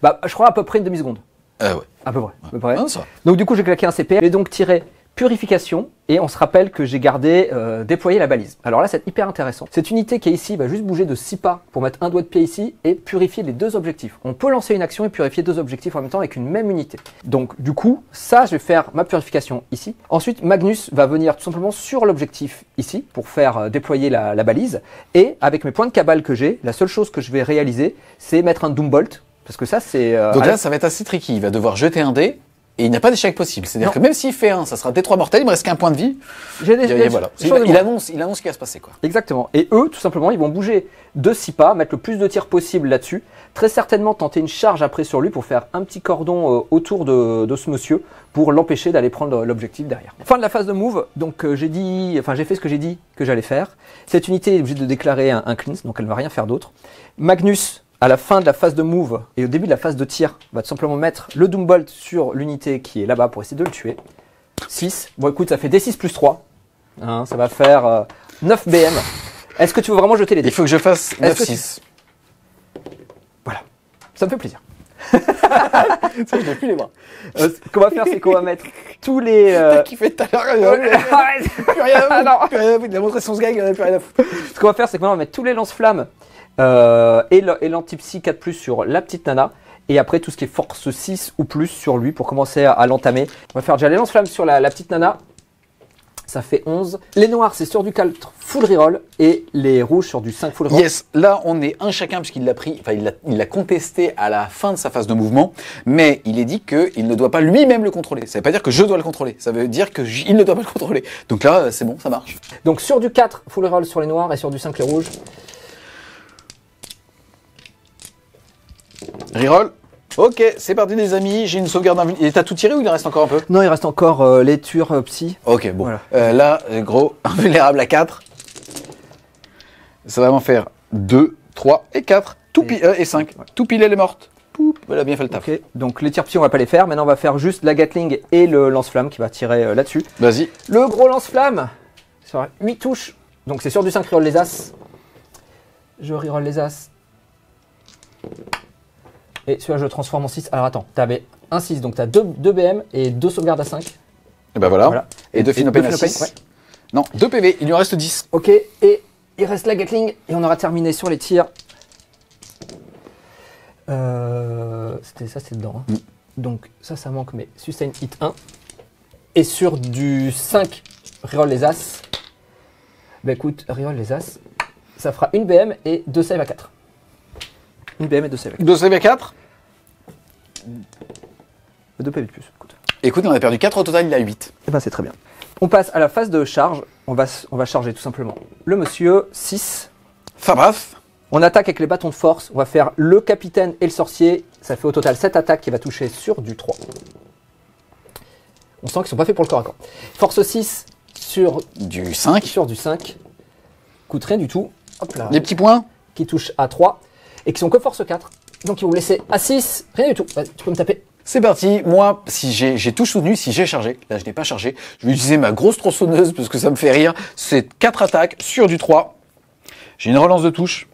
Bah, je crois à peu près une demi-seconde. Ouais. À peu près. À peu près. Ah, ça va. Donc du coup, j'ai claqué un CP. J'ai donc tiré purification et on se rappelle que j'ai gardé déployer la balise. Alors là, c'est hyper intéressant. Cette unité qui est ici va juste bouger de 6 pas pour mettre un doigt de pied ici et purifier les 2 objectifs. On peut lancer une action et purifier 2 objectifs en même temps avec une même unité. Donc du coup, ça, je vais faire ma purification ici. Ensuite, Magnus va venir tout simplement sur l'objectif ici pour faire déployer la balise. Et avec mes points de cabale que j'ai, la seule chose que je vais réaliser, c'est mettre un Doombolt. Parce que ça, c'est... Donc là, ça va être assez tricky. Il va devoir jeter un dé. Et il n'y a pas d'échec possible. C'est-à-dire Non. que même s'il fait un, ça sera D3 mortel, il me reste qu'un point de vie. j'ai des Et voilà. choses de Il moi. annonce ce qui va se passer, quoi. Exactement. Et eux, tout simplement, ils vont bouger de 6 pas, mettre le plus de tirs possible là-dessus. Très certainement tenter une charge après sur lui pour faire un petit cordon autour de ce monsieur pour l'empêcher d'aller prendre l'objectif derrière. Fin de la phase de move. Donc j'ai fait ce que j'ai dit que j'allais faire. Cette unité est obligée de déclarer un cleanse, donc elle ne va rien faire d'autre. Magnus, à la fin de la phase de move et au début de la phase de tir, va tout simplement mettre le Doombolt sur l'unité qui est là-bas pour essayer de le tuer. 6. Bon écoute, ça fait D6 plus 3. Hein, ça va faire 9 BM. Est-ce que tu veux vraiment jeter les dés? Il faut que je fasse Est-ce que 9-6. Voilà. Ça me fait plaisir. Ça, je n'ai plus les bras. Ce qu'on va faire, c'est qu'on va mettre tous les... T'as kiffé tout à l'heure. Arrête. Plus rien à Ah non. foutre. Plus rien à foutre. Il a montré son sgag, il n'en a plus rien à foutre. Ce qu'on va faire, c'est qu'on va mettre tous les lance-flammes et l'anti-psy 4+, sur la petite nana. Et après, tout ce qui est force 6 ou plus sur lui pour commencer à l'entamer. On va faire déjà les lance-flammes sur la petite nana. Ça fait 11. Les noirs, c'est sur du 4 full reroll. Et les rouges sur du 5 full reroll. Yes, là on est un chacun puisqu'il l'a pris, enfin il l'a contesté à la fin de sa phase de mouvement, mais il est dit qu'il ne doit pas lui-même le contrôler. Ça veut pas dire que je dois le contrôler, ça veut dire qu'il ne doit pas le contrôler. Donc là c'est bon, ça marche. Donc sur du 4 full reroll sur les noirs et sur du 5 les rouges. Reroll. Ok, c'est parti les amis, j'ai une sauvegarde invulnérable. Et t'as tout tiré ou il en reste encore un peu? Non, il reste encore les tueurs psy. Ok, bon. Voilà. Là, gros, invulnérable à 4. Ça va m'en faire 2, 3 et 4. Et 5. Ouais. Tout pile, elle est morte. Poup, elle a bien fait le taf. Ok, donc les tirs psy, on va pas les faire. Maintenant, on va faire juste la Gatling et le lance-flamme qui va tirer là-dessus. Vas-y. Le gros lance-flamme, sur 8 touches. Donc c'est sur du 5, reroll les as. Je reroll les as. Et celui-là, je le transforme en 6. Alors attends, t'avais un 6, donc t'as 2 BM et 2 sauvegardes à 5. Et ben voilà. Et 2 Finopane à 6. Ouais. Non, 2 PV, il lui en reste 10. Ok, et il reste la Gatling et on aura terminé sur les tirs. C'était dedans. Hein. Donc ça manque, mais sustain hit 1. Et sur du 5, reroll les as. Bah écoute, reroll les as. Ça fera une BM et 2 save à 4. Une BM et 2 save à 4. 2 save à 4. 2 PV de plus. Écoute, on a perdu 4 au total, il a 8. Et ben c'est très bien. On passe à la phase de charge. On va charger tout simplement le monsieur 6. Fabraf. On attaque avec les bâtons de force. On va faire le capitaine et le sorcier. Ça fait au total 7 attaques qui va toucher sur du 3. On sent qu'ils sont pas faits pour le corps à corps. Force 6 sur du 5. Sur du 5. Coûte rien du tout. Hop là. Des petits points. Qui touchent à 3. Et qui sont que force 4. Donc ils vont me laisser à 6. Rien du tout. Vas-y, tu peux me taper. C'est parti. Moi, si j'ai tout soutenu, si j'ai chargé, là je n'ai pas chargé, je vais utiliser ma grosse tronçonneuse parce que ça me fait rire. C'est 4 attaques sur du 3. J'ai une relance de touche.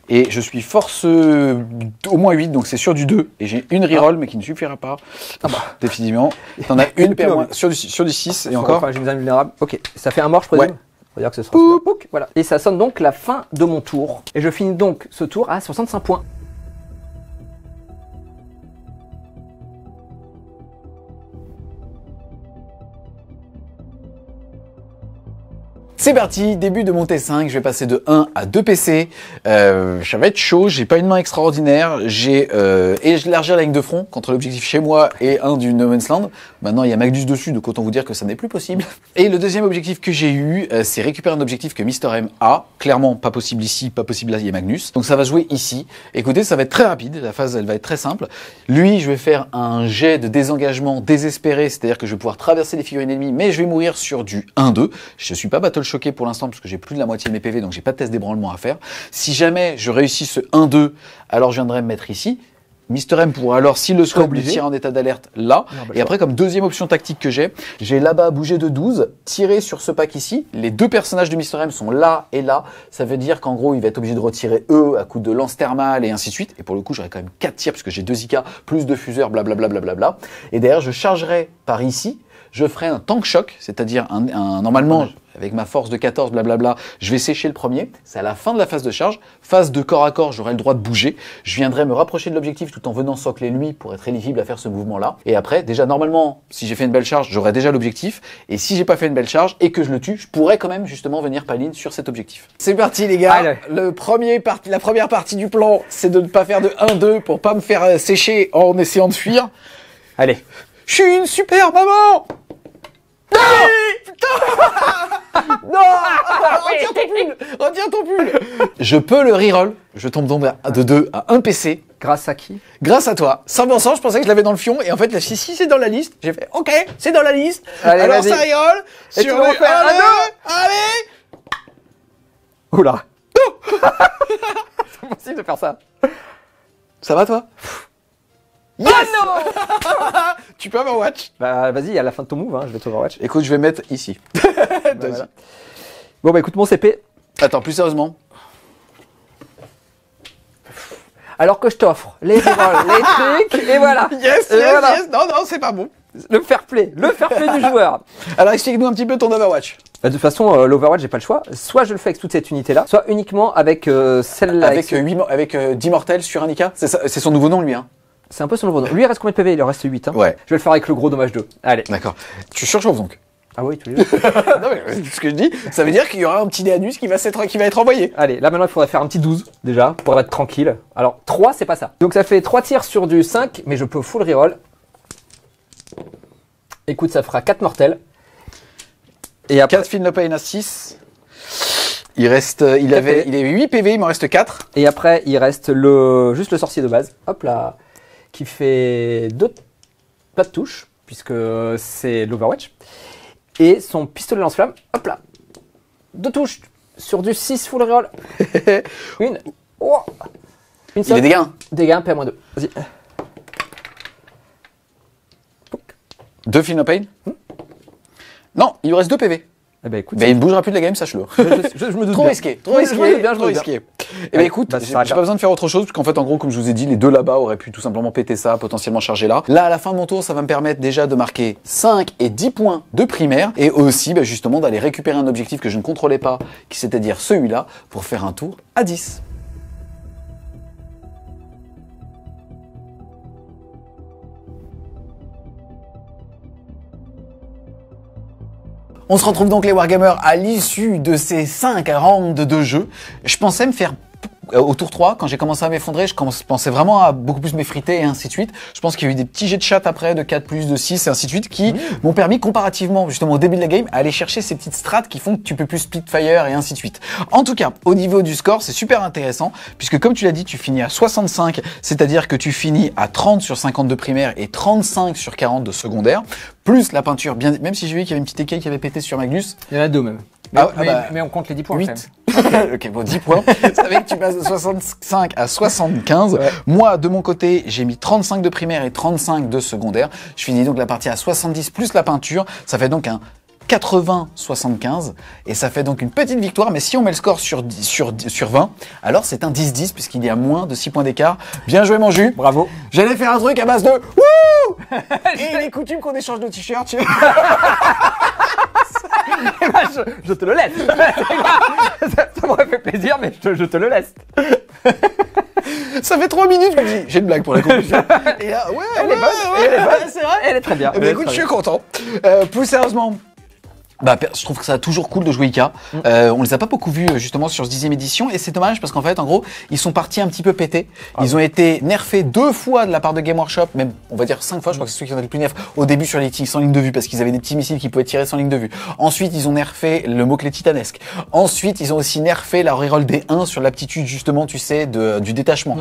Et je suis force au moins 8, donc c'est sur du 2. Et j'ai une reroll, mais qui ne suffira pas. Ah bah, définitivement. T'en as une paire sur du 6 et encore. Enfin, j'ai mis un vulnérable. Ok, ça fait un mort, je présume. Ouais. Faut dire que ce sera voilà. Et ça sonne donc la fin de mon tour. Et je finis donc ce tour à 65 points. C'est parti, début de mon T5, je vais passer de 1 à 2 PC. Ça va être chaud, j'ai pas une main extraordinaire, j'ai élargi la ligne de front contre l'objectif chez moi et un du No Man's Land. Maintenant il y a Magnus dessus, donc autant vous dire que ça n'est plus possible. Et le deuxième objectif que j'ai eu, c'est récupérer un objectif que Mister M a. Clairement pas possible ici, pas possible là, il y a Magnus. Donc ça va jouer ici. Écoutez, ça va être très rapide, la phase elle va être très simple. Lui, je vais faire un jet de désengagement désespéré, c'est-à-dire que je vais pouvoir traverser les figurines ennemies, mais je vais mourir sur du 1-2. Je suis pas battle choqué pour l'instant parce que j'ai plus de la moitié de mes PV, donc j'ai pas de test d'ébranlement à faire. Si jamais je réussis ce 1-2, alors je viendrai me mettre ici. Mister M pourra alors, s'il le souhaite, lui tirer en état d'alerte là. Et après, comme deuxième option tactique que j'ai là-bas bouger de 12, tirer sur ce pack ici. Les deux personnages de Mister M sont là et là. Ça veut dire qu'en gros, il va être obligé de retirer eux à coup de lance thermale et ainsi de suite. Et pour le coup, j'aurai quand même 4 tirs parce que j'ai 2 IK plus 2 fuseurs, blablabla. Blablabla. Et derrière, je chargerai par ici. Je ferai un tank shock, c'est-à-dire normalement, avec ma force de 14, blablabla, je vais sécher le premier. C'est à la fin de la phase de charge. Phase de corps à corps, j'aurai le droit de bouger. Je viendrai me rapprocher de l'objectif tout en venant socler lui pour être éligible à faire ce mouvement-là. Et après, déjà, normalement, si j'ai fait une belle charge, j'aurai déjà l'objectif. Et si j'ai pas fait une belle charge et que je le tue, je pourrais quand même justement venir paline sur cet objectif. C'est parti, les gars. Allez. La première partie du plan, c'est de ne pas faire de 1-2 pour pas me faire sécher en essayant de fuir. Allez. Je suis une super maman! Non! Putain! Non! Retiens ton pull! Je peux le reroll. Je tombe donc de 2 à 1 PC. Grâce à qui? Grâce à toi. 100%, je pensais que je l'avais dans le fion. Et en fait, si c'est dans la liste, j'ai fait OK, c'est dans la liste. Allez, alors ça reroll. Et sur le faire allez! Oula! C'est possible de faire ça. Ça va, toi? Yes! Oh non! Tu peux Overwatch? Bah vas-y, à la fin de ton move, hein, je vais t'Overwatch. Écoute, je vais mettre ici. Voilà. Bon bah écoute mon CP. Attends, plus sérieusement. Alors que je t'offre les rerolls, les trucs, et voilà. Yes. Non, c'est pas bon. Le fair play du joueur. Alors explique-nous un petit peu ton Overwatch. De toute façon, l'Overwatch, j'ai pas le choix. Soit je le fais avec toute cette unité-là, soit uniquement avec celle-là. Avec 10 mortels sur un IK. C'est son nouveau nom, lui, hein. C'est un peu son nouveau nom. Lui, il reste combien de PV? Il en reste 8. Hein. Ouais. Je vais le faire avec le gros dommage 2. Allez. D'accord. Tu surchauffes donc? Ah oui, tous les deux. Non, mais ce que je dis, ça veut dire qu'il y aura un petit Déanus qui va être envoyé. Allez, là maintenant, il faudrait faire un petit 12 déjà pour être tranquille. Alors, 3, c'est pas ça. Donc, ça fait 3 tirs sur du 5, mais je peux full reroll. Écoute, ça fera 4 mortels. Et après... 4 Finopane à 6. Il avait 8 PV, il m'en reste 4. Et après, il reste juste le sorcier de base. Hop là. qui fait pas de touche, puisque c'est l'Overwatch. Et son pistolet lance-flamme, hop là, 2 touches sur du 6 full reroll. Une Il est dégâts. Dégâts, P-2. Vas-y. 2 Feel No Pain. Non, il lui reste 2 PV. Eh ben écoute, Mais il ne bougera plus de la game, sache-le. je me doute Trop bien. risqué, trop Je me risqué, doute bien, je me trop doute risqué. bien. Eh ben écoute, bah, j'ai ça s'arrête pas là. besoin de faire autre chose, parce qu'en fait, en gros, comme je vous ai dit, les deux là-bas auraient pu tout simplement péter ça, potentiellement charger là. Là, à la fin de mon tour, ça va me permettre déjà de marquer 5 et 10 points de primaire, et aussi, bah, justement, d'aller récupérer un objectif que je ne contrôlais pas, qui c'est-à-dire celui-là, pour faire un tour à 10. On se retrouve donc les Wargamers à l'issue de ces 5 rounds de jeu. Je pensais me faire au tour 3, quand j'ai commencé à m'effondrer, je pensais vraiment à beaucoup plus m'effriter et ainsi de suite. Je pense qu'il y a eu des petits jets de chat après, de 4+, de 6 et ainsi de suite, qui m'ont permis comparativement, justement au début de la game, à aller chercher ces petites strats qui font que tu peux plus split fire et ainsi de suite. En tout cas, au niveau du score, c'est super intéressant, puisque comme tu l'as dit, tu finis à 65, c'est-à-dire que tu finis à 30 sur 50 de primaire et 35 sur 40 de secondaire, plus la peinture, bien, même si j'ai vu qu'il y avait une petite écaille qui avait pété sur Magnus. Il y en a 2 même. Mais on compte les 10 points. 8. Ok, bon, 10 points. Ça fait que tu passes de 65 à 75. Ouais. Moi, de mon côté, j'ai mis 35 de primaire et 35 de secondaire. Je finis donc la partie à 70 plus la peinture. Ça fait donc un 80-75 et ça fait donc une petite victoire, mais si on met le score sur 20, alors c'est un 10-10 puisqu'il y a moins de 6 points d'écart. Bien joué mon jus. Bravo. J'allais faire un truc à base de wouh. Et il est coutume qu'on échange de t-shirts. Je te le laisse. ça m'aurait fait plaisir, mais je te le laisse. Ça fait 3 minutes que je dis, j'ai une blague pour la conclusion. Et là, elle est bonne, c'est vrai. Elle est très bien. Eh bien, écoute, je suis content. Plus sérieusement, bah, je trouve que ça toujours cool de jouer IK. On les a pas beaucoup vus justement sur ce 10e édition et c'est dommage parce qu'en fait, en gros, ils sont partis un petit peu pétés. Ils ont été nerfés 2 fois de la part de Game Workshop, même on va dire 5 fois. Je crois que c'est ceux qui ont été le plus nerfs au début sur les tirs sans ligne de vue parce qu'ils avaient des petits missiles qui pouvaient tirer sans ligne de vue. Ensuite, ils ont nerfé le mot-clé titanesque. Ensuite, ils ont aussi nerfé la reroll des 1 sur l'aptitude justement, tu sais, du détachement.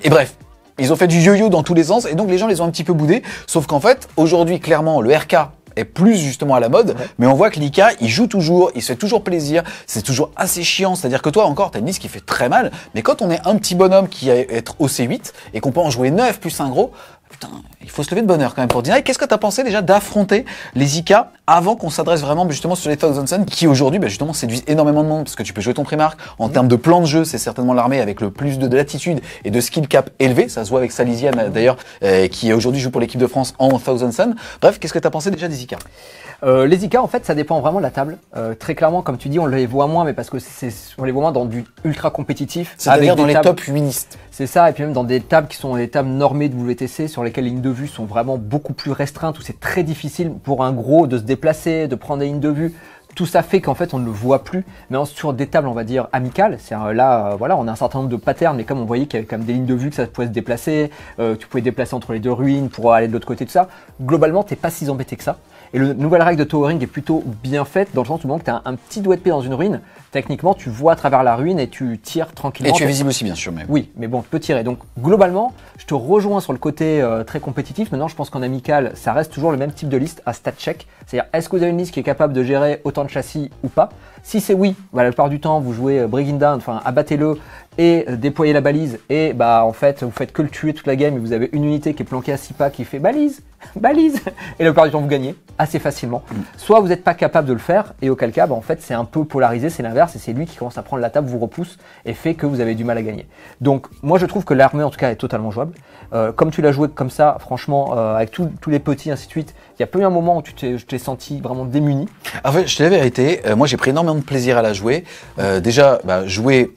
Et bref. Ils ont fait du yo-yo dans tous les sens et donc les gens les ont un petit peu boudés. Sauf qu'en fait, aujourd'hui, clairement, le RK est plus justement à la mode, mais on voit que l'IK, il joue toujours, il se fait toujours plaisir, c'est toujours assez chiant, c'est-à-dire que toi encore, t'as une liste qui fait très mal, mais quand on est un petit bonhomme qui va être au C8 et qu'on peut en jouer 9 plus un gros, putain, il faut se lever de bonheur quand même pour dire, qu'est-ce que t'as pensé déjà d'affronter les IK avant qu'on s'adresse vraiment justement sur les Thousand Suns qui aujourd'hui justement séduisent énormément de monde parce que tu peux jouer ton Primarch en termes de plan de jeu, c'est certainement l'armée avec le plus de latitude et de skill cap élevé, ça se voit avec Salisian d'ailleurs qui aujourd'hui joue pour l'équipe de France en Thousand Suns. Bref, qu'est-ce que t'as pensé déjà des IK? Les IK en fait ça dépend vraiment de la table. Très clairement comme tu dis on les voit moins mais parce que on les voit moins dans du ultra compétitif. C'est-à-dire dans les top 8 listes. C'est ça et puis même dans des tables qui sont les tables normées de WTC sur lesquelles les lignes de vue sont vraiment beaucoup plus restreintes où c'est très difficile pour un gros de se déplacer, de prendre des lignes de vue. Tout ça fait qu'en fait on ne le voit plus, mais sur des tables on va dire amicales, c'est là voilà on a un certain nombre de patterns, mais comme on voyait qu'il y avait quand même des lignes de vue que ça pouvait se déplacer, tu pouvais déplacer entre les 2 ruines pour aller de l'autre côté tout ça. Globalement t'es pas si embêté que ça. Et la nouvelle règle de towering est plutôt bien faite dans le sens où tu as un petit doigt de pied dans une ruine, techniquement tu vois à travers la ruine et tu tires tranquillement. Et tu es visible aussi bien sûr même. Oui, mais bon tu peux tirer. Donc globalement je te rejoins sur le côté très compétitif. Maintenant je pense qu'en amical ça reste toujours le même type de liste à stat check. C'est-à-dire est-ce que vous avez une liste qui est capable de gérer autant de châssis ou pas? Si c'est oui, bah, la plupart du temps vous jouez Bring It Down, enfin abattez-le et déployez la balise et bah en fait vous faites que le tuer toute la game et vous avez une unité qui est planquée à 6 pas qui fait balise et la plupart du temps vous gagnez assez facilement. Soit vous n'êtes pas capable de le faire et auquel cas bah, en fait c'est un peu polarisé, c'est l'inverse et c'est lui qui commence à prendre la table, vous repousse et fait que vous avez du mal à gagner. Donc moi je trouve que l'armée en tout cas est totalement jouable. Comme tu l'as joué comme ça, franchement avec tous les petits ainsi de suite, il y a pas eu un moment où je t'ai senti vraiment démuni. En fait je te dis la vérité, moi j'ai pris énormément de plaisir à la jouer. Déjà jouer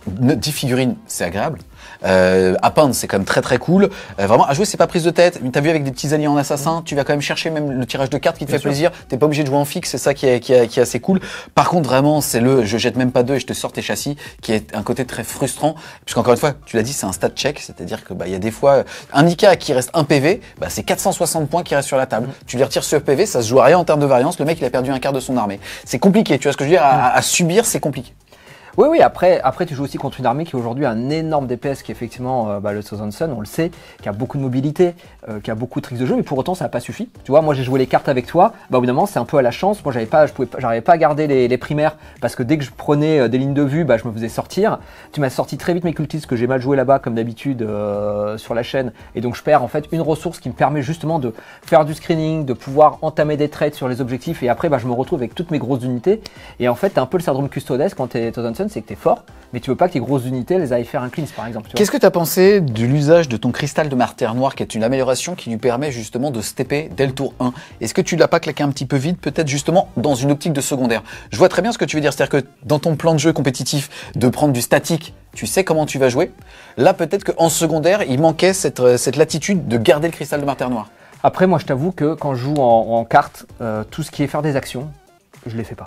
10 figurines, c'est agréable. À peindre, c'est quand même très très cool. Vraiment, à jouer, c'est pas prise de tête. Mais t'as vu avec des petits alliés en assassin, tu vas quand même chercher même le tirage de cartes qui te fait plaisir. T'es pas obligé de jouer en fixe, c'est ça qui est assez cool. Par contre, vraiment, c'est je jette même pas 2 et je te sors tes châssis, qui est un côté très frustrant. Puisqu'encore une fois, tu l'as dit, c'est un stat check, c'est-à-dire que il y a des fois un IK qui reste 1 PV, c'est 460 points qui restent sur la table. Tu lui retires ce PV, ça se joue à rien en termes de variance. Le mec, il a perdu un quart de son armée. C'est compliqué, tu vois ce que je veux dire, à subir, c'est compliqué. Oui, après tu joues aussi contre une armée qui aujourd'hui a un énorme DPS qui est effectivement le Southern Sun, on le sait, qui a beaucoup de mobilité, qui a beaucoup de tricks de jeu, mais pour autant ça n'a pas suffi. Tu vois, moi j'ai joué les cartes avec toi, au bout d'un moment c'est un peu à la chance, moi j'arrivais pas à garder les primaires parce que dès que je prenais des lignes de vue, je me faisais sortir. Tu m'as sorti très vite mes cultistes que j'ai mal joué là-bas comme d'habitude sur la chaîne, et donc je perds en fait une ressource qui me permet justement de faire du screening, de pouvoir entamer des trades sur les objectifs, et après je me retrouve avec toutes mes grosses unités, et en fait t'as un peu le syndrome custodes quand t'es Southern Sun, c'est que t'es fort, mais tu veux pas que tes grosses unités les aillent faire un cleanse par exemple. Qu'est-ce que tu as pensé de l'usage de ton cristal de martyr noir, qui est une amélioration qui lui permet justement de stepper dès le tour 1? Est-ce que tu l'as pas claqué un petit peu vite, peut-être justement dans une optique de secondaire? Je vois très bien ce que tu veux dire, c'est-à-dire que dans ton plan de jeu compétitif, de prendre du statique, tu sais comment tu vas jouer. Là, peut-être qu'en secondaire, il manquait cette latitude de garder le cristal de martyr noir. Après, moi je t'avoue que quand je joue en carte, tout ce qui est faire des actions, je les fais pas.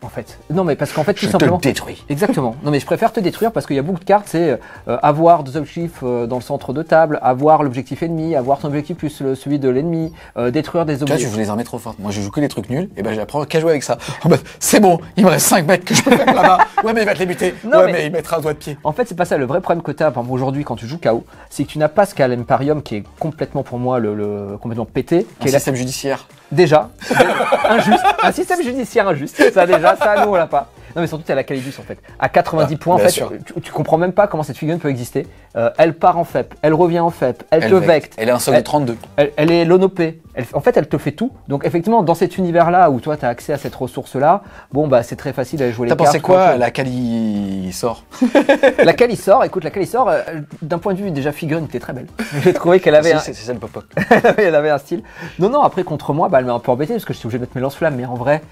En fait. Non mais parce qu'en fait tout simplement. Je te détruis. Exactement. Non mais je préfère te détruire parce qu'il y a beaucoup de cartes, c'est avoir deux objectifs dans le centre de table, avoir l'objectif ennemi, avoir ton objectif plus celui de l'ennemi, détruire des objectifs. Là, tu joues les armées trop fortes. Moi, je joue que les trucs nuls, et j'apprends qu'à jouer avec ça. En mode, c'est bon, il me reste 5 mètres que je peux faire là-bas. Ouais, mais il va te les buter. Ouais, mais il mettra un doigt de pied. En fait, c'est pas ça. Le vrai problème que tu as aujourd'hui quand tu joues KO, c'est que tu n'as pas ce qu'a l'Imperium qui est complètement pour moi complètement pété. Qui est le système judiciaire. Déjà, injuste. Un système judiciaire injuste. Ça déjà, ça nous on l'a pas. Non mais surtout tu as la Calidus en fait. À 90 points en fait, tu comprends même pas comment cette figurine peut exister. Elle part en FEP, elle revient en FEP, elle te vecte. Elle est un solde de 32. Elle est l'onopée. En fait elle te fait tout. Donc effectivement dans cet univers là où toi tu as accès à cette ressource là, c'est très facile d'aller jouer les cartes. T'as pensé quoi la Kali sort? La Kali sort, écoute, la Kali sort, d'un point de vue déjà figurine était très belle. J'ai trouvé qu'elle avait c'est ça le pop-up. Elle avait un style. Non, après contre moi, elle m'a un peu embêté parce que je suis obligé de mettre mes lance-flammes, mais en vrai,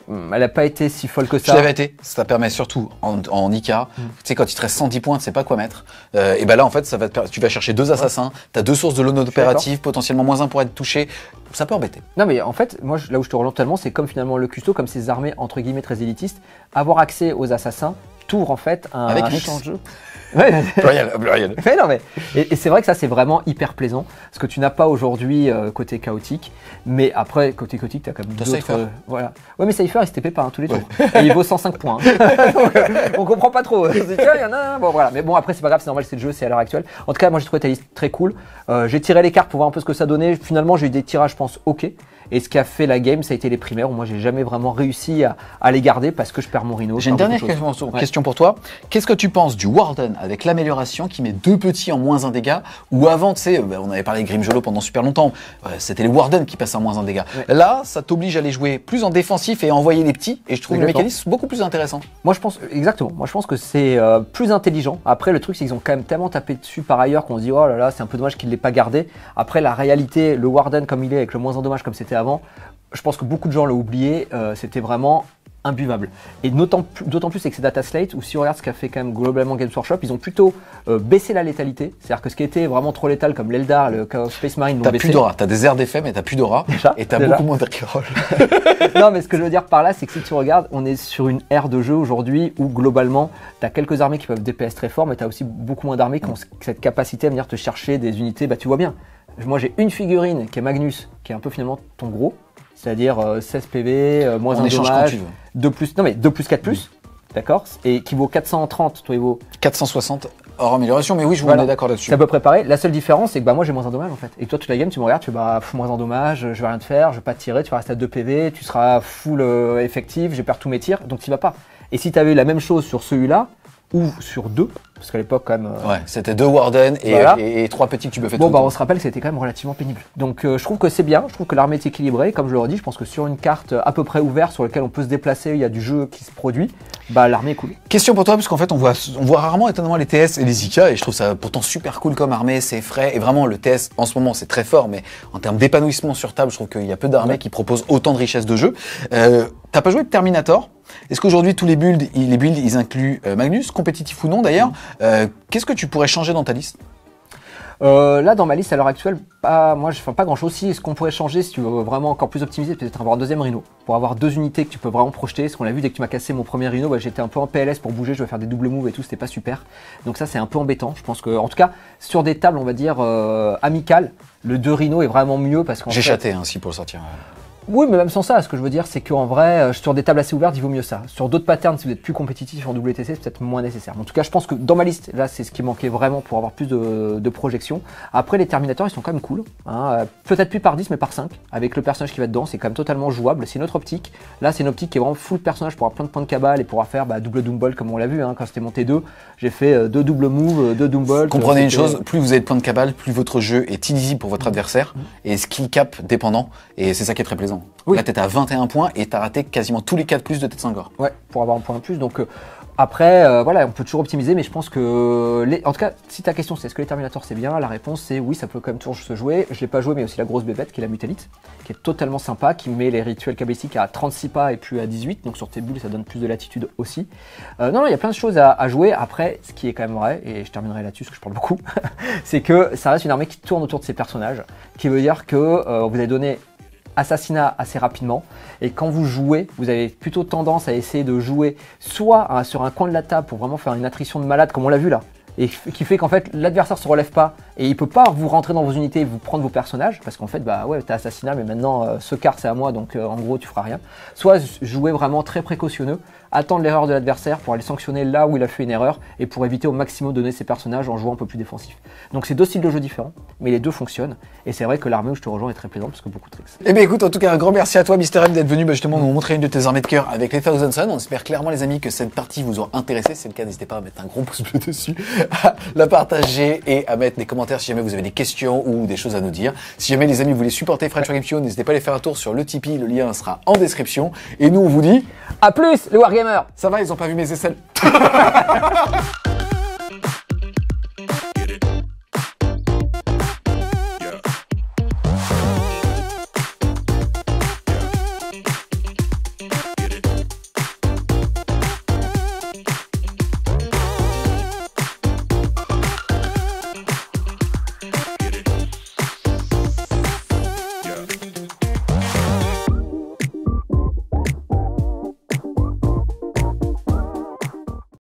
elle n'a pas été si folle que ça. Je l'avais été. Ça permet surtout en Ika, tu sais, quand il te reste 110 points, tu sais pas quoi mettre. Et là, en fait, tu vas chercher 2 assassins, tu as 2 sources de l'eau opérative, potentiellement moins 1 pour être touché. Ça peut embêter. Non, mais en fait, moi, là où je te relance tellement, c'est comme finalement le custo, comme ces armées entre guillemets très élitistes, avoir accès aux assassins t'ouvre en fait un champ de jeu. Ouais. Pluriel. Mais non, mais et c'est vrai que ça c'est vraiment hyper plaisant, ce que tu n'as pas aujourd'hui côté chaotique, mais après côté chaotique tu as quand même d'autres. Voilà. Ouais, mais Cypher il se TP pas tous les tours. Et il vaut 105 points. Donc, on comprend pas trop. Tiens, il y en a un. Bon voilà, mais bon après c'est pas grave, c'est normal, c'est le jeu, c'est à l'heure actuelle. En tout cas, moi j'ai trouvé ta liste très cool. J'ai tiré les cartes pour voir un peu ce que ça donnait. Finalement, j'ai eu des tirages, je pense, ok. Et ce qui a fait la game, ça a été les primaires où moi j'ai jamais vraiment réussi à les garder parce que je perds mon rhino. J'ai une dernière question pour toi. Qu'est-ce que tu penses du Warden avec l'amélioration qui met 2 petits en moins 1 dégât, ou avant, tu sais, on avait parlé de Grimjolo pendant super longtemps, c'était les Warden qui passaient en moins 1 dégât. Ouais. Là, ça t'oblige à les jouer plus en défensif et à envoyer les petits, et je trouve le mécanisme beaucoup plus intéressant. Moi je pense, exactement, moi je pense que c'est plus intelligent. Après le truc c'est qu'ils ont quand même tellement tapé dessus par ailleurs qu'on se dit oh là là c'est un peu dommage qu'il ne l'ait pas gardé. Après la réalité, le Warden comme il est avec le moins 1 dommage comme c'était avant, je pense que beaucoup de gens l'ont oublié, c'était vraiment imbuvable. Et d'autant plus avec ces data slates où si on regarde ce qu'a fait quand même globalement Games Workshop, ils ont plutôt baissé la létalité. C'est-à-dire que ce qui était vraiment trop létal comme l'Eldar, le Chaos Space Marine, t'as plus d'aura, t'as des airs d'effet mais t'as plus d'aura et t'as beaucoup moins d'arc-roll. Non mais ce que je veux dire par là c'est que si tu regardes, on est sur une ère de jeu aujourd'hui où globalement t'as quelques armées qui peuvent DPS très fort mais t'as aussi beaucoup moins d'armées qui ont cette capacité à venir te chercher des unités, tu vois bien. Moi j'ai une figurine qui est Magnus, qui est un peu finalement ton gros. C'est-à-dire 16 PV, moins 1 dommage, 2 plus, non mais 2 plus 4 plus, d'accord, et qui vaut 430, toi il vaut 460 hors amélioration, mais oui, je vous en ai d'accord là-dessus. C'est à peu près pareil. La seule différence, c'est que moi j'ai moins 1 dommage en fait. Et toi, toute la game, tu me regardes, tu fais moins 1 dommage, je vais rien te faire, je vais pas te tirer, tu vas rester à 2 PV, tu seras full effectif, j'ai perdu tous mes tirs, donc tu vas pas. Et si tu avais eu la même chose sur celui-là, ou sur 2, parce qu'à l'époque quand même... Ouais, c'était 2 Warden et 3 petits que tu peux faire. Bon, on se rappelle que c'était quand même relativement pénible. Donc je trouve que c'est bien, je trouve que l'armée est équilibrée, comme je le redis, je pense que sur une carte à peu près ouverte sur laquelle on peut se déplacer, il y a du jeu qui se produit, l'armée est cool. Question pour toi, parce qu'en fait on voit rarement étonnamment les TS et les IK, et je trouve ça pourtant super cool comme armée, c'est frais, et vraiment le TS en ce moment c'est très fort, mais en termes d'épanouissement sur table, je trouve qu'il y a peu d'armées qui proposent autant de richesse de jeu. T'as pas joué de Terminator? Est-ce qu'aujourd'hui tous les builds ils incluent Magnus, compétitif ou non d'ailleurs? Qu'est-ce que tu pourrais changer dans ta liste? Là dans ma liste à l'heure actuelle, pas grand chose. Si ce qu'on pourrait changer, si tu veux vraiment encore plus optimiser, peut-être avoir un deuxième rhino, pour avoir 2 unités que tu peux vraiment projeter. Ce qu'on a vu dès que tu m'as cassé mon premier rhino, j'étais un peu en PLS pour bouger, je vais faire des double moves et tout, c'était pas super. Donc ça c'est un peu embêtant. Je pense que en tout cas sur des tables on va dire amicales, le 2 rhino est vraiment mieux parce qu'en j'ai chaté ainsi pour le sortir. Oui, mais même sans ça, ce que je veux dire, c'est qu'en vrai, sur des tables assez ouvertes, il vaut mieux ça. Sur d'autres patterns, si vous êtes plus compétitif en WTC, c'est peut-être moins nécessaire. Mais en tout cas, je pense que dans ma liste, là, c'est ce qui manquait vraiment pour avoir plus de projection. Après, les Terminators, ils sont quand même cool. Hein. Peut-être plus par 10, mais par 5. Avec le personnage qui va dedans, c'est quand même totalement jouable. C'est une autre optique. Là, c'est une optique qui est vraiment full personnage pour avoir plein de points de cabale et pourra faire double Doomball comme on l'a vu. Hein. Quand c'était monté 2, j'ai fait 2 double moves, 2 Doomball. Comprenez une chose, plus vous avez de points de cabale, plus votre jeu est illisible pour votre adversaire et skill cap dépendant. Et c'est ça qui est très plaisant. Oui. Là, t'es à 21 points et t'as raté quasiment tous les 4 plus de Tête Sangor. Ouais, pour avoir un point de plus. Donc après, voilà, on peut toujours optimiser, mais je pense que, en tout cas, si ta question c'est est-ce que les Terminators c'est bien, la réponse c'est oui, ça peut quand même toujours se jouer. Je l'ai pas joué, mais aussi la grosse bébête qui est la Mutalite, qui est totalement sympa, qui met les rituels cabalistiques à 36 pas et puis à 18, donc sur tes bulles ça donne plus de latitude aussi. Non, il y a plein de choses à jouer. Après, ce qui est quand même vrai, et je terminerai là-dessus parce que je parle beaucoup, c'est que ça reste une armée qui tourne autour de ses personnages, qui veut dire que vous avez donné assassinat assez rapidement, et quand vous jouez, vous avez plutôt tendance à essayer de jouer soit sur un coin de la table pour vraiment faire une attrition de malade comme on l'a vu là, et qui fait qu'en fait l'adversaire se relève pas et il peut pas vous rentrer dans vos unités et vous prendre vos personnages parce qu'en fait ouais t'as assassinat mais maintenant ce quart c'est à moi donc en gros tu feras rien. Soit jouer vraiment très précautionneux, attendre l'erreur de l'adversaire pour aller sanctionner là où il a fait une erreur et pour éviter au maximum de donner ses personnages en jouant un peu plus défensif. Donc c'est deux styles de jeu différents mais les deux fonctionnent et c'est vrai que l'armée où je te rejoins est très plaisante parce que beaucoup de tricks. Eh bien écoute, en tout cas un grand merci à toi Mister M d'être venu justement nous montrer une de tes armées de cœur avec les Thousand Suns. On espère clairement les amis que cette partie vous aura intéressé. Si c'est le cas, n'hésitez pas à mettre un gros pouce bleu dessus, à la partager et à mettre des commentaires si jamais vous avez des questions ou des choses à nous dire. Si jamais les amis vous voulez supporter French Wargame Show, n'hésitez pas à aller faire un tour sur le Tipeee, le lien sera en description. Et nous on vous dit à plus les Wargamers. Ça va, ils ont pas vu mes aisselles.